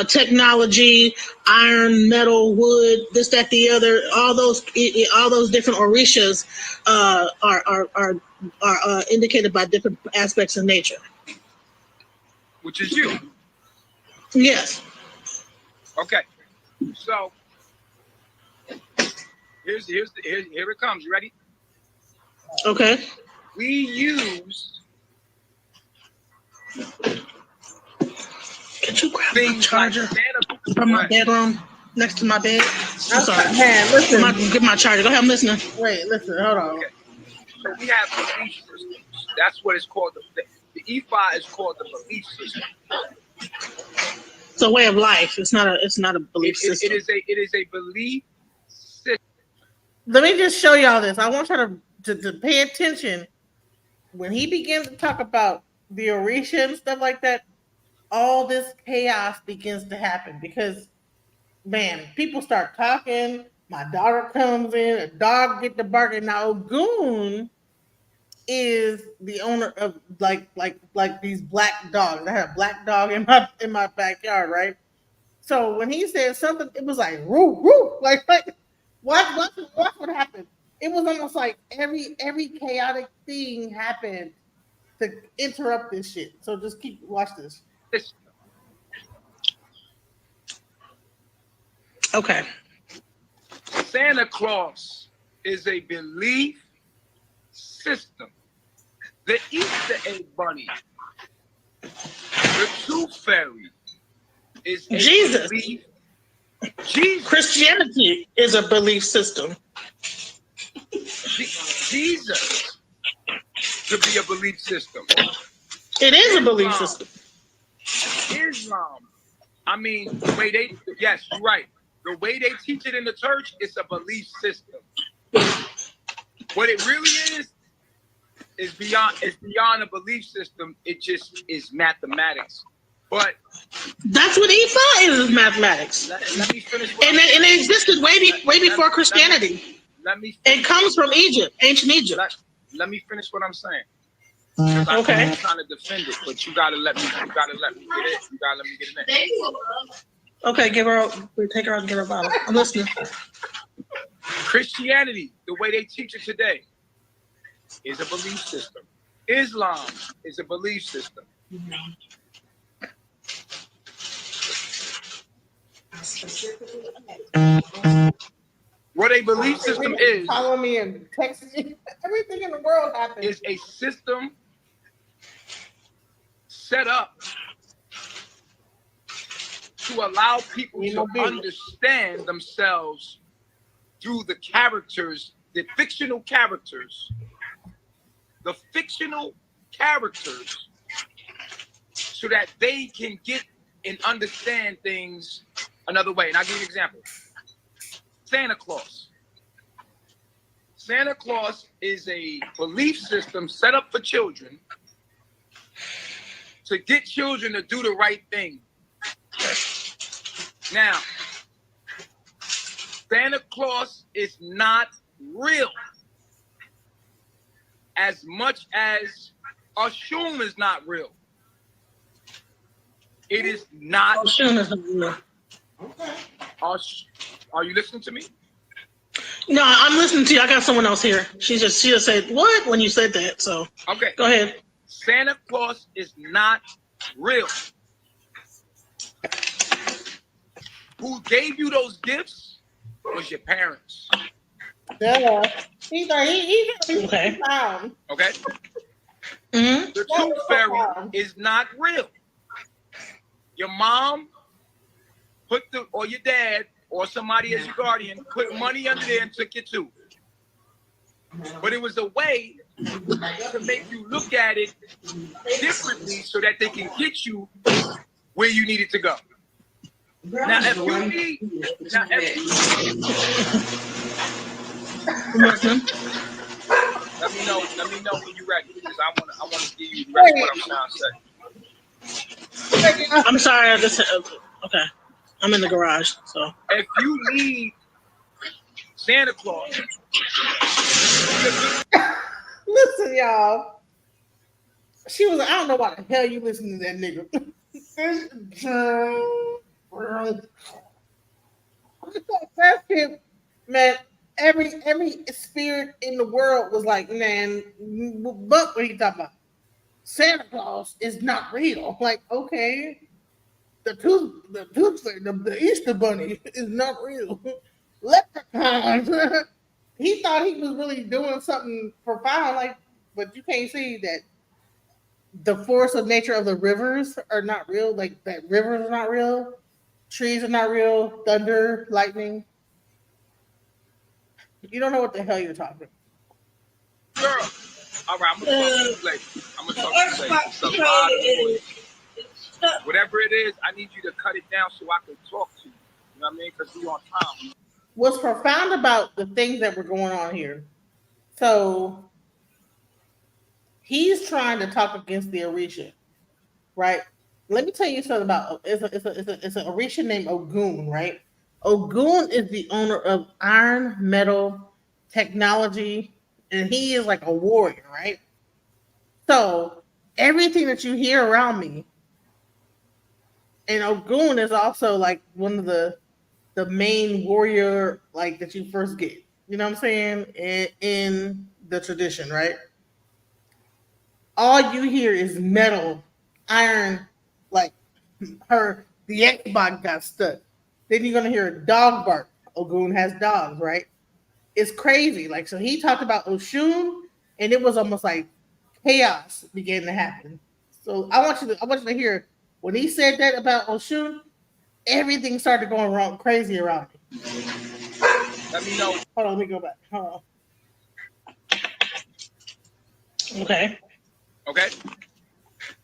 Technology, iron, metal, wood, this, that, the other. All those different orishas are indicated by different aspects of nature. Which is you. Yes. Okay. So here it comes. You ready? Okay. We use Could you grab my charger from my bedroom next to my bed? I'm sorry. Man, listen. Get my charger. Go ahead, I'm listening. Wait, listen, hold on. Okay. So we have belief systems. That's what it's called. The Ifa is called the belief system. It's a way of life. It's not a belief system. It is a belief system. Let me just show y'all this. I want y'all to pay attention. When he begins to talk about the Orisha and stuff like that, all this chaos begins to happen because, man, people start talking. My daughter comes in, a dog get to barking. Now Ogun is the owner of like these black dogs. I had a black dog in my backyard, right? So when he said something, it was like woo woo, like watch what happened. It was almost like every chaotic thing happened to interrupt this shit. So just watch this. Okay. Santa Claus is a belief system. The Easter egg bunny, the tooth fairy, is a belief. Jesus. Christianity is a belief system. Jesus could be a belief system. It is a belief system. Islam. I mean, the way yes, you're right. The way they teach it in the church, it's a belief system. What it really is beyond a belief system. It just is mathematics. But that's what Ifa is mathematics. Let me finish. And it existed way before Christianity. It comes from Egypt, ancient Egypt. Let me finish what I'm saying. Okay. I'm trying to defend it, but you gotta let me get it. You gotta let me get it in. Okay, take her out and give her a bottle. I'm listening. Christianity, the way they teach it today, is a belief system. Islam is a belief system. What a belief system is, follow me and text me. Everything in the world happens. Is a system set up to allow people to understand themselves through the characters, the fictional characters, so that they can get and understand things another way. And I'll give you an example. Santa Claus. Santa Claus is a belief system set up for children to get children to do the right thing. Now, Santa Claus is not real. As much as Oshun is not real. It is not. Oshun is not real. Are you listening to me? No, I'm listening to you. I got someone else here. She just said what when you said that. So okay, go ahead. Santa Claus is not real. Who gave you those gifts was your parents. Yeah. He's okay. Okay. Mm-hmm. The tooth fairy is not real. Your mom or your dad or somebody as your guardian put money under there and took your tooth. But it was a way to make you look at it differently so that they can get you where you needed to go. Now, if you need, let me know when you're ready, because I want to give you the rest of what I'm trying to say. I'm sorry. I just okay. I'm in the garage, so if you need Santa Claus, listen, y'all. She was. I don't know why the hell you listening to that nigga. That kid, man. Every spirit in the world was like, man, but what are you talking about? Santa Claus is not real. Like, okay, the Easter Bunny is not real. Leprechauns. He thought he was really doing something profound, like, but you can't see that the force of nature of the rivers are not real. Like that rivers are not real, trees are not real, thunder, lightning. You don't know what the hell you're talking about. Girl. All right, I'm gonna talk to you later. I'm gonna talk to you later. It's a lot of noise. Whatever it is, I need you to cut it down so I can talk to you. You know what I mean? Because we on time. What's profound about the things that were going on here? So he's trying to talk against the Orisha, right? Let me tell you something about it's an Orisha named Ogun, right? Ogun is the owner of iron, metal, technology, and he is like a warrior, right? So everything that you hear around me, and Ogun is also like one of the main warrior like that you first get. You know what I'm saying? In the tradition, right? All you hear is metal, iron, like the Xbox got stuck. Then you're gonna hear a dog bark. Ogun has dogs, right? It's crazy. Like, so he talked about Oshun, and it was almost like chaos began to happen. So I want you to hear when he said that about Oshun, everything started going wrong, crazy around me. Let me know. Hold on, let me go back. Hold on. Okay. Okay.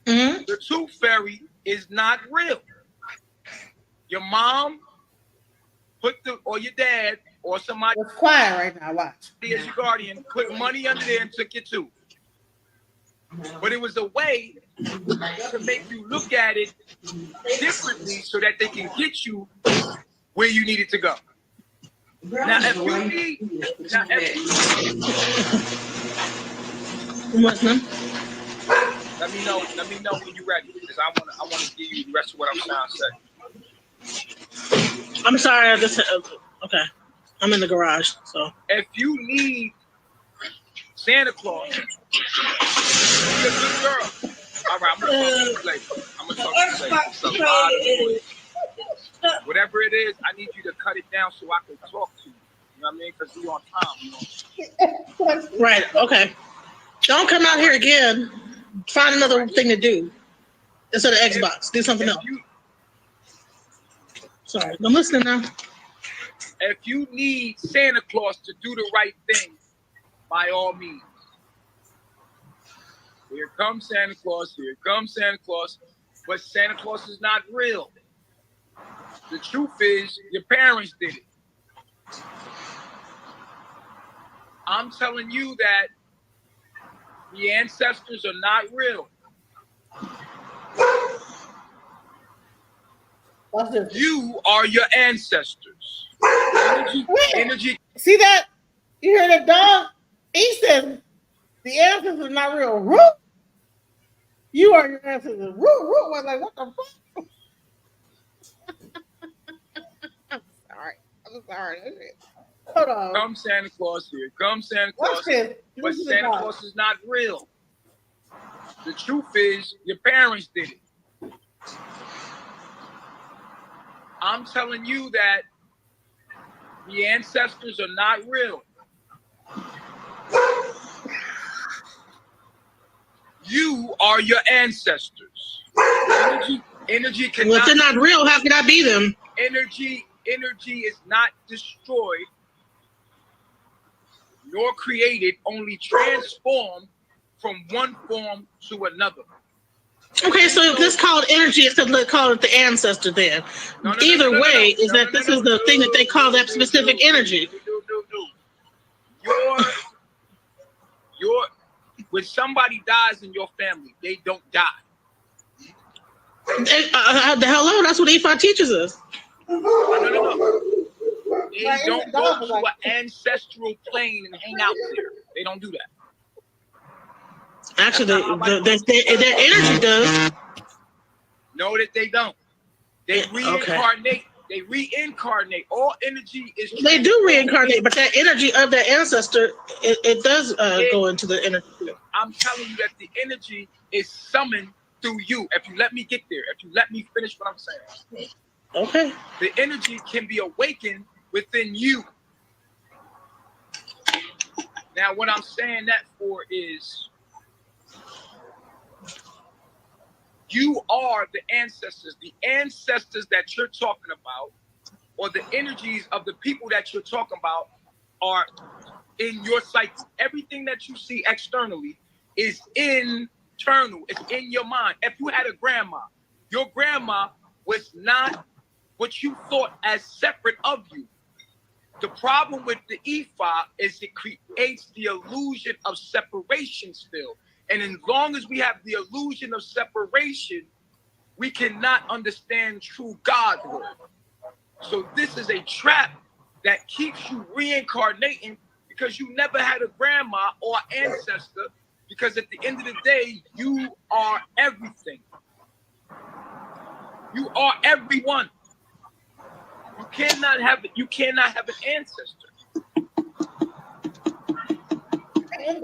Mm-hmm. The tooth fairy is not real. Your mom or your dad or somebody. It's quiet right now. Watch. As your guardian put money under there and took your tooth. But it was a way to make you look at it differently so that they can get you where you needed to go. Now, if you need, let me know when you're ready, because I want to give you the rest of what I'm trying to say. I'm sorry. I just okay. I'm in the garage, so if you need Santa Claus, be a good girl. All right, I'm gonna talk to you later. It's a lot of noise. Whatever it is, I need you to cut it down so I can talk to you. You know what I mean? Because we on time. Right. Okay. Don't come out here again. Find another thing to do instead of Xbox. Do something else. Sorry, I'm listening now. If you need Santa Claus to do the right thing, by all means. Here comes Santa Claus. Here comes Santa Claus. But Santa Claus is not real. The truth is, your parents did it. I'm telling you that the ancestors are not real. You are your ancestors. Energy. See that? You hear that dog? He says the ancestors are not real. Root. You are your ancestors. Root. Was like, what the fuck? I'm sorry. Hold on. Come Santa Claus here. Come Santa Watch Claus. this. But Santa Claus is not real. The truth is, your parents did it. I'm telling you that the ancestors are not real. You are your ancestors. Energy cannot. Well, if they're not real, how can I be them? Energy is not destroyed nor created, only transformed from one form to another. Okay, so if this called energy instead of call it the ancestor then. Either way, is that this is the thing that they call that specific energy. When somebody dies in your family, they don't die. The hello, that's what Ifa teaches us. No. They don't go to an ancestral plane and hang out there. They don't do that. Actually, their energy does. No, that they don't. They reincarnate. Okay. They reincarnate. All energy is. They do reincarnate, but that energy of that ancestor, it does go into the energy. I'm telling you that the energy is summoned through you. If you let me get there, if you let me finish what I'm saying. Okay. The energy can be awakened within you. Now, what I'm saying that for is you are the ancestors. The ancestors that you're talking about, or the energies of the people that you're talking about, are in your psyche. Everything that you see externally is internal. It's in your mind. If you had a grandma, your grandma was not what you thought as separate of you. The problem with the Ifa is it creates the illusion of separation still. And as long as we have the illusion of separation, we cannot understand true Godhood. So this is a trap that keeps you reincarnating because you never had a grandma or ancestor, because at the end of the day, you are everything. You are everyone. You cannot have an ancestor.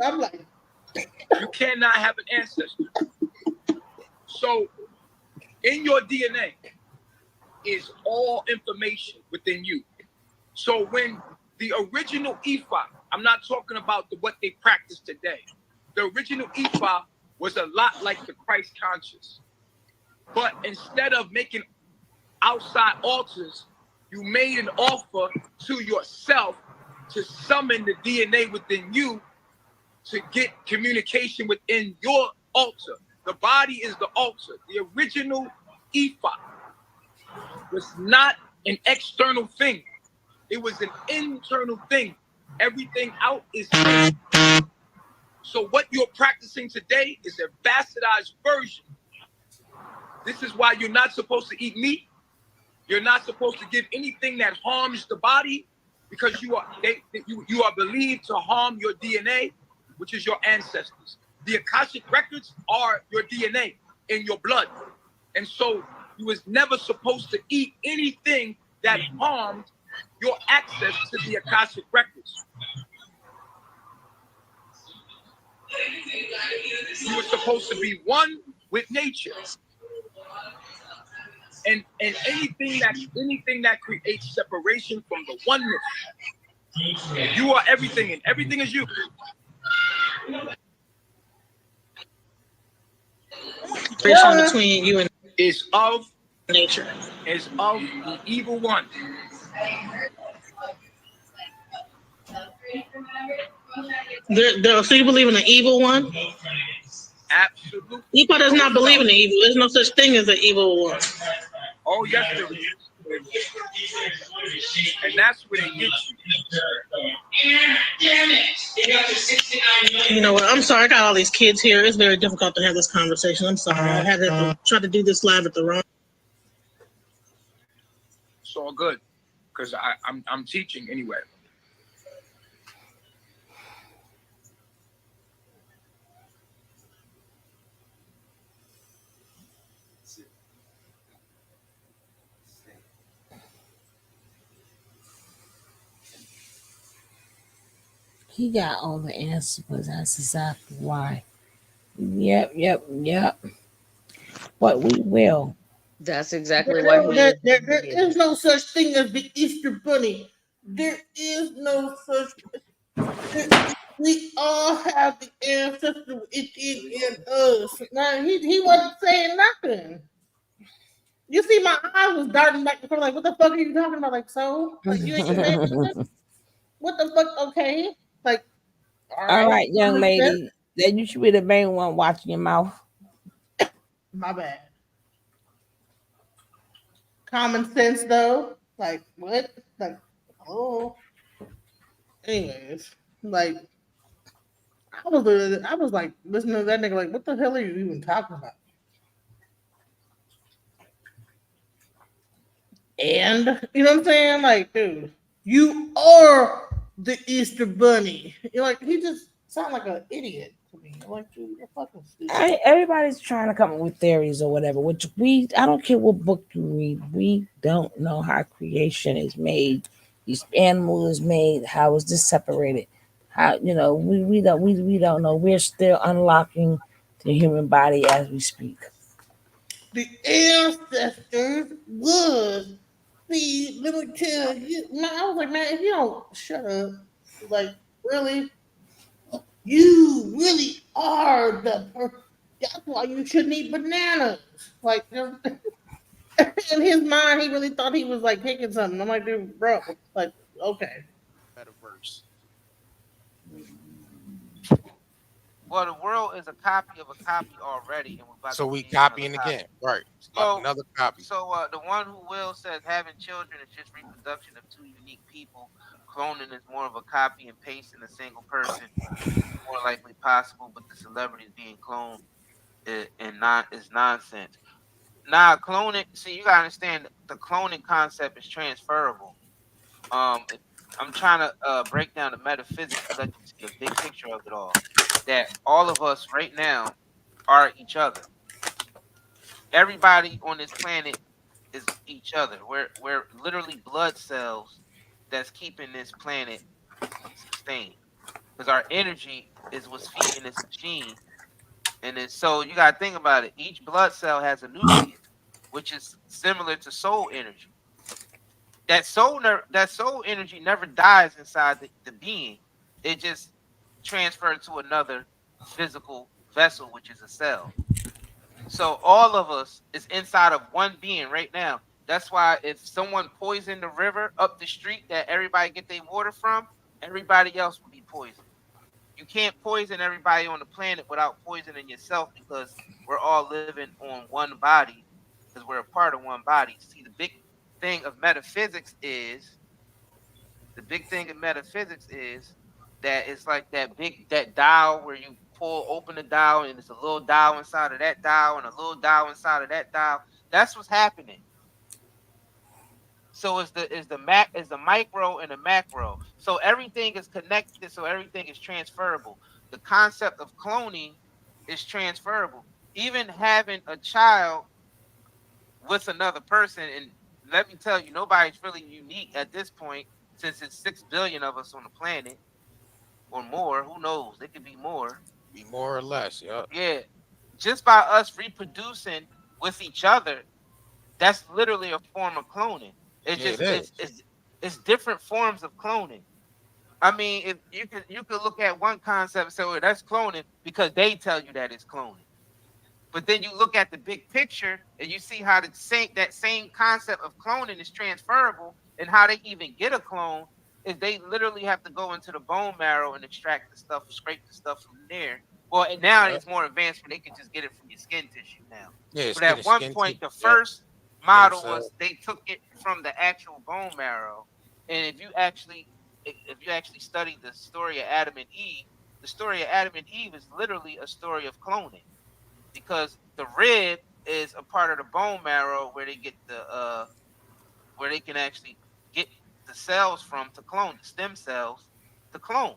I'm like, you cannot have an ancestor. So in your DNA is all information within you. So when the original Ifa, I'm not talking about what they practice today. The original Ifa was a lot like the Christ conscious. But instead of making outside altars, you made an offer to yourself to summon the DNA within you to get communication within your altar. The body is the altar. The original Ifa was not an external thing. It was an internal thing. Everything out is in. So what you're practicing today is a bastardized version. This is why you're not supposed to eat meat. You're not supposed to give anything that harms the body, because you are believed to harm your DNA, which is your ancestors. The Akashic records are your DNA in your blood. And so you was never supposed to eat anything that harmed your access to the Akashic records. You were supposed to be one with nature. And anything that creates separation from the oneness. You are everything, and everything is you. Between you and is of nature. Is of the evil one. So you believe in the evil one? Absolutely. Ifa does not believe in the evil. There's no such thing as an evil one. Oh, yes, there is. And that's where they get you. You know what? I'm sorry. I got all these kids here. It's very difficult to have this conversation. I'm sorry. I had to try to do this live at the wrong. It's all good. because I'm teaching anyway. He got all the answers, but that's exactly why. Yep. But we will. That's exactly why he. There is no such thing as the Easter Bunny. There is no such. We all have the ancestor within in us. Now he wasn't saying nothing. You see, my eyes was darting back and forth. Like, what the fuck are you talking about? Like, so, like, you ain't saying nothing. What the fuck? Okay, like, all All right, right, young common sense. lady. Then you should be the main one watching your mouth. My bad. Common sense, though. Like, what? Like, oh. Anyways, like, I was like listening to that nigga. Like, what the hell are you even talking about? And you know what I'm saying? Like, dude, you are the Easter Bunny. You're like, he just sound like an idiot to me. I'm like, dude, you're fucking stupid. Everybody's trying to come up with theories or whatever, which I don't care what book you read, we don't know how creation is made, each animal is made, how is this separated, how, we don't know. We're still unlocking the human body as we speak. The ancestors was, see, let me tell you, man, I was like, man, if you don't shut up, like, really, you really are that's why you shouldn't eat bananas. Like, in his mind, he really thought he was like picking something. I'm like, dude, bro, like, okay. Metaverse. Well, the world is a copy of a copy already, and we're about So to we create another copying copy. again, right? So, Another copy. the one who will says having children is just reproduction of two unique people. Cloning is more of a copy and paste in a single person. It's more likely possible, but the celebrities being cloned is nonsense. Nah, cloning. See, you gotta understand the cloning concept is transferable. I'm trying to break down the metaphysics to let you see the big picture of it all. That all of us right now are each other. Everybody on this planet is each other. We're literally blood cells that's keeping this planet sustained. Because our energy is what's feeding this machine. And then so you gotta think about it. Each blood cell has a nucleus, which is similar to soul energy. That soul energy never dies inside the being. It just transferred to another physical vessel, which is a cell. So all of us is inside of one being right now. That's why if someone poisoned the river up the street that everybody get their water from, everybody else will be poisoned. You can't poison everybody on the planet without poisoning yourself because we're all living on one body because we're a part of one body. See, thing of metaphysics is the big thing in metaphysics is that it's like that dial where you pull open the dial and there's a little dial inside of that dial and a little dial inside of that dial. That's what's happening. So is the micro and the macro. So everything is connected. So everything is transferable. The concept of cloning is transferable. Even having a child with another person, and let me tell you, nobody's really unique at this point since it's 6 billion of us on the planet or more. Who knows? It could be more. Be more or less, yeah. Yeah, just by us reproducing with each other, that's literally a form of cloning. It's Yeah, it just is. it's different forms of cloning. I mean, if you could look at one concept and say, "Well, that's cloning," because they tell you that it's cloning. But then you look at the big picture and you see how that same concept of cloning is transferable, and how they even get a clone is they literally have to go into the bone marrow and extract the stuff, scrape the stuff from there. Well, and now Yep. it's more advanced where they can just get it from your skin tissue now. Yeah, But get at a one skin point, tip. the Yep. first Stem model cell. was they took it from the actual bone marrow, and if you actually study the story of Adam and Eve, the story of Adam and Eve is literally a story of cloning because the rib is a part of the bone marrow where they get where they can actually get the cells from to clone, the stem cells to clone.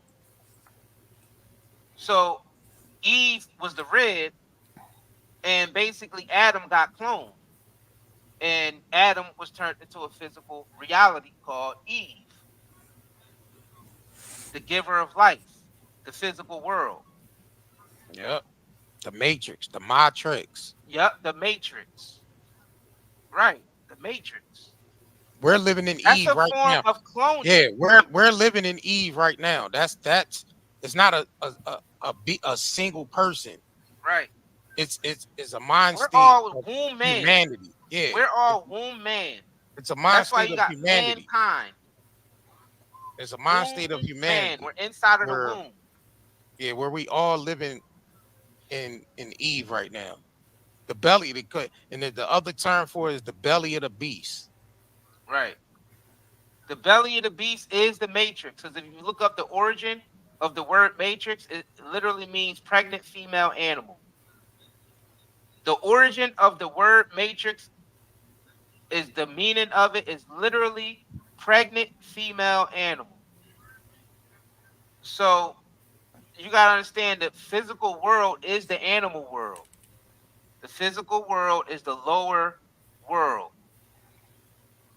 So Eve was the red, and basically Adam got cloned. And Adam was turned into a physical reality called Eve, the giver of life, the physical world. Yep. The Matrix, the Matrix. Yep, the Matrix. Right, the Matrix. We're living in That's Eve a right form now. of cloning. Yeah, we're living in Eve right now. That's it's not a single person. Right. It's a mind We're state all of womb man. humanity. Yeah. We're all womb man. It's a mind That's why state you of got humanity. mankind. It's a mind state of Womb man. humanity We're inside of the where womb. where we all living in Eve right now. The belly, and then the other term for it is the belly of the beast. Right. The belly of the beast is the matrix. Because if you look up the origin of the word matrix, it literally means pregnant female animal. The origin of the word matrix is the meaning of it is literally pregnant female animal. So you got to understand that physical world is the animal world. The physical world is the lower world.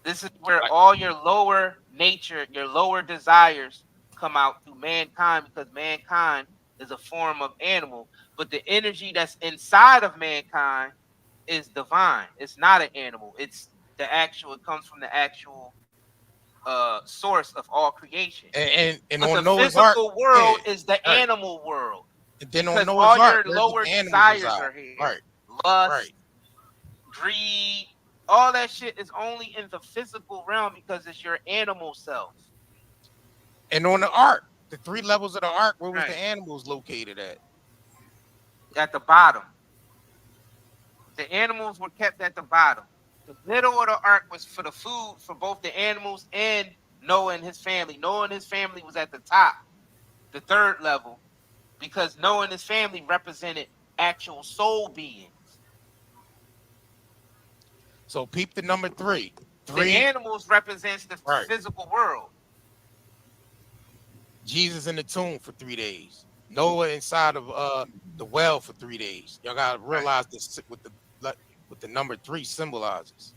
This is where all your lower nature, your lower desires come out through mankind, because mankind is a form of animal. But the energy that's inside of mankind is divine. It's not an animal. It's the actual, it comes from the actual source of all creation. And But on the Noah's Ark, physical world yeah, is the right. animal world. And then on Because Noah's all Ark, your where the lower animals desires reside. are here. Right. Lust, Right. greed, all that shit is only in the physical realm because it's your animal self. And on the ark, the 3 levels of the ark, where was Right. the animals located at? At the bottom. The animals were kept at the bottom. The middle of the ark was for the food for both the animals and Noah and his family. Noah and his family was at the top, the 3rd level, because Noah and his family represented actual soul beings. So peep the number 3. The animals represents the physical world. Jesus in the tomb for 3 days. Noah inside of the well for 3 days. Y'all gotta realize this with the number 3 symbolizes.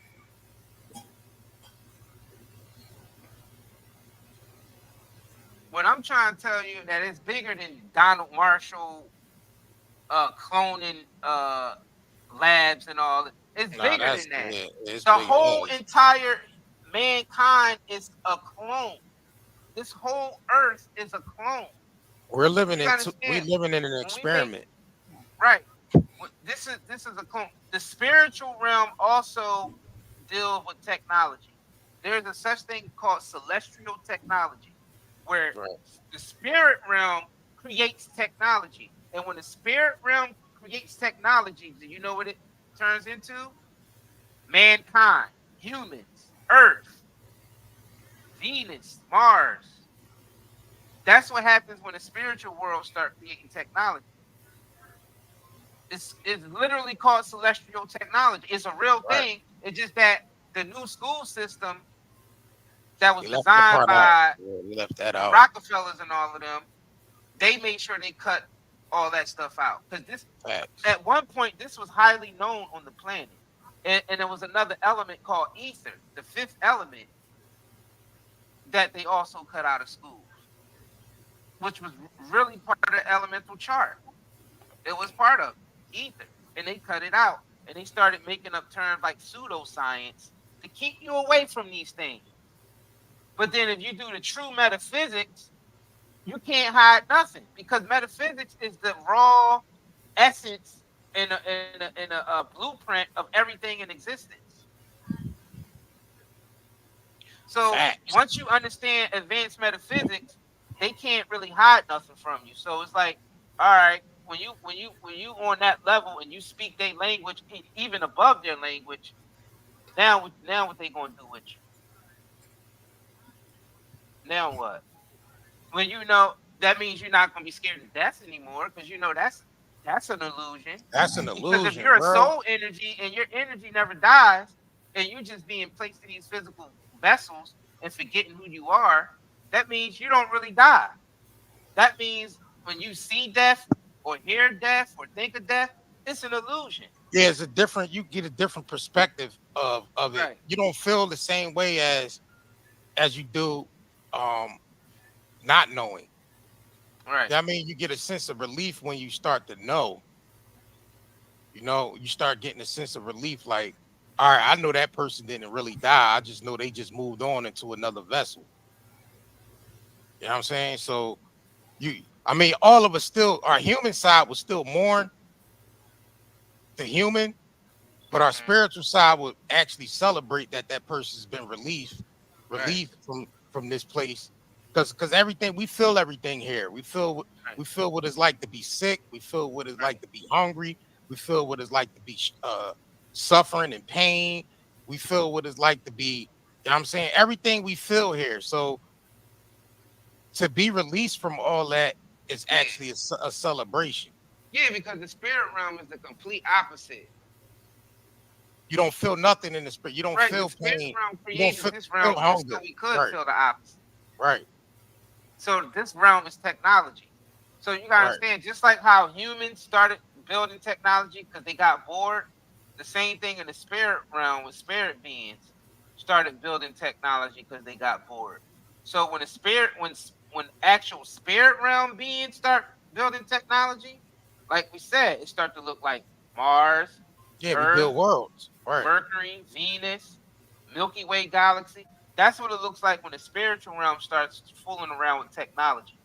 What I'm trying to tell you that it's bigger than Donald Marshall cloning labs and all. It's bigger than that. Yeah, the whole entire mankind is a clone. This whole earth is a clone. We're living in an experiment. Right. This is a clone. The spiritual realm also deals with technology. There's a such thing called celestial technology, where the spirit realm creates technology. And when the spirit realm creates technology, do you know what it turns into? Mankind, humans, Earth, Venus, Mars. That's what happens when the spiritual world starts creating technology. It's literally called celestial technology. It's a real thing. It's just that the new school system that was designed by Rockefellers and all of them, they made sure they cut all that stuff out. Because this, at one point, this was highly known on the planet. And there was another element called ether, the 5th element, that they also cut out of schools, which was really part of the elemental chart. It was part of ether, and they cut it out, and they started making up terms like pseudoscience to keep you away from these things. But then if you do the true metaphysics, you can't hide nothing, because metaphysics is the raw essence in a blueprint of everything in existence. So once you understand advanced metaphysics, they can't really hide nothing from you. So it's like, all right, when you on that level and you speak their language, even above their language, now what they gonna do with you? Now what? When you know, that means you're not gonna be scared to death anymore, because you know that's an illusion. That's an illusion. Because if you're a soul energy and your energy never dies, and you're just being placed in these physical vessels, and forgetting who you are, that means you don't really die. That means when you see death or hear death or think of death, it's an illusion. Yeah, it's a different. You get a different perspective of it. Right. You don't feel the same way as you do, not knowing. Right. Yeah, I mean, you get a sense of relief when you start to know. You start getting a sense of relief. Like, all right, I know that person didn't really die. I just know they just moved on into another vessel. You know what I'm saying? So I mean, all of us still, our human side will still mourn the human, but our Mm-hmm. spiritual side would actually celebrate that that person's been Right. relieved from this place, because everything we feel everything here. Right. We feel what it's like to be sick. We feel what it's Right. like to be hungry. We feel what it's like to be suffering and pain. We feel what it's like to be. You know what I'm saying? Everything we feel here. So to be released from all that is Yeah. actually a celebration. Yeah, because the spirit realm is the complete opposite. You don't feel nothing in the spirit. You don't Right. The feel spirit pain. realm You don't created feel, this feel realm just so hunger. we could Right. feel the opposite. Right. So this realm is technology. So you gotta Right. understand, just like how humans started building technology because they got bored, the same thing in the spirit realm with spirit beings started building technology because they got bored. So when the spirit, when actual spirit realm beings start building technology, like we said, it start to look like Mars, Yeah, we Earth, build worlds. Right. Mercury, Venus, Milky Way galaxy. That's what it looks like when the spiritual realm starts fooling around with technology.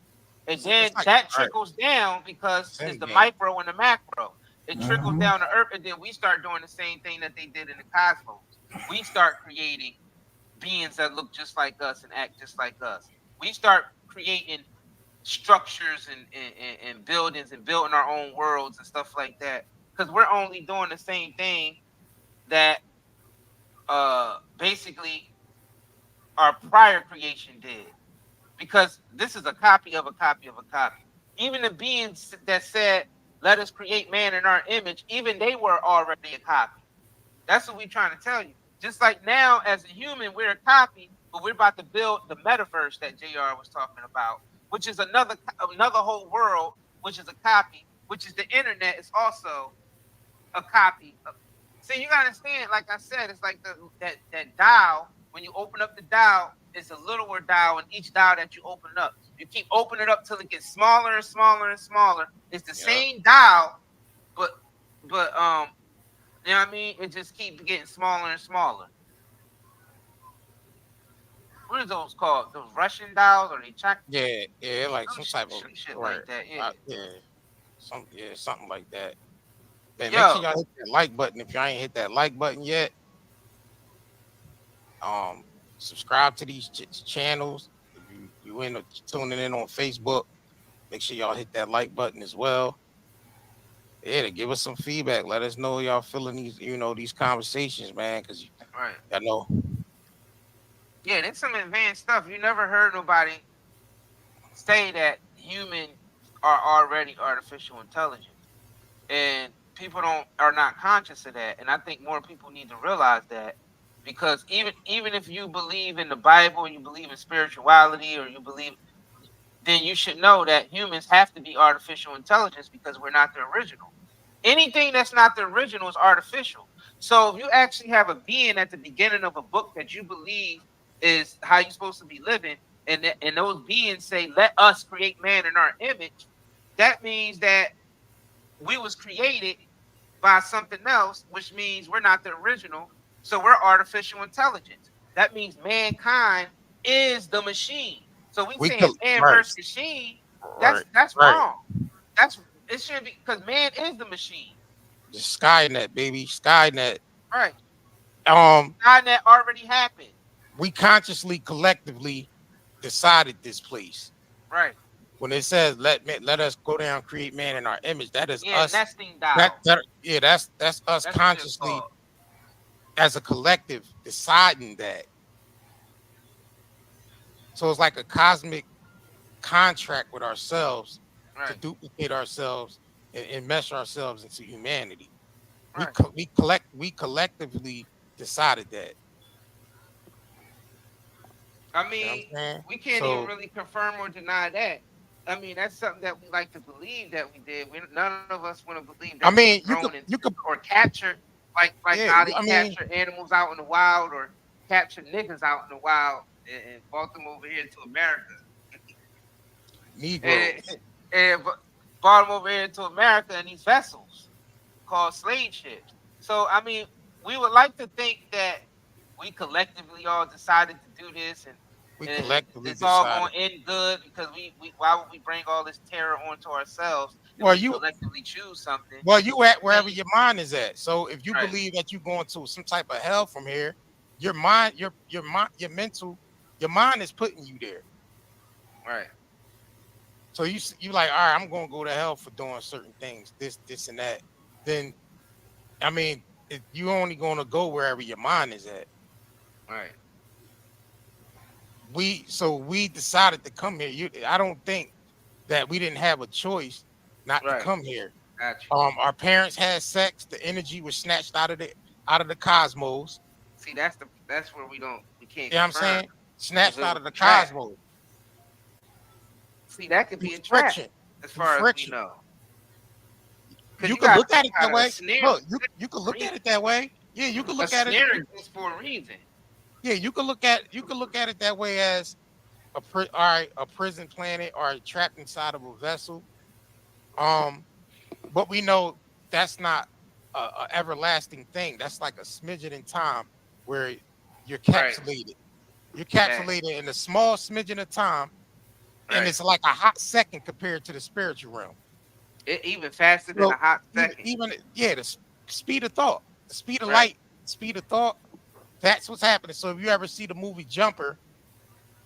And It's then like that right. trickles down because it's Same the game. micro and the macro. It trickles down to Earth, and then we start doing the same thing that they did in the cosmos. We start creating beings that look just like us and act just like us. We start creating structures and buildings and building our own worlds and stuff like that because we're only doing the same thing that basically our prior creation did, because this is a copy of a copy of a copy. Even the beings that said, let us create man in our image, even they were already a copy. That's what we're trying to tell you. Just like now, as a human, we're a copy, but we're about to build the metaverse that JR was talking about, which is another whole world, which is a copy, which is the internet is also a copy. See, you gotta understand, like I said, it's like that dial. When you open up the dial, it's a littler dial, and each dial that you open up, you keep opening it up till it gets smaller and smaller and smaller. It's the Yeah. same dial, but you know what I mean? It just keeps getting smaller and smaller. What are those called? Those Russian dials, or they check Yeah, like some type of some shit right. like that? Yeah. Yeah, something like that. Man, make sure Yo, y'all hit that like button if y'all ain't hit that like button yet. Um, Subscribe to these channels. If you tuning in on Facebook, make sure y'all hit that like button as well. Yeah, to give us some feedback. Let us know y'all feeling these conversations, man. Because right. I know. Yeah, there's some advanced stuff. You never heard nobody say that humans are already artificial intelligence, and people don't are not conscious of that. And I think more people need to realize that, because even if you believe in the Bible and you believe in spirituality, or you believe, then you should know that humans have to be artificial intelligence because we're not the original. Anything that's not the original is artificial. So if you actually have a being at the beginning of a book that you believe is how you're supposed to be living, and those beings say, "Let us create man in our image," that means that we was created by something else, which means we're not the original. So we're artificial intelligence. That means mankind is the machine. So we We saying could man right, versus machine. right, That's right. wrong. That's it should be, because man is the machine. The Skynet, baby, Skynet. Right. Um, Skynet already happened. we consciously, collectively decided this place. Right. When it says let us go down, create man in our image, that is Yeah, us. nesting dial. Yeah, that's us That's what it's consciously called. as a collective deciding that. So it's like a cosmic contract with ourselves to Right. duplicate ourselves and mesh ourselves into humanity. Right. We collectively decided that. I You know mean, what I'm saying? we can't even So really confirm or deny that. I mean, that's something that we like to believe that we did. None of us want to believe that I we were mean, thrown into you could, or captured, like yeah. how they I mean, capture animals out in the wild or capture niggas out in the wild and brought them over here to America and, Negroes. and brought them over here to America in these vessels called slave ships. So I mean, we would like to think that we collectively all decided to do this, We and collectively it's all going decided. to end good because we why would we bring all this terror onto ourselves if Well, we you collectively choose something? well, you at And wherever your mind is at. So if you right, believe that you're going to some type of hell from here, your mind, your mind, your mental, your mind is putting you there. right, So you like, all right, I'm gonna go to hell for doing certain things, this, and that. Then I mean, you only gonna go wherever your mind is at. right, We decided to come here. I don't think that we didn't have a choice not to right. come here. Got you. Our parents had sex. The energy was snatched out of the cosmos. See, that's where we can't You know what I'm confirm saying? if Snatched it out was of a the trap. cosmos See, that could be through a trap friction. as Through far as we friction. know, because You you could got to look at think it that about it. A way. snare, Look, you could for a look reason. at it that way. Yeah, you could A look at it. snare exists for a reason. Yeah, you could look at it that way as all right, a prison planet or trapped inside of a vessel. Um, but we know that's not a everlasting thing. That's like a smidgen in time where you're Right. capsulated. You're That. capsulated in a small smidgen of time, and Right. it's like a hot second compared to the spiritual realm. It even faster than a So hot even second. even yeah, the speed of thought, the speed of Right. light, speed of thought. That's what's happening. So if you ever see the movie Jumper,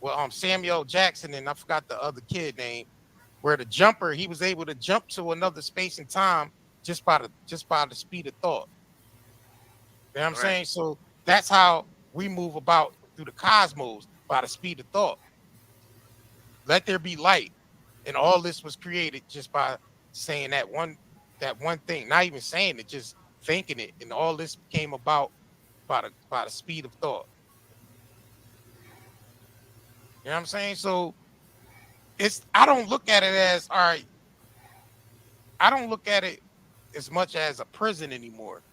well, Samuel Jackson and I forgot the other kid name, where the jumper he was able to jump to another space and time just by the speed of thought. You know what I'm Right. saying? So that's how we move about through the cosmos by the speed of thought. Let there be light, and all this was created just by saying that one thing. Not even saying it, just thinking it, and all this came about by the speed of thought. You know what I'm saying? So I don't look at it as all right. I don't look at it as much as a prison anymore.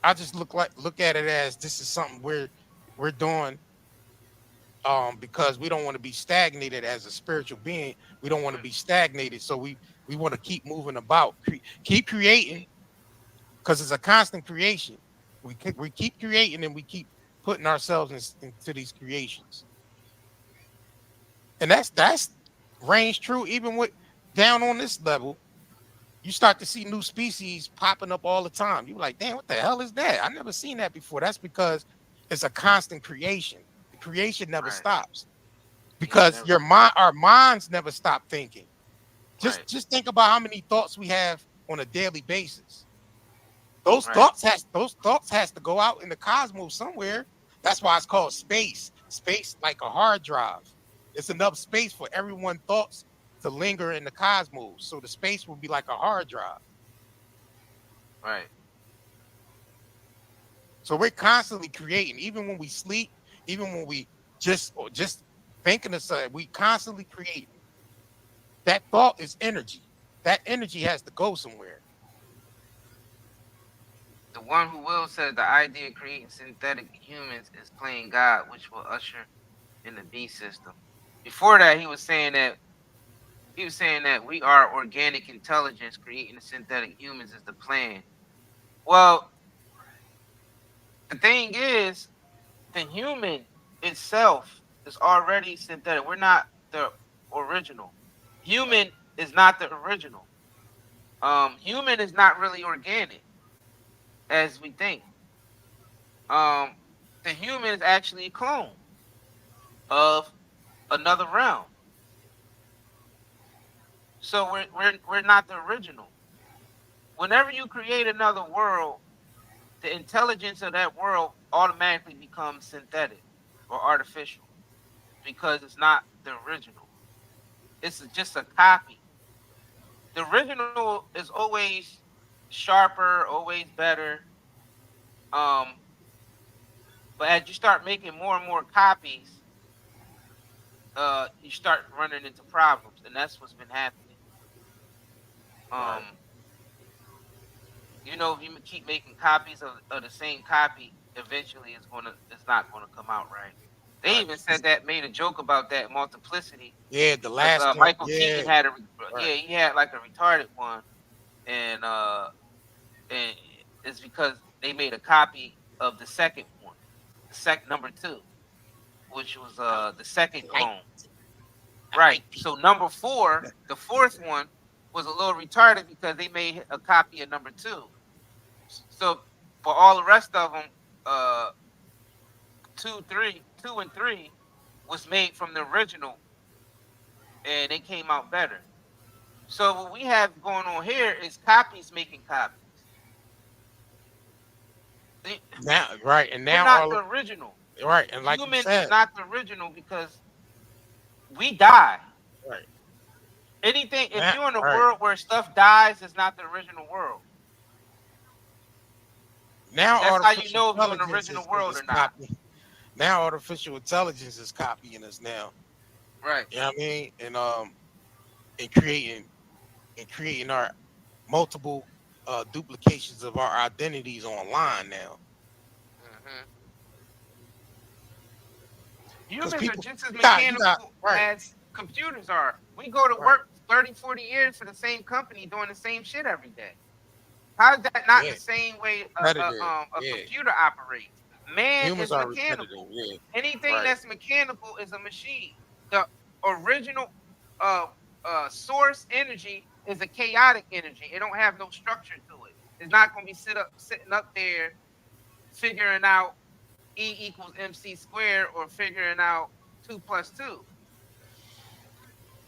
I just look at it as this is something we're doing because we don't want to be stagnated as a spiritual being. We don't want to be stagnated, so we want to keep moving about, keep creating because it's a constant creation. We keep creating and we keep putting ourselves into these creations, and that's range true even with down on this level. You start to see new species popping up all the time. You're like, damn, what the hell is that? I never seen that before. That's because it's a constant creation. The creation never Right. stops Yeah. because Never. our minds never stop thinking. Just Right. just think about how many thoughts we have on a daily basis. Those Right. thoughts has to go out in the cosmos somewhere. That's why it's called space. Space like a hard drive. It's enough space for everyone thoughts to linger in the cosmos. So the space will be like a hard drive. Right. So we're constantly creating, even when we sleep, even when we just thinking of something, we constantly creating. That thought is energy. That energy has to go somewhere. The one who will said the idea of creating synthetic humans is playing God, which will usher in the beast system. Before that, he was saying that we are organic intelligence. Creating the synthetic humans is the plan. Well, the thing is, the human itself is already synthetic. We're not the original. Human is not the original. Human is not really organic as we think. Um, the human is actually a clone of another realm. So we're not the original. Whenever you create another world, the intelligence of that world automatically becomes synthetic or artificial because it's not the original. It's just a copy. The original is always sharper, always better. Um, But as you start making more and more copies, you start running into problems, and that's what's been happening. Right. You know, if you keep making copies of the same copy, eventually it's not gonna come out right. They Right. even said that, made a joke about that multiplicity, Yeah, the because last one. Michael Yeah. Keaton had Right. he had like a retarded one, and it's because they made a copy of the second one, the number two, which was the second Like, clone. Right. So number four, the fourth one, was a little retarded because they made a copy of number two. So for all the rest of them, uh, two and three was made from the original, and they came out better. So what we have going on here is copies making copies. now, right, and We're now not all the of, original. right, and like you Human is said, not the original because we die. right Anything, if now, you're in a right world where stuff dies, it's not the original world. now, That's how you artificial know if you're in the intelligence original world is or not. copying. Now, artificial intelligence is copying us now. Right. You know what I mean? And creating our multiple duplications of our identities online now. Mm-hmm. Because Humans are people, just as you got mechanical right, as computers are. We go to right, work 30, 40 years for the same company doing the same shit every day. How is that not yeah, the same way repetitive, a yeah. computer operates? Man Humans is are repetitive, mechanical. yeah, Anything right, that's mechanical is a machine. The original uh, source energy is a chaotic energy. It don't have no structure to it. It's not going to be sitting up there figuring out E equals MC squared or figuring out 2 plus 2.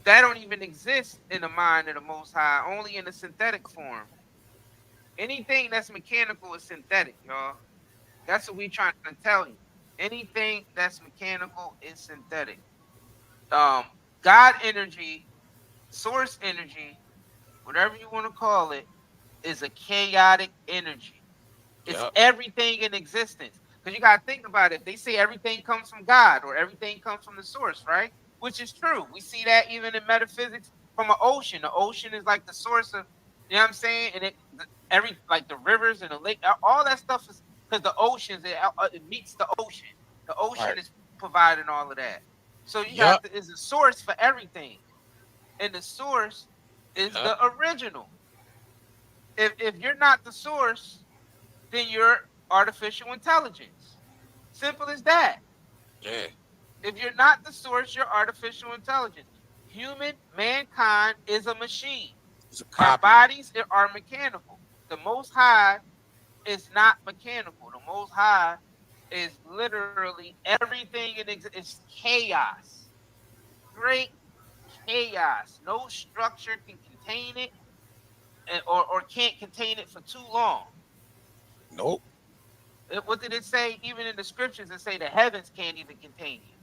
That don't even exist in the mind of the Most High, only in the synthetic form. Anything that's mechanical is synthetic, y'all. That's what we trying to tell you. Anything that's mechanical is synthetic. Um, God energy, source energy, whatever you want to call it, is a chaotic energy. It's yep, everything in existence. Because you got to think about it. They say everything comes from God or everything comes from the source, right? Which is true. We see that even in metaphysics from an ocean. The ocean is like the source of, you know what I'm saying? And like the rivers and the lake, all that stuff is because the oceans, it meets the ocean. The right, ocean is providing all of that. So you yep, got is a source for everything. And the source is yep, the original. If you're not the source, then you're artificial intelligence. Simple as that. yeah. If you're not the source, you're artificial intelligence. Mankind is a machine. It's a Our copy. bodies are mechanical. The Most High is not mechanical. The Most High is literally everything it's chaos. Great chaos. No structure can contain it, or can't contain it for too long. Nope. What did it say? Even in the scriptures, it say the heavens can't even contain you.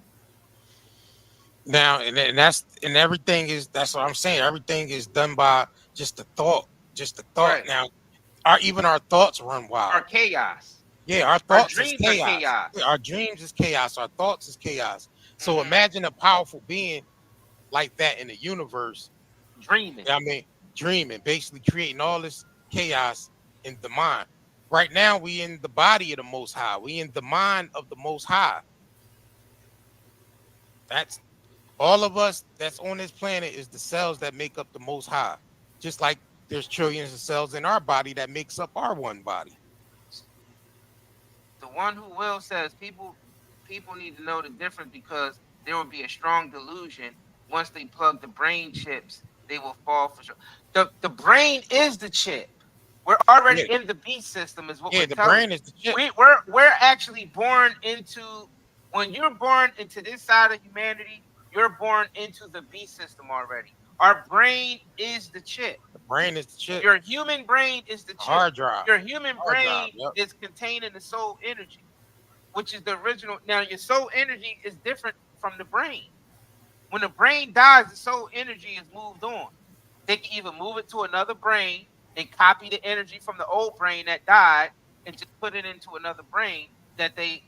Now, and everything is that's what I'm saying. Everything is done by just the thought, just the thought. Right. Now, even our thoughts run Our wild. chaos. Yeah, our Our thoughts is dreams are chaos. Yeah, chaos. our dreams is chaos. Our thoughts is chaos. So Mm-hmm. imagine a powerful being like that in the universe. Dreaming. I mean, dreaming, basically creating all this chaos in the mind. Right now, we in the body of the Most High. We in the mind of the Most High. That's all of us that's on this planet is the cells that make up the Most High. Just like there's trillions of cells in our body that makes up our one body. The one who will says people need to know the difference because there will be a strong delusion once they plug the brain chips, they will fall for sure. The brain is the chip. We're already Yeah, in the beast system, is what we're yeah, the telling brain you. is the chip. We're actually born into when you're born into this side of humanity, you're born into the beast system already. Our brain is the chip. The brain is the chip. Your human brain is the chip. Hard drive. Your human Hard drive. brain Yep. is containing the soul energy, which is the original. Now, your soul energy is different from the brain. When the brain dies, the soul energy is moved on. They can either move it to another brain and copy the energy from the old brain that died and just put it into another brain, that they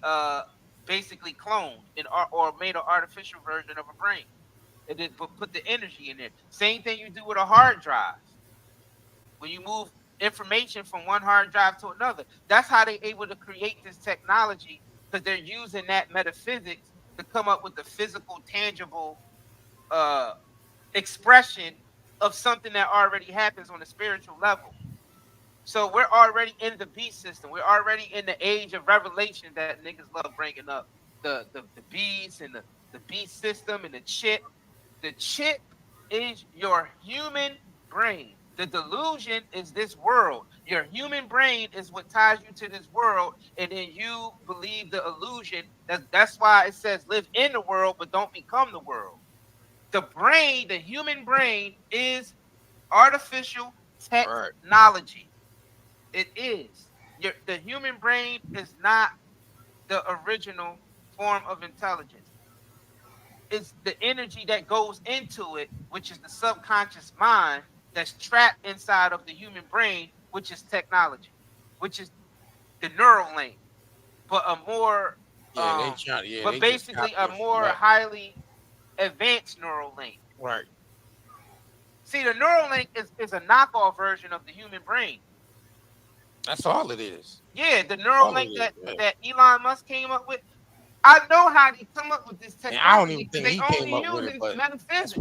basically cloned or made an artificial version of a brain, and then put the energy in there. Same thing you do with a hard drive. When you move information from one hard drive to another, that's how they're able to create this technology, because they're using that metaphysics to come up with the physical, tangible expression of something that already happens on a spiritual level. So we're already in the beast system. We're already in the age of revelation that niggas love bringing up. The beast and the beast system and the chip. The chip is your human brain. The delusion is this world. Your human brain is what ties you to this world, and then you believe the illusion. That's why it says live in the world, but don't become the world. The brain, the human brain, is artificial technology. It is. The human brain is not the original form of intelligence. It's the energy that goes into it, which is the subconscious mind that's trapped inside of the human brain, which is technology, which is the neural link, but a more, but they just basically a copy it from more that. highly advanced neural link. Right. See, the neural link is a knockoff version of the human brain. That's all it is. Yeah, the neural All it link is. that Elon Musk came up with. I know how they come up with this And I don't even technology. think They he came only up with it, using but metaphysics.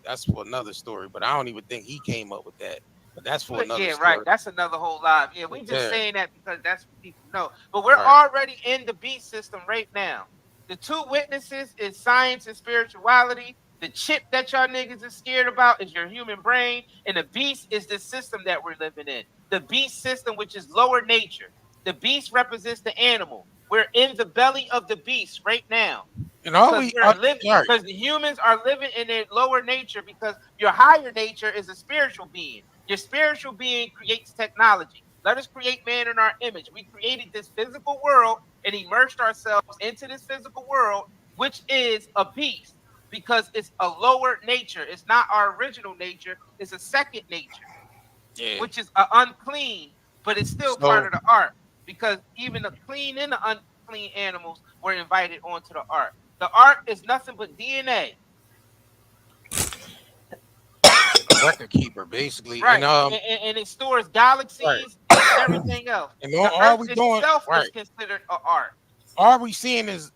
that's for another story. But I don't even think he came up with that. But that's for But another yeah, right. story. That's another whole live. Yeah, we just Yeah. saying that because that's what people know. But we're Right. already in the beast system right now. The two witnesses is science and spirituality. The chip that y'all niggas is scared about is your human brain, and the beast is the system that we're living in. The beast system, which is lower nature. The beast represents the animal. We're in the belly of the beast right now. And all Because we we're living, sorry. because the humans are living in their lower nature, because your higher nature is a spiritual being. Your spiritual being creates technology. Let us create man in our image. We created this physical world and immersed ourselves into this physical world, which is a beast, because it's a lower nature. It's not our original nature. It's a second nature, Yeah. which is unclean, but it's still part So of the ark, because even the clean and the unclean animals were invited onto the ark. The ark is nothing but DNA. a record keeper, basically. Right. And And it stores right. galaxies and everything else. And The all earth we doing itself is right. considered an art. All we seeing is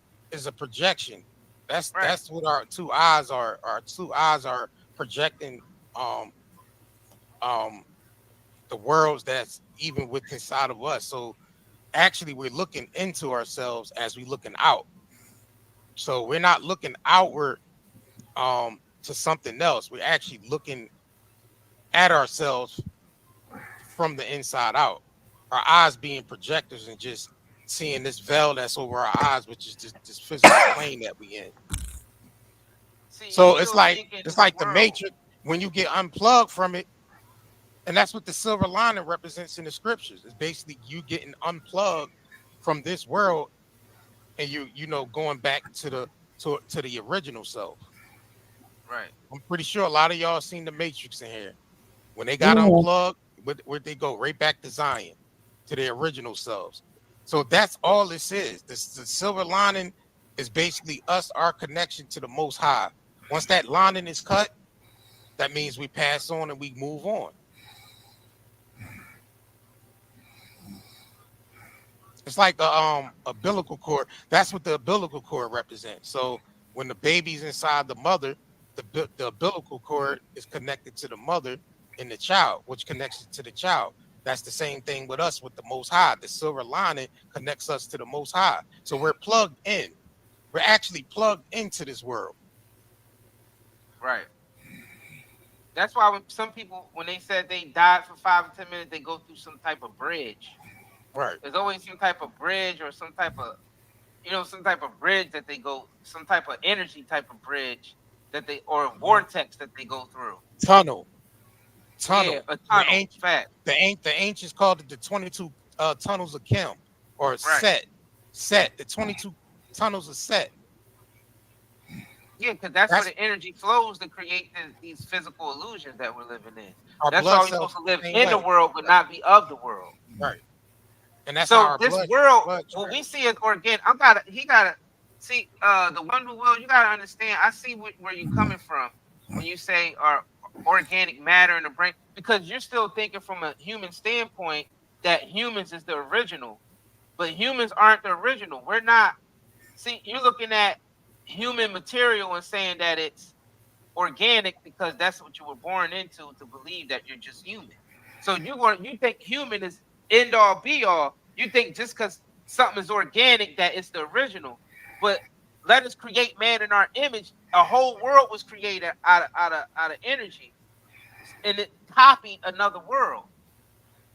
a projection. Right. That's what our two eyes are. Our two eyes are projecting um um the worlds that's even with inside of us. So actually we're looking into ourselves as we looking out. So we're not looking outward to something else. We're actually looking at ourselves from the inside out. Our eyes being projectors and just seeing this veil that's over our eyes, which is just this physical plane that we in. See, you So still thinking it's the like the world. matrix when you get unplugged from it, and that's what the silver lining represents in the scriptures. It's basically you getting unplugged from this world and going back to the original self. Right. I'm pretty sure a lot of y'all seen the Matrix in here. When they got Mhm. unplugged, where'd they go? Right back to Zion, to their original selves. So that's all this is. The silver lining is basically us, our connection to the Most High. Once that lining is cut, that means we pass on and we move on. It's like a umbilical cord. That's what the umbilical cord represents. So when the baby's inside the mother, the umbilical cord is connected to the mother and the child, which connects it to the child. That's the same thing with us with the Most High. The silver lining connects us to the Most High. So we're plugged in. We're actually plugged into this world. Right. That's why when some people, when they said they died for 5 or 10 minutes, they go through some type of bridge. Right. There's always some type of bridge or some type of, some type of bridge that they go, some type of energy type of bridge that they, or a vortex that they go through. Tunnel. Yeah, a tunnel. Fact. The ancients called it the 22 tunnels of Kim, or Right. Set. The 22 tunnels of Set. Yeah, because that's where the energy flows to create these physical illusions that we're living in. Our That's blood why we're cells supposed to live the same in the way. world, but not be of the world. Right. And that's how So our this blood world, blood what we travels. see as organic, he gotta see the wonder world. You gotta understand. I see where you're coming from when you say organic matter in the brain, because you're still thinking from a human standpoint that humans is the original, but humans aren't the original. We're not. See, you're looking at human material and saying that it's organic because that's what you were born into, to believe that you're just human. So you think human is end all be all. You think just because something is organic that it's the original. But let us create man in our image. A whole world was created out of energy, and it copied another world.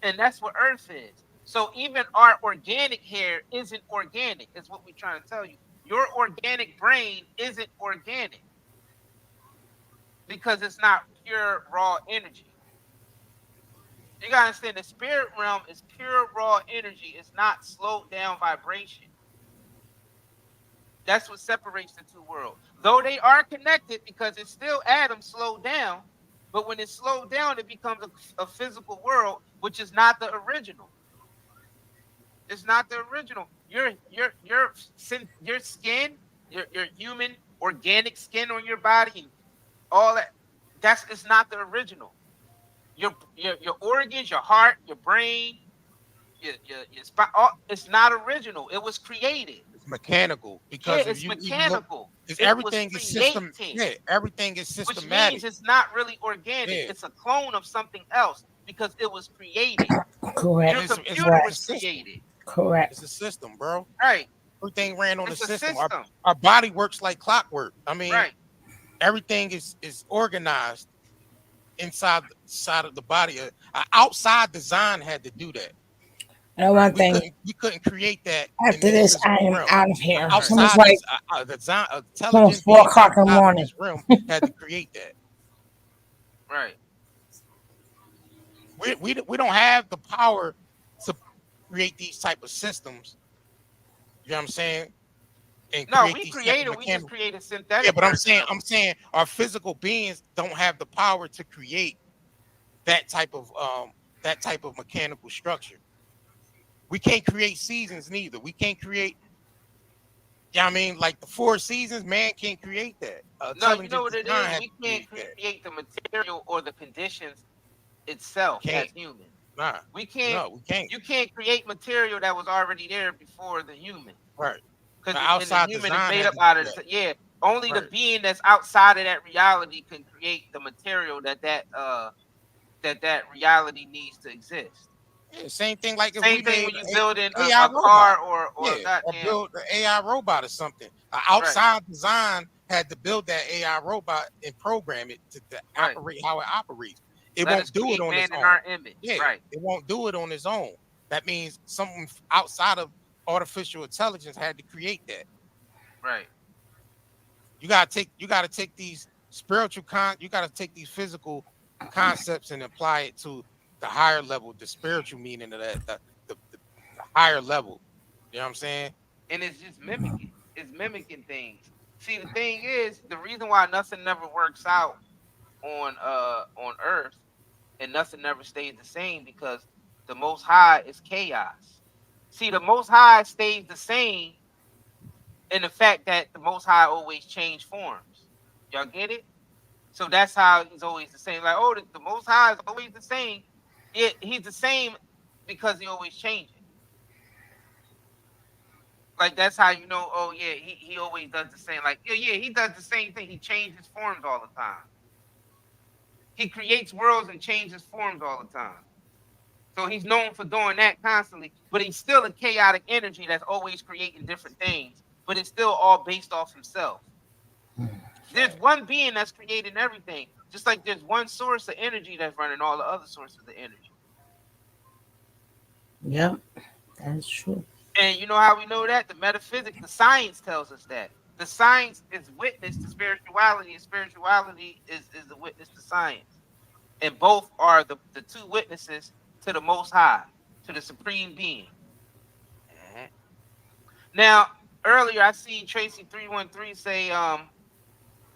And that's what Earth is. So even our organic hair isn't organic, is what we're trying to tell you. Your organic brain isn't organic because it's not pure raw energy. You gotta understand, the spirit realm is pure raw energy. It's not slowed down vibration. That's what separates the two worlds. Though they are connected because it's still atoms slowed down, but when it's slowed down, it becomes a physical world, which is not the original. It's not the original. Your skin, your human organic skin on your body, and all that. That's it's not the original. Your organs, your heart, your brain, your spine. It's not original. It was created. It's mechanical Yeah, because if it's you even look, mechanical. it's It was everything is system. created, Yeah, everything is which means systematic. it's not really organic. Yeah, It's a clone of something else because it was created. and Your Correct. computer it's a was Correct. system. created. Correct. It's a system, bro. Right. Everything ran on a It's a system. system. Our body works like clockwork. I mean, Right. everything is organized inside of the body. Outside design had to do that. And one We thing, couldn't create that in after this this, I physical am realm. out of here. It's Right. almost Outside like this, design, almost intelligent 4 beings o'clock in the outside of morning. this realm had to create that. Right. We don't have the power to create these type of systems. You know what I'm saying? And No, create we these type of created. We just mechanical. created a Yeah, synthetic but I'm version saying of I'm saying our physical beings don't have the power to create that type of mechanical structure. We can't create seasons neither. We can't create. Yeah, I mean, like the 4 seasons, man can't create that. No, you know Intelligent what it design is? had We to can't create that. create the material or the conditions itself Can't. as humans. Nah. We can't. No, we can't. You can't create material that was already there before the human, Right. The because and the outside human is design made had up to out do of that. yeah. Only the Right. being that's outside of that reality can create the material that reality needs to exist. Yeah, same thing like if Same we thing made when you building a AI a robot. car or a Yeah, or goddamn build an AI robot or something. right, Outside design had to build that AI robot and program it to right. operate how it operates. It Let us won't do it create on its man in own. our image. Yeah, Right, it won't do it on its own. That means something outside of artificial intelligence had to create that. right. You gotta take these you gotta take these physical concepts and apply it to the higher level, the spiritual meaning of that, the higher level. You know what I'm saying? And it's just mimicking. It's mimicking things. See, the thing is, the reason why nothing never works out on Earth and nothing never stays the same because the Most High is chaos. See, the Most High stays the same in the fact that the Most High always change forms. Y'all get it? So that's how he's always the same. Like, oh, the Most High is always the same. He's the same because he always changing. Like that's how you know. Oh yeah, he always does the same. Like yeah, he does the same thing. He changes forms all the time. He creates worlds and changes forms all the time. So he's known for doing that constantly. But he's still a chaotic energy that's always creating different things. But it's still all based off himself. There's one being that's creating everything. Just like there's one source of energy that's running all the other sources of energy. Yep, that's true. And you know how we know that? The metaphysics, the science tells us that. The science is witness to spirituality, and spirituality is the witness to science. And both are the two witnesses to the Most High, to the Supreme Being. Uh-huh. Now, earlier I seen Tracy 313 say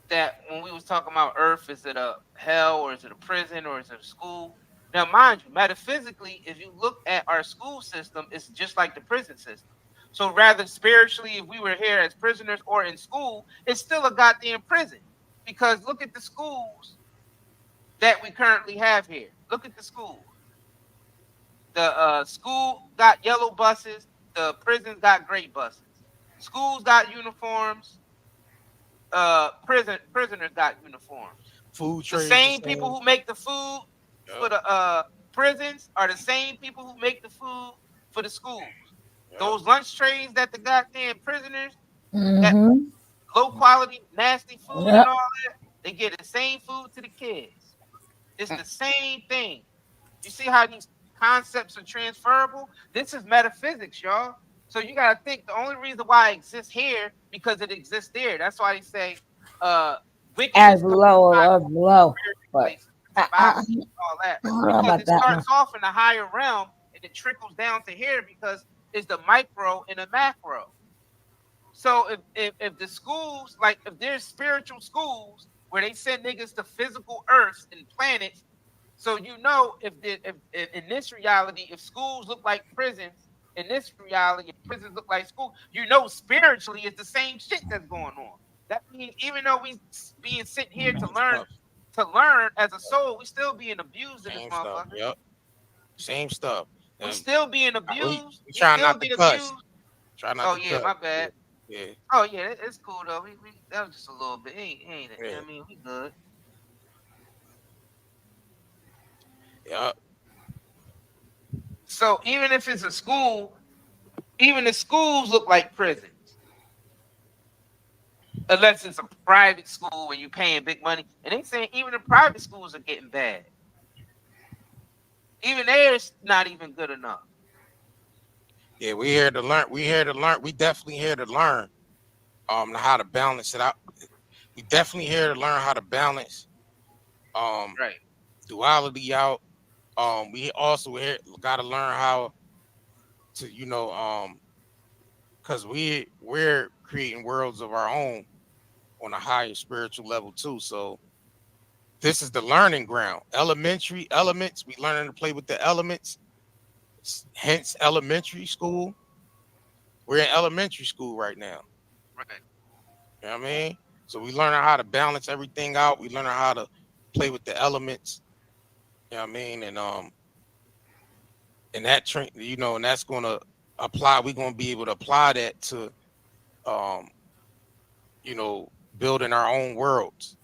that when we was talking about Earth, is it a hell or is it a prison or is it a school? Now, mind you, metaphysically, if you look at our school system, it's just like the prison system. So, rather spiritually, if we were here as prisoners or in school, it's still a goddamn prison. Because look at the schools that we currently have here. Look at the schools. The school got yellow buses. The prisons got gray buses. Schools got uniforms. Prisoners got uniforms. Food The trade the same people same. who make the food for Yep. the prisons are the same people who make the food for the schools. Yep. Those lunch trays that the goddamn prisoners, that Mm-hmm. low quality, nasty food and Yep. all that, they get the same food to the kids. It's the same thing. You see how these concepts are transferable? This is metaphysics, y'all. So you gotta think the only reason why it exists here because it exists there. That's why they say As wickedness comes low by or below. spiritual But places, I survival, all that. don't know Because about it that one. starts off in a higher realm and it trickles down to here because it's the micro and the macro. So if the schools, like if there's spiritual schools where they send niggas to physical earths and planets, so you know if in this reality, if schools look like prisons, in this reality, if prisons look like school, you know spiritually it's the same shit that's going on. That means even though we being sent here Same stuff. to learn as a soul, we still being abused in this Same stuff. motherfucker. Yep. Same stuff. We And still being we, abused. we We try still not to get cuss. abused. Try not Oh to yeah, cuss. my Yeah. bad. Yeah. Oh yeah, it's cool though. We that was just a little bit. Ain't it? Yeah. I mean, we good. Yep. So even if it's a school, even the schools look like prisons. Unless it's a private school where you're paying big money. And they saying even the private schools are getting bad. Even theirs not even good enough. Yeah, we here to learn. We here to learn. We definitely here to learn how to balance it out. We definitely here to learn how to balance Right. duality out. We also here gotta learn how to, because we're creating worlds of our own on a higher spiritual level too. So this is the learning ground. Elementary elements, we learning to play with the elements. Hence elementary school. We're in elementary school right now. Right. You know what I mean? So we learning how to balance everything out. We learning how to play with the elements. You know what I mean? And that and that's gonna apply. We're gonna be able to apply that to um, building our own worlds,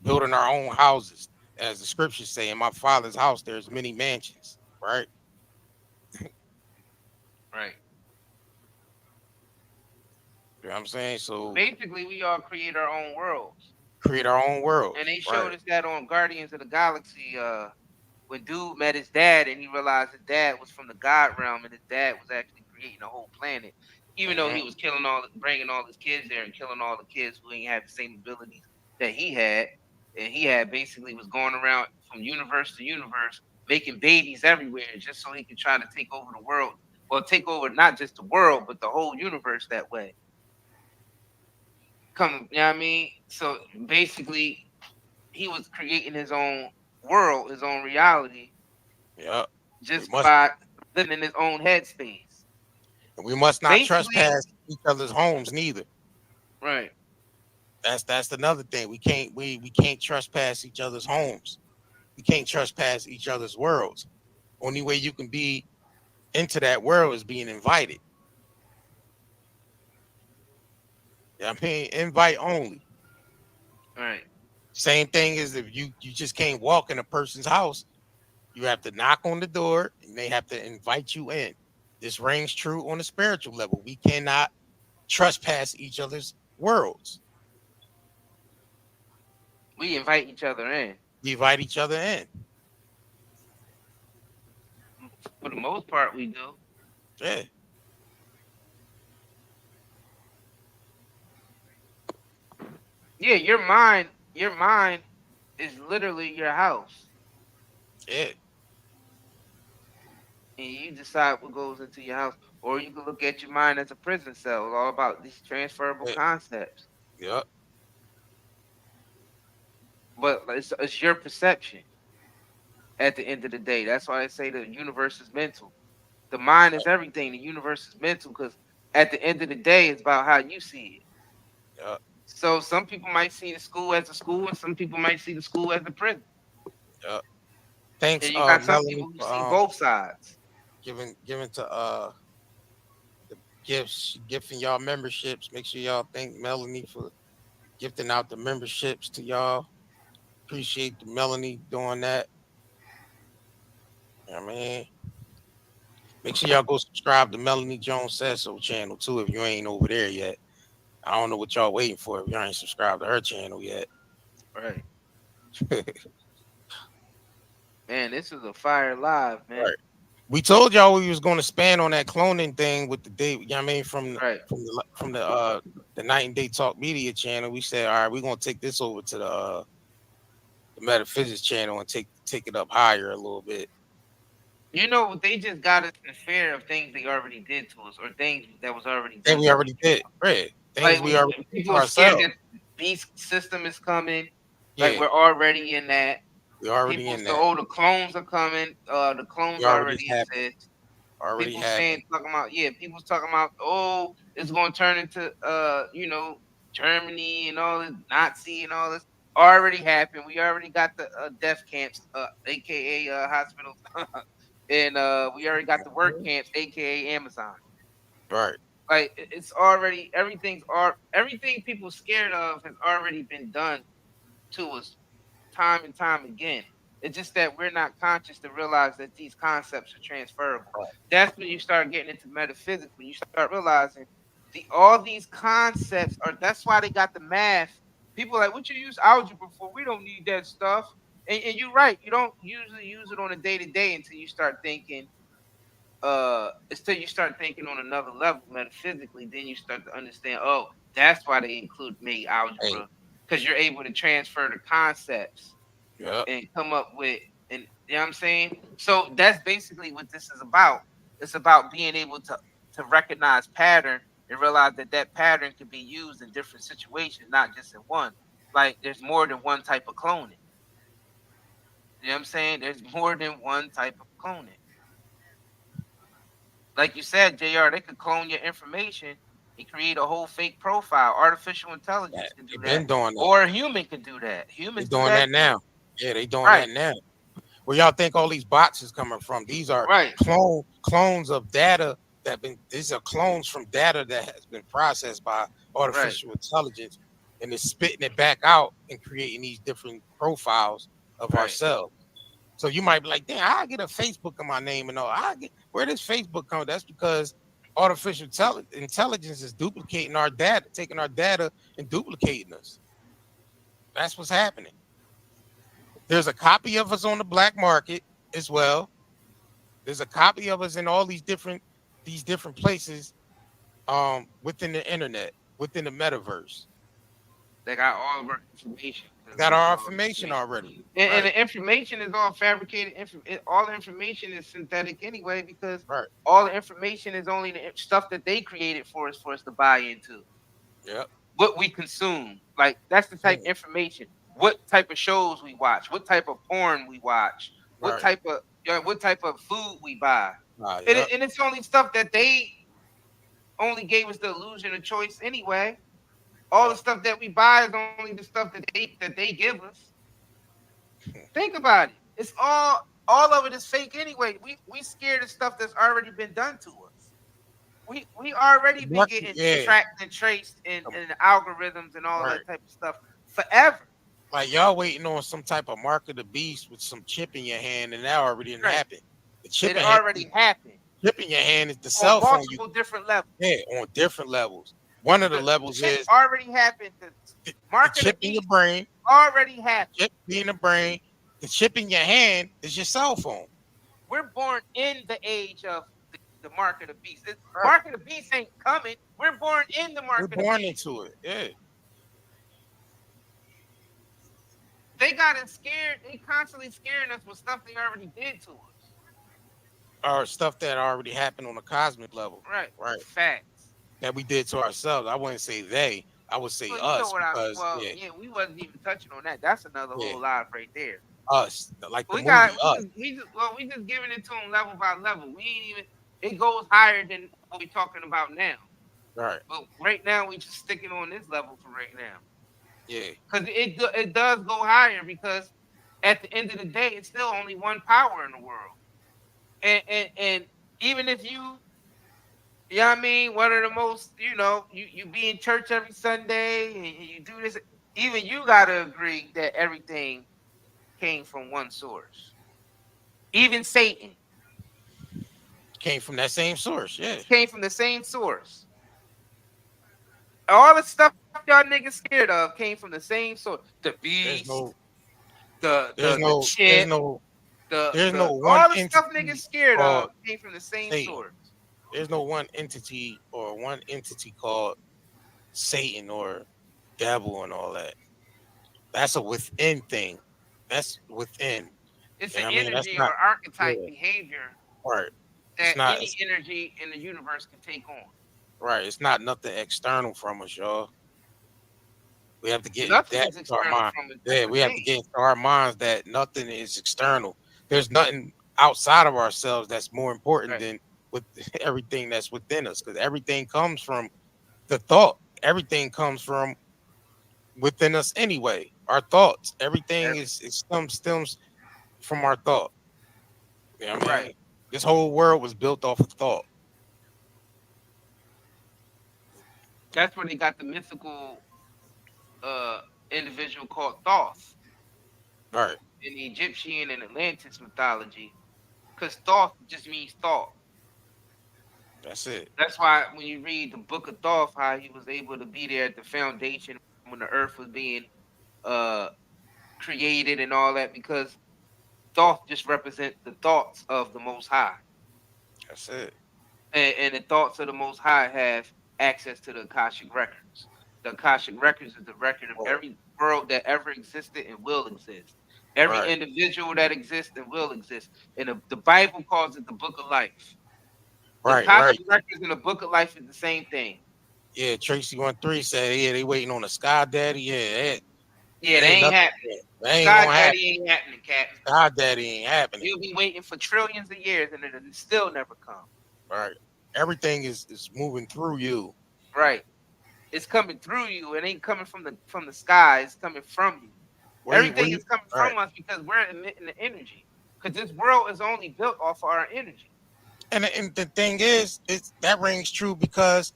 building our own houses. As the scriptures say, in my father's house, there's many mansions, right? Right. You know what I'm saying? So Basically, we all create our own worlds. create our own worlds, And they right? showed us that on Guardians of the Galaxy, when dude met his dad and he realized his dad was from the God realm and his dad was actually creating a whole planet, even though he Mhm. was bringing all his kids there and killing all the kids who ain't had the same abilities that he had, and he had basically was going around from universe to universe making babies everywhere just so he could try to take over the world, well, take over not just the world but the whole universe that way. You know what I mean? So basically, he was creating his own world, his own reality, Yeah. We just must by living in his own headspace. we must not Basically, trespass each other's homes neither. right. That's another thing. We can't trespass each other's homes. We can't trespass each other's worlds. Only way you can be into that world is being invited. Yeah, I mean, invite only. Right. Same thing as if you just can't walk in a person's house. You have to knock on the door and they have to invite you in. This rings true on a spiritual level. We cannot trespass each other's worlds. We invite each other in. We invite each other in. For the most part, we do. Yeah. Yeah, your mind is literally your house. Yeah. And you decide what goes into your house. Or you can look at your mind as a prison cell. It's all about these transferable Yeah. concepts. Yep. But it's your perception. At the end of the day, that's why I say the universe is mental. The mind is everything. The universe is mental because at the end of the day, it's about how you see it. Yep. So some people might see the school as a school, and some people might see the school as a prison. Yep. Thanks, And you got some Melanie, people who for see both sides. giving to the gifts, gifting y'all memberships. Make sure y'all thank Melanie for gifting out the memberships to y'all. Appreciate the Melanie doing that. I mean, make sure y'all go subscribe to Melanie Jones Says So channel too if you ain't over there yet. I don't know what y'all waiting for if y'all ain't subscribed to her channel yet. Right. Man, this is a fire live, man. Right. We told y'all we was going to span on that cloning thing with the day. You know what I mean, Right. From the Night and Day Talk Media channel. We said, all right, we're gonna take this over to the Metaphysics channel and take it up higher a little bit. You know, they just got us in fear of things they already did to us or things that was already Thing done we to us. already did, right? Things Like we already did to people are scared ourselves. that beast system is coming. Like Yeah, we're already in that. we already People in say, that. "Oh, the clones are coming." The We clones already already happened. exist. Already People saying happened. talking about people's talking about it's going to turn into Germany and all this Nazi and all this already happened. We already got the death camps, aka hospitals, and we already got the work camps, aka Amazon. Right. Like it's already everything people scared of has already been done to us time and time again. It's just that we're not conscious to realize that these concepts are transferable. That's when you start getting into metaphysics, when you start realizing all these concepts are that's why they got the math. People are like, what you use algebra for? We don't need that stuff. And you're right, you don't usually use it on a day-to-day until you start thinking until you start thinking on another level metaphysically, then you start to understand, oh, that's why they include made Hey. algebra. Because you're able to transfer the concepts Yep. and come up with and you know what I'm saying? So that's basically what this is about. It's about being able to recognize pattern and realize that that pattern can be used in different situations, not just in one. Like there's more than one type of cloning. You know what I'm saying? There's more than one type of cloning. Like you said, JR, they could clone your information and create a whole fake profile. Artificial Yeah, intelligence can do they that. been doing that. Or a human can do that. They Humans do doing that that too. now. Yeah, they doing Right. that now. Where y'all think all these bots is coming from? These are Right. clones of data these are clones from data that has been processed by Right. artificial intelligence and it's spitting it back out and creating these different profiles of Right. ourselves. So you might be like, damn, I get a Facebook in my name and all. Where does Facebook come? That's because artificial intelligence is duplicating our data, taking our data and duplicating us. That's what's happening. There's a copy of us on the black market as well. There's a copy of us in all these different places within the internet, within the metaverse. They got all of our information. We 'Cause got we our put all the information information. already. And Right. the information is all fabricated. All the information is synthetic anyway because Right. all the information is only the stuff that they created for us to buy into. Yep. What we consume. Like that's the type of information. What type of shows we watch, what type of porn we watch, Right. what type of food we buy. Yep. And it's only stuff that they only gave us the illusion of choice anyway. All the Yep. stuff that we buy is only the stuff that they give us. Think about it. It's all of it is fake anyway. We scared of stuff that's already been done to us. We already been getting Yeah. tracked and traced in the algorithms and all Right. that type of stuff forever. Like y'all waiting on some type of mark of the beast with some chip in your hand, and that already didn't Right. happen. The chip It in hand, already happened chip in your hand is the on cell phone. You multiple different levels. Yeah, on different levels. One of the The levels chip is already happened. The the mark of the chip in your beast brain. already happened. Chip in the brain. The chip in your hand is your cell phone. We're born in the age of the mark of the beast. Right. Mark of the beast ain't coming. We're born in the We're mark of the born beast. into it. Yeah. They got us scared. They constantly scaring us with stuff they already did to us. Or stuff that already happened on a cosmic level. Right. Right. Facts. That we did to ourselves. I wouldn't say I would say Well, you know us what because well, yeah, we wasn't even touching on that. That's another yeah. whole live right there. Us, like the We movie got Us. we just giving it to them level by level. We ain't even. It goes higher than what we're talking about now. Right. But right now we just sticking on this level for right now. Yeah. Because it does go higher because at the end of the day, it's still only one power in the world. And even if you know what I mean, one of the most, you be in church every Sunday and you do this, even you gotta agree that everything came from one source. Even Satan Came from that same source. Yeah. came from the same source. All the stuff y'all niggas scared of came from the same source. The There's beast, no. There's the no. There's chip, no. the There's the no one all the stuff niggas entity scared called of came from the same Satan. source. There's no one entity or one entity called Satan or devil and all that. That's a within thing. That's within. It's You an know what I mean? That's energy not. or archetype Yeah. behavior Right. It's that not. any energy in the universe can take on. Right. It's not nothing external from us, y'all. We have to get Nothing that is into our external mind. from it. That's Yeah, the we have to thing. get into our minds that nothing is external. There's nothing outside of ourselves that's more important Right. than with everything that's within us. Because everything comes from the thought. Everything comes from within us anyway. Our thoughts. Everything Every, is it stems from our thought. You know what I mean? right. This whole world was built off of thought. That's where they got the mythical uh individual called Thoth Right. in the Egyptian and Atlantis mythology. Because Thoth just means thought. That's it. That's why when you read the book of Thoth, how he was able to be there at the foundation when the earth was being uh created and all that, because Thoth just represent the thoughts of the Most High, That's it. and the thoughts of the Most High have access to the Akashic records. The Akashic records is the record of Right. every world that ever existed and will exist. Every Right. individual that exists and will exist. And the Bible calls it the Book of Life. The Right. Akashic Right. records and the Book of Life is the same thing. Yeah, Tracy 13 said, yeah, they waiting on a Sky Daddy. Yeah, Yeah, they ain't ain't nothing. happening. That ain't Sky gonna happen. Daddy ain't happening, Cap. Sky Daddy ain't happening. You'll be waiting for trillions of years and it'll still never come. Right. Everything is moving through you. Right. It's coming through you. It ain't coming from the sky. It's coming from you. Where Everything you is coming right. from us because we're emitting the energy. Because this world is only built off of our energy. And the thing is that rings true because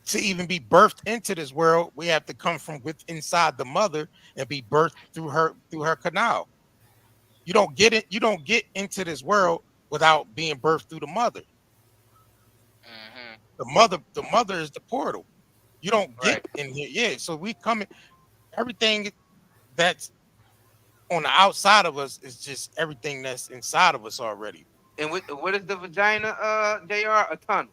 to even be birthed into this world, we have to come from within inside the mother and be birthed through her canal. You don't get into this world without being birthed through the mother. Mm-hmm. The mother is the portal. You don't get Right. in here. Yeah. So we come in, everything that's on the outside of us is just everything that's inside of us already. And what is the vagina, JR? A tunnel.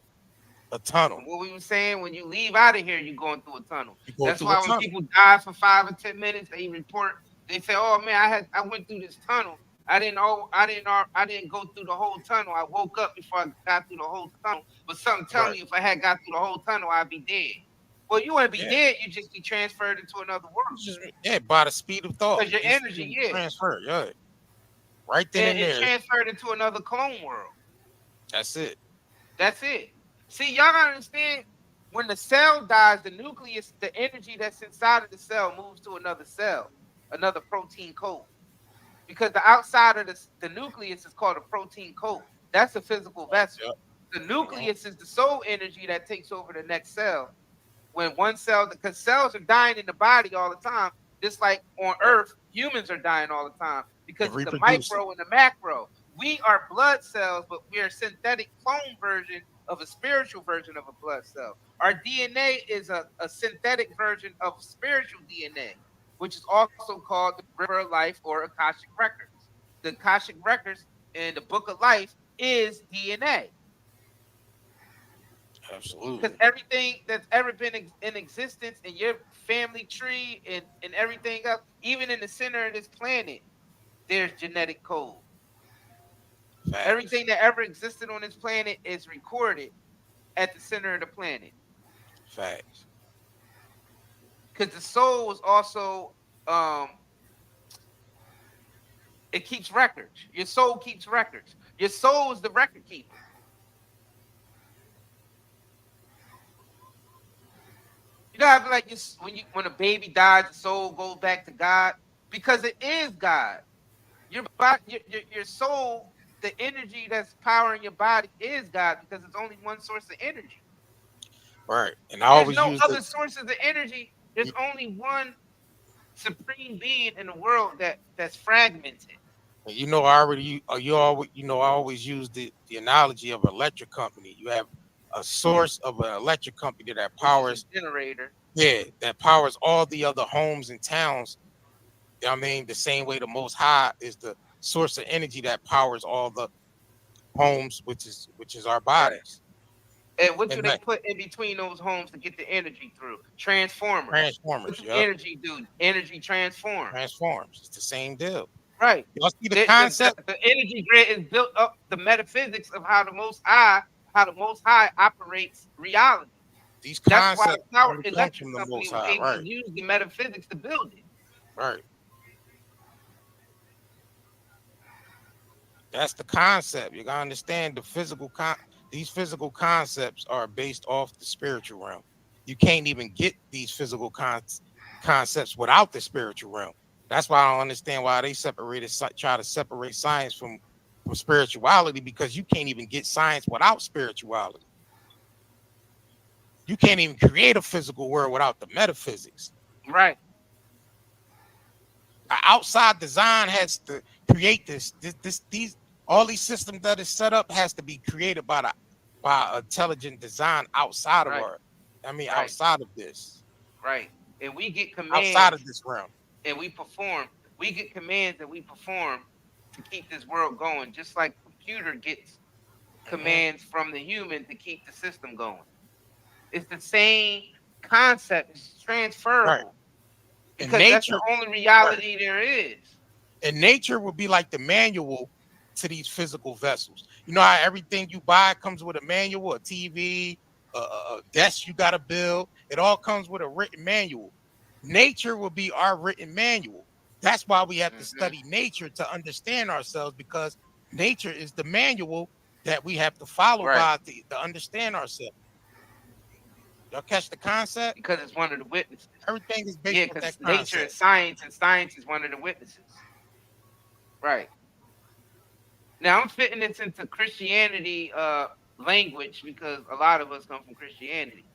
A tunnel. What we were saying, when you leave out of here, you're going through a tunnel. You go That's through a why when tunnel. people die for 5 or 10 minutes, they report. They say, "Oh man, I went through this tunnel. I didn't go through the whole tunnel. I woke up before I got through the whole tunnel. But something tell Right. me if I had got through the whole tunnel, I'd be dead. Well, you wouldn't be Yeah. dead. You just be transferred into another world Just yeah, by the speed of thought. because your energy, yeah, Transfer. Yeah. Right then and and it there. transferred into another clone world. That's it. That's it. See, y'all gotta understand, when the cell dies, the nucleus, the energy that's inside of the cell moves to another cell, another protein coat. Because the outside of the nucleus is called a protein coat. That's a physical vessel. Yep. The nucleus is the soul energy that takes over the next cell. When one cell, because cells are dying in the body all the time, just like on Yep. Earth, humans are dying all the time because And it's the reproducing. micro and the macro. We are blood cells, but we are a synthetic clone version of a spiritual version of a blood cell. Our DNA is a synthetic version of spiritual DNA, which is also called the River of Life or Akashic Records. The Akashic Records in the Book of Life is DNA. Because Absolutely. everything that's ever been in existence in your family tree and everything else, even in the center of this planet, there's genetic code. Facts. Everything that ever existed on this planet is recorded at the center of the planet. Facts. Because the soul was also um It keeps records. Your soul keeps records. Your soul is the record keeper. You know how like when a baby dies, the soul goes back to God because it is God. Your body, your soul, the energy that's powering your body is God because it's only one source of energy. Right. And I There's always no use other the sources of energy. There's only one supreme being in the world that's fragmented. I already you always I always use the analogy of an electric company. You have a source of an electric company that Which is powers a generator. that powers all the other homes and towns. I mean, the same way the Most High is the source of energy that powers all the homes, which is our Right. bodies. And what do And they that put in between those homes to get the energy through? Transformers. What transformers, does yep, energy do? Energy transforms. transforms. It's the same deal. Right. Y'all see the The concept? energy grid is built up the metaphysics of how the Most High operates reality. These That's why concepts the Power only come Electric from the Company Most was High, able to right? use the metaphysics to build it. Right. That's the concept. You gotta understand these physical concepts are based off the spiritual realm. You can't even get these physical concepts without the spiritual realm. That's why I don't understand why they try to separate science from spirituality, because you can't even get science without spirituality. You can't even create a physical world without the metaphysics. Right. Outside design has to create these all these systems that is set up has to be created by intelligent design outside of Right. Right. outside of this, Right. And we get outside commands of this realm. and we perform. We get commands and we perform to keep this world going, just like a computer gets commands from the human to keep the system going. It's the same concept. It's Right. transferable And because that's the nature, only right. reality there is. And nature will be like the manual to these physical vessels. You know how everything you buy comes with a manual, a TV, a desk you got to build. It all comes with a written manual. Nature will be our written manual. That's why we have to study nature to understand ourselves, because nature is the manual that we have to follow Right. by to understand ourselves. Y'all catch the concept? Because it's one of the witnesses. Everything is based Yeah, off because that nature concept. is science and science is one of the witnesses. Right. Now I'm fitting this into Christianity language because a lot of us come from Christianity.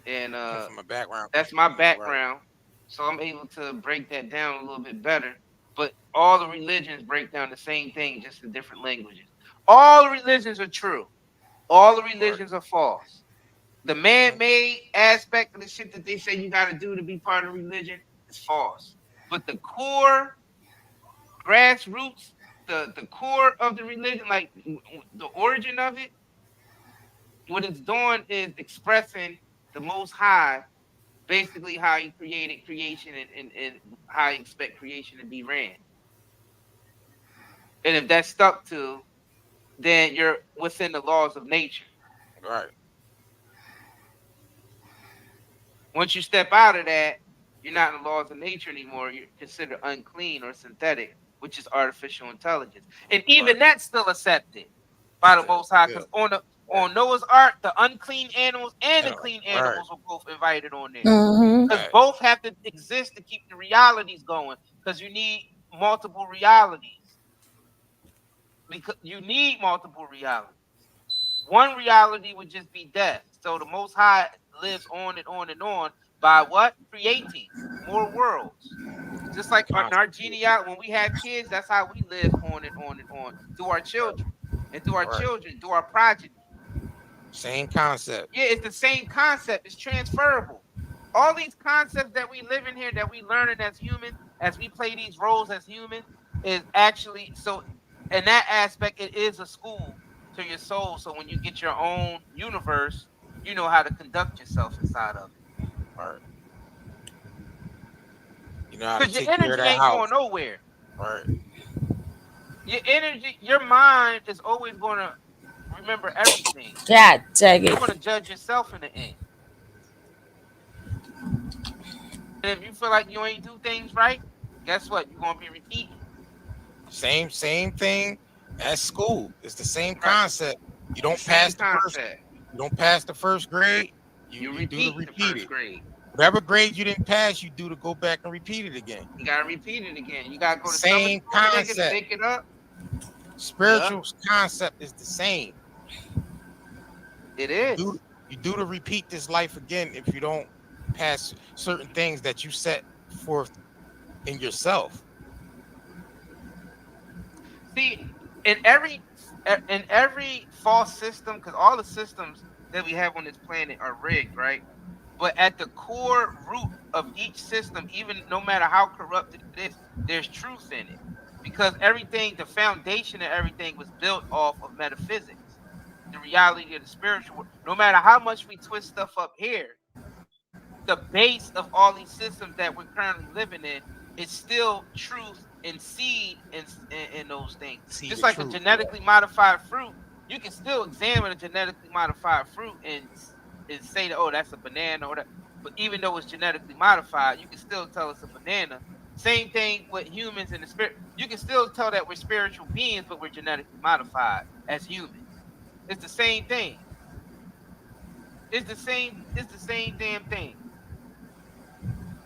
And Come from a background that's my Christianity, right? background. So I'm able to break that down a little bit better. But all the religions break down the same thing, just in different languages. All the religions are true. All the religions are false. The man-made aspect of the shit that they say you got to do to be part of religion is false. But the core, grassroots, the core of the religion, like the origin of it, what it's doing is expressing the Most High, basically how He created creation and how He expect creation to be ran. And if that's stuck to, then you're within the laws of nature. Right. Once you step out of that, you're not in the laws of nature anymore. You're considered unclean or synthetic, which is artificial intelligence. And even that's still accepted by the Most High, because on Noah's Ark, the unclean animals and the clean animals were both invited on there. Because both have to exist to keep the realities going. Because you need multiple realities. Because you need multiple realities. One reality would just be death. So the Most High lives on and on and on by what? Creating more worlds. Just like in our genealogy, when we have kids, that's how we live on and on and on through our children and through our children, through our progeny. Same concept. Yeah, it's the same concept. It's transferable. All these concepts that we live in here, that we learning as humans, as we play these roles as humans, is actually so. In that aspect, it is a school to your soul. So when you get your own universe, you know how to conduct yourself inside of it. Right. You know how to Because your take care of energy that ain't going house. nowhere. Right. Your energy, your mind is always going to remember everything. God dang You're it. going to judge yourself in the end. And if you feel like you ain't do things right, guess what? You're going to be repeating. Same thing as school. It's the same Right. concept. You The don't same pass the first. concept. You don't pass the first grade. You You you do the repeat the first repeated. grade. Whatever grade you didn't pass, you do to go back and repeat it again. You gotta repeat it again. You gotta go to summer Same school, nigga, to concept. make it up. Yeah, Spiritual concept is the same. it You is. do you do to repeat this life again if you don't pass certain things that you set forth in yourself. See, in every false system, because all the systems that we have on this planet are rigged, right? But at the core root of each system, even no matter how corrupted it is, there's truth in it. Because everything, the foundation of everything was built off of metaphysics, the reality of the spiritual world. No matter how much we twist stuff up here, the base of all these systems that we're currently living in is still truth and seed and those things. See Just the like a truth. Yeah. genetically modified fruit, you can still examine a genetically modified fruit and say that, oh, that's a banana or that. But even though it's genetically modified, you can still tell it's a banana. Same thing with humans and the spirit. You can still tell that we're spiritual beings, but we're genetically modified as humans. It's the same thing. It's the same. It's the same damn thing.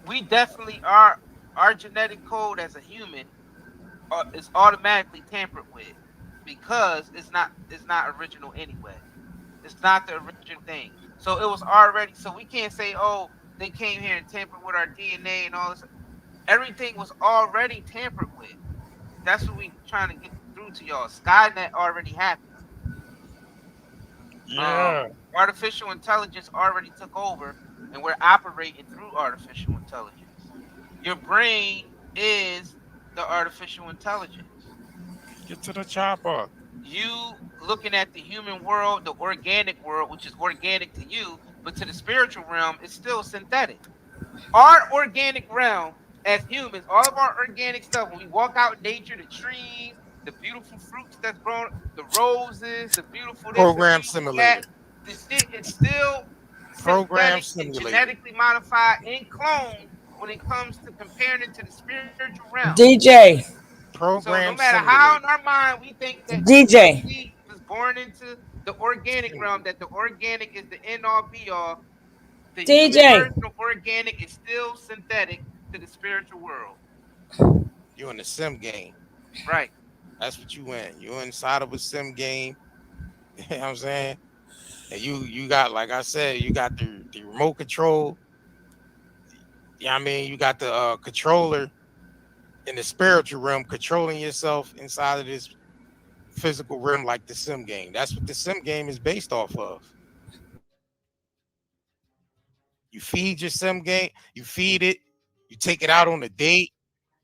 We definitely are. Our genetic code as a human is automatically tampered with because it's not original anyway. It's not the original thing. So it was already. So we can't say, oh, they came here and tampered with our DNA and all this. Everything was already tampered with. That's what we trying to get through to y'all. Skynet already happened. Yeah. Artificial intelligence already took over, and we're operating through artificial intelligence. Your brain is the artificial intelligence. Get to the chopper. You looking at the human world, the organic world, which is organic to you, but to the spiritual realm, it's still synthetic. Our organic realm as humans, all of our organic stuff, when we walk out in nature, the trees, the beautiful fruits that's grown, the roses, the beautiful this, the Program beautiful that, simulated. it's still Program synthetic and simulated. genetically modified and cloned when it comes to comparing it to the spiritual realm. DJ, So no Program matter how in simulated. our mind we think that because DJ, we was born into the organic realm, that the organic is the end all be all, the human DJ, version of organic is still synthetic to the spiritual world. You in the sim game. Right. That's what you in. You inside of a sim game. You know what I'm saying? And you got, like I said, you got the remote control. Yeah, I mean, you got the controller in the spiritual realm controlling yourself inside of this physical realm like the sim game. That's what the sim game is based off of. You feed your sim game, you feed it, you take it out Right. on a date,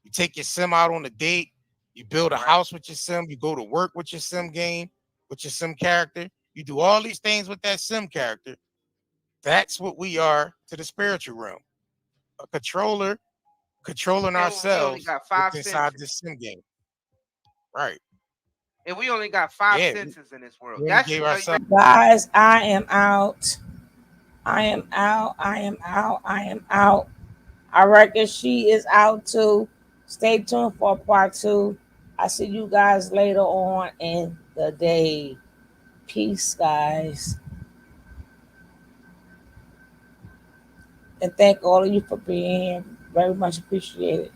you take your sim out on a date, you build a Right. house with your sim, you go to work with your sim game, with your sim character. You do all these things with that sim character. That's what we are to the spiritual realm. A controller controlling And we only ourselves got with five inside senses. this sim game. Right. And we only got five Yeah. senses in this world. We only That gave should tell you ourselves guys, I am out. I am out. I am out. I am out. I reckon she is out too. Stay tuned for part two. I see you guys later on in the day. Peace, guys. And thank all of you for being here. Very much appreciated.